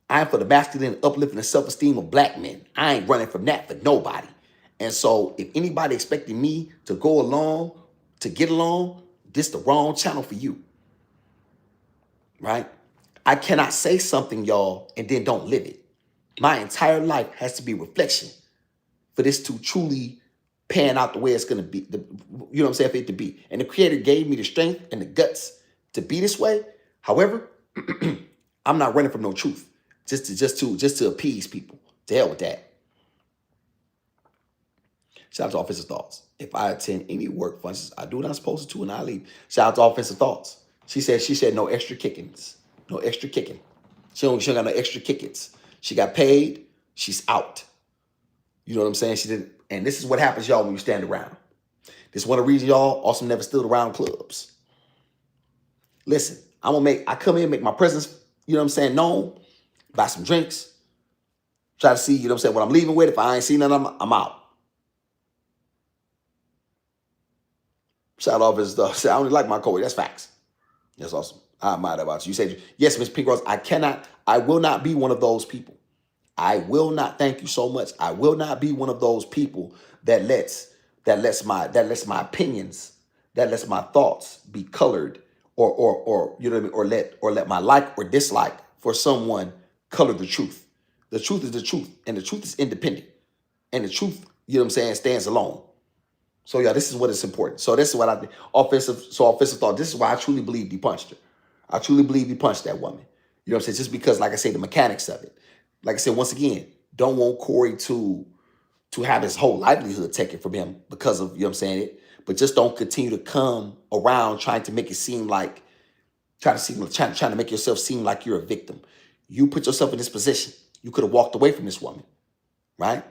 I'm for the masculine uplifting and self-esteem of black men. I ain't running from that for nobody. And so if anybody expecting me to go along, to get along, this the wrong channel for you. Right? I cannot say something, y'all, and then don't live it. My entire life has to be a reflection for this to truly pan out the way it's going to be, you know what I'm saying, for it to be. And the creator gave me the strength and the guts to be this way. However, I'm not running from no truth just to appease people. To hell with that. Shout out to Offensive Thoughts. If I attend any work functions, I do what I'm supposed to and I leave. Shout out to Offensive Thoughts. She said no extra kickings. No extra kicking. She don't got no extra kickings. She got paid. She's out. You know what I'm saying? She didn't. And this is what happens, y'all, when you stand around. This is one of the reasons y'all also never stood around clubs. Listen, I come in, make my presence, you know what I'm saying, known, buy some drinks, try to see, you know what I'm saying, what I'm leaving with. If I ain't seen nothing, I'm out. Shout out his stuff. I only like my Corey. That's facts. That's awesome. I admire that about you. You said, yes, Miss Pink Rose, I I will not be one of those people. I will not. Thank you so much. I will not be one of those people that lets my opinions, that lets my thoughts be colored, or you know what I mean, or let my like or dislike for someone color the truth. The truth is the truth, and the truth is independent, and the truth, you know what I'm saying, stands alone. So yeah, this is what is important. So this is what I did. Offensive thought. This is why I truly believe he punched her. I truly believe he punched that woman. You know what I'm saying? Just because, like I say, the mechanics of it. Like I said, once again, don't want Corey to have his whole livelihood taken from him because of, you know what I'm saying, it. But just don't continue to come around trying to make it seem like, trying to make yourself seem like you're a victim. You put yourself in this position. You could have walked away from this woman, right?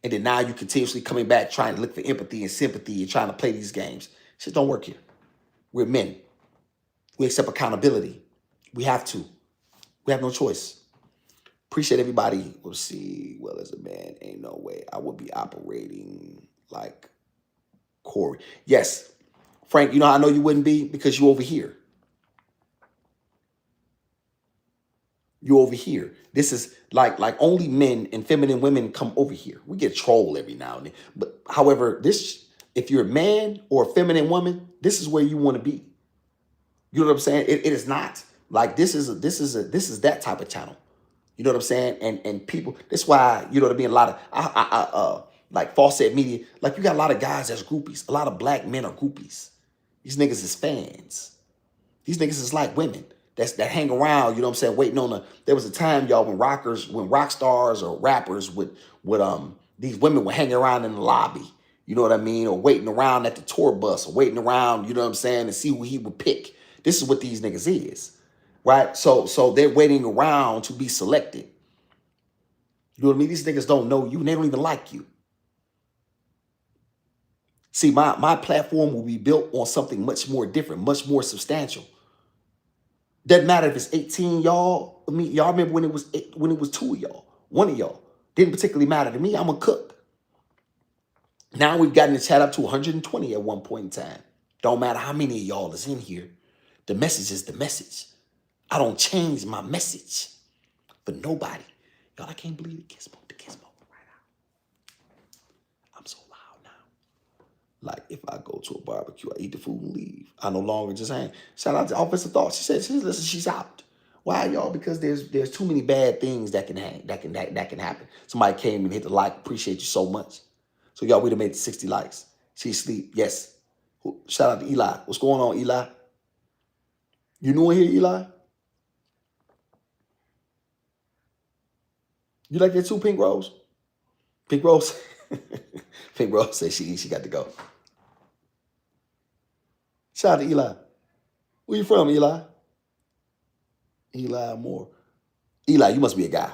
And then now you continuously coming back trying to look for empathy and sympathy and trying to play these games. Shit don't work here. We're men. We accept accountability. We have to. We have no choice. Appreciate everybody. We'll see. Well, as a man, ain't no way I would be operating like Corey. Yes, Frank, you know how I know you wouldn't be? Because you over here. You over here. This is like only men and feminine women come over here. We get trolled every now and then. But however, this, if you're a man or a feminine woman, this is where you want to be. You know what I'm saying? It is not like this is that type of channel. You know what I'm saying? And people, that's why, you know what I mean, a lot of like Fawcett Media, like you got a lot of guys that's groupies. A lot of black men are groupies. These niggas is fans. These niggas is like women that hang around, you know what I'm saying, waiting on there was a time, y'all, when rock stars or rappers would these women would hang around in the lobby, you know what I mean, or waiting around at the tour bus, or waiting around, you know what I'm saying, to see who he would pick. This is what these niggas is, right? So they're waiting around to be selected. You know what I mean? These niggas don't know you, and they don't even like you. See, my platform will be built on something much more different, much more substantial. Doesn't matter if it's 18 y'all. I mean, y'all remember when it was 2 of y'all, 1 of y'all. Didn't particularly matter to me. I'm a cook. Now we've gotten the chat up to 120 at one point in time. Don't matter how many of y'all is in here. The message is the message. I don't change my message for nobody. Y'all, I can't believe the Gizmo right now. I'm so loud now. Like, if I go to a barbecue, I eat the food and leave. I no longer just hang. Shout out to Offensive Thought. She said, she's out. Why, y'all? Because there's too many bad things that can happen. Somebody came and hit the like. Appreciate you so much. So y'all, we done made 60 likes. She sleep. Yes. Shout out to Eli. What's going on, Eli? You new in here, Eli? You like that too, Pink Rose? Pink Rose? Pink Rose said she got to go. Shout out to Eli. Where you from, Eli? Eli Moore. Eli, you must be a guy.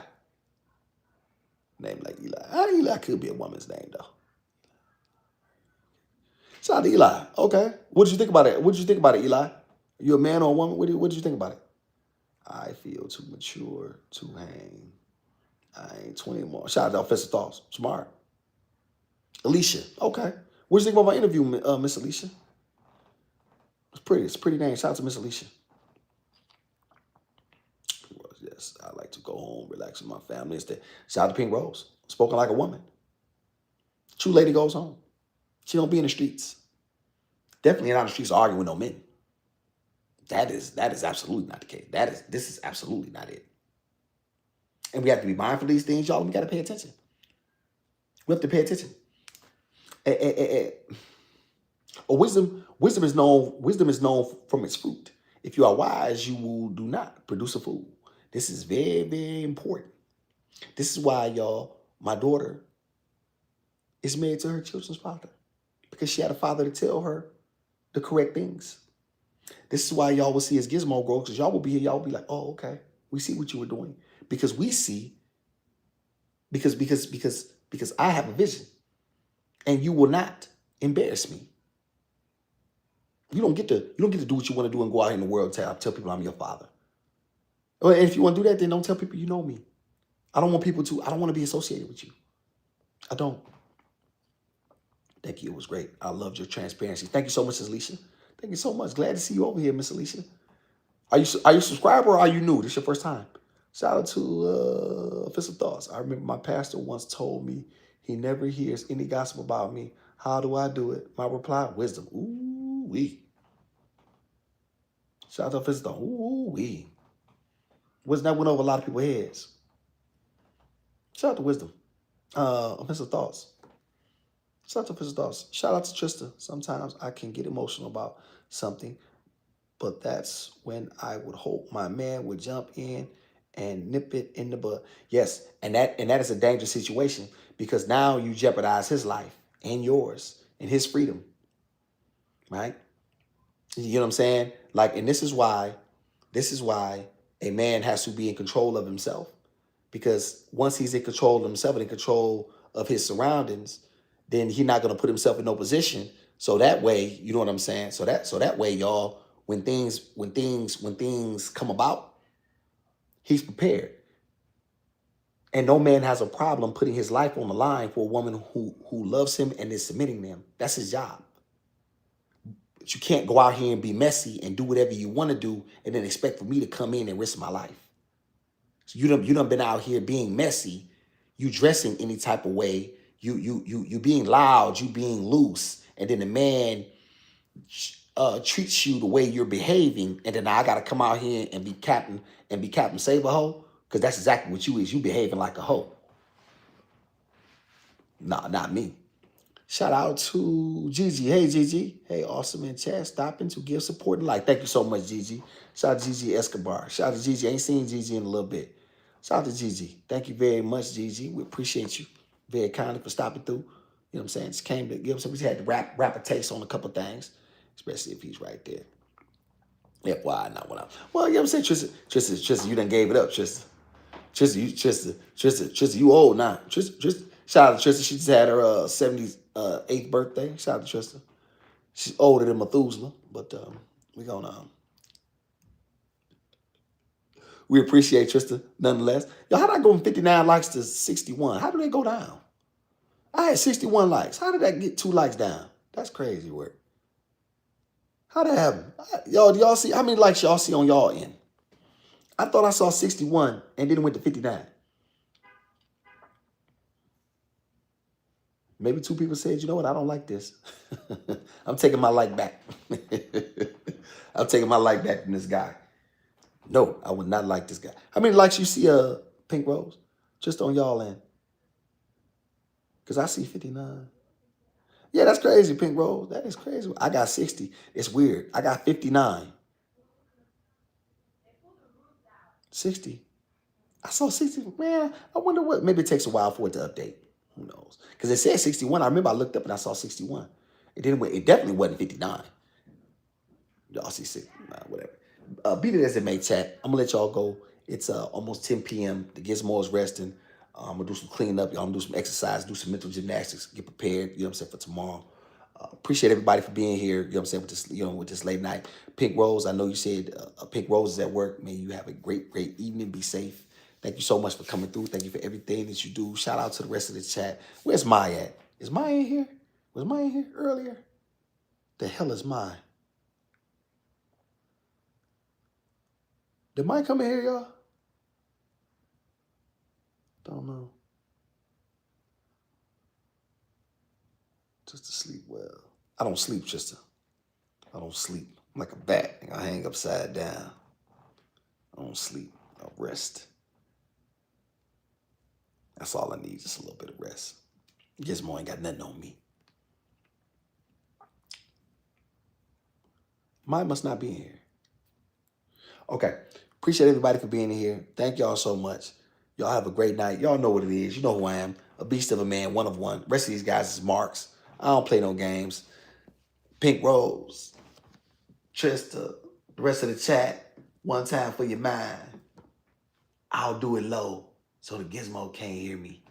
Name like Eli. Eli could be a woman's name, though. Shout out to Eli. Okay. What did you think about it? What did you think about it, Eli? You a man or a woman? What did you think about it? I feel too mature to hang. I ain't 20 more. Shout out to Offensive Thoughts. Smart. Alicia. Okay. What did you think about my interview, Miss Alicia? It's pretty. It's a pretty name. Shout out to Miss Alicia. Yes, I like to go home, relax with my family instead. Shout out to Pink Rose. Spoken like a woman. True lady goes home. She don't be in the streets. Definitely not in the streets arguing with no men. That is absolutely not the case. This is absolutely not it. And we have to be mindful of these things, y'all. We got to pay attention. We have to pay attention. Wisdom is known from its fruit. If you are wise, you will do not produce a fool. This is very, very important. This is why, y'all, my daughter is married to her children's father, because she had a father to tell her the correct things. This is why y'all will see as Gizmo grow, because y'all will be here, y'all will be like, oh, okay, we see what you were doing. Because we see, because I have a vision, and you will not embarrass me. You don't get to do what you want to do and go out in the world and tell people I'm your father. And if you want to do that, then don't tell people you know me. I don't want to be associated with you. I don't. Thank you. It was great. I loved your transparency. Thank you so much, Miss Alicia. Thank you so much. Glad to see you over here, Miss Alicia. Are you a subscriber or are you new? This your first time? Shout out to Official Thoughts. I remember my pastor once told me he never hears any gossip about me. How do I do it? My reply, wisdom. Ooh wee. Shout out to Official Thoughts. Ooh wee. Wisdom that went over a lot of people's heads. Shout out to wisdom. Official Thoughts. Shout out to Official Thoughts. Shout out to Trista. Sometimes I can get emotional about something, but that's when I would hope my man would jump in and nip it in the bud. Yes, and that is a dangerous situation because now you jeopardize his life and yours and his freedom, right? You know what I'm saying? Like, and this is why a man has to be in control of himself, because once he's in control of himself and in control of his surroundings, then he's not going to put himself in no position. So that way, you know what I'm saying? So that way, y'all, when things come about, he's prepared. And no man has a problem putting his life on the line for a woman who loves him and is submitting to him. That's his job. But you can't go out here and be messy and do whatever you want to do and then expect for me to come in and risk my life. So you done been out here being messy, you dressing any type of way, you being loud, you being loose, and then the man treats you the way you're behaving, and then I gotta come out here and be Captain Save a Hoe, because that's exactly what you is. You behaving like a hoe. Nah, not me. Shout out to Gigi. Hey, Gigi. Hey, awesome in chat. Stopping to give support and like. Thank you so much, Gigi. Shout out to Gigi Escobar. Shout out to Gigi. Ain't seen Gigi in a little bit. Shout out to Gigi. Thank you very much, Gigi. We appreciate you very kindly for stopping through. You know what I'm saying? Just came to give some. We had to wrap a taste on a couple things, especially if he's right there. FYI, not what I'm. Well, you know what I'm saying? Tristan, you done gave it up, Tristan. Tristan, you old now. Tristan, shout out to Tristan. She just had her 78th birthday. Shout out to Tristan. She's older than Methuselah, but we appreciate Tristan nonetheless. Yo, how did I go from 59 likes to 61? How do they go down? I had 61 likes. How did that get 2 likes down? That's crazy work. How did that happen? Yo, do y'all see how many likes y'all see on y'all end? I thought I saw 61 and then it went to 59. Maybe 2 people said, you know what, I don't like this. I'm taking my like back. I'm taking my like back from this guy. No, I would not like this guy. How many likes you see, Pink Rose? Just on y'all end. Because I see 59. Yeah, that's crazy, Pink Rose. That is crazy. I got 60. It's weird. I got 59. 60. I saw 60. Man, I wonder what. Maybe it takes a while for it to update. Who knows? Because it said 61. I remember I looked up and I saw 61. It definitely wasn't 59. Y'all see 69, whatever. Beat it as it may, chat. I'm going to let y'all go. It's almost 10 p.m. The Gizmos resting. I'm going to do some cleanup. Y'all going to do some exercise, do some mental gymnastics, get prepared, you know what I'm saying, for tomorrow. Appreciate everybody for being here, you know what I'm saying, with this late night. Pink Rose, I know you said Pink Rose is at work. May you have a great evening. Be safe. Thank you so much for coming through. Thank you for everything that you do. Shout out to the rest of the chat. Where's Maya at? Is Maya in here? Was Maya in here earlier? The hell is Maya? Did Maya come in here, y'all? Don't know. Just to sleep well. I don't sleep, Trista. I don't sleep. I'm like a bat. I hang upside down. I don't sleep. I rest. That's all I need, just a little bit of rest. Gizmo ain't got nothing on me. Mine must not be in here. Okay. Appreciate everybody for being here. Thank y'all so much. Y'all have a great night. Y'all know what it is. You know who I am. A beast of a man, one of one. Rest of these guys is marks. I don't play no games. Pink Rose, Trista, the rest of the chat. One time for your mind. I'll do it low so the Gizmo can't hear me.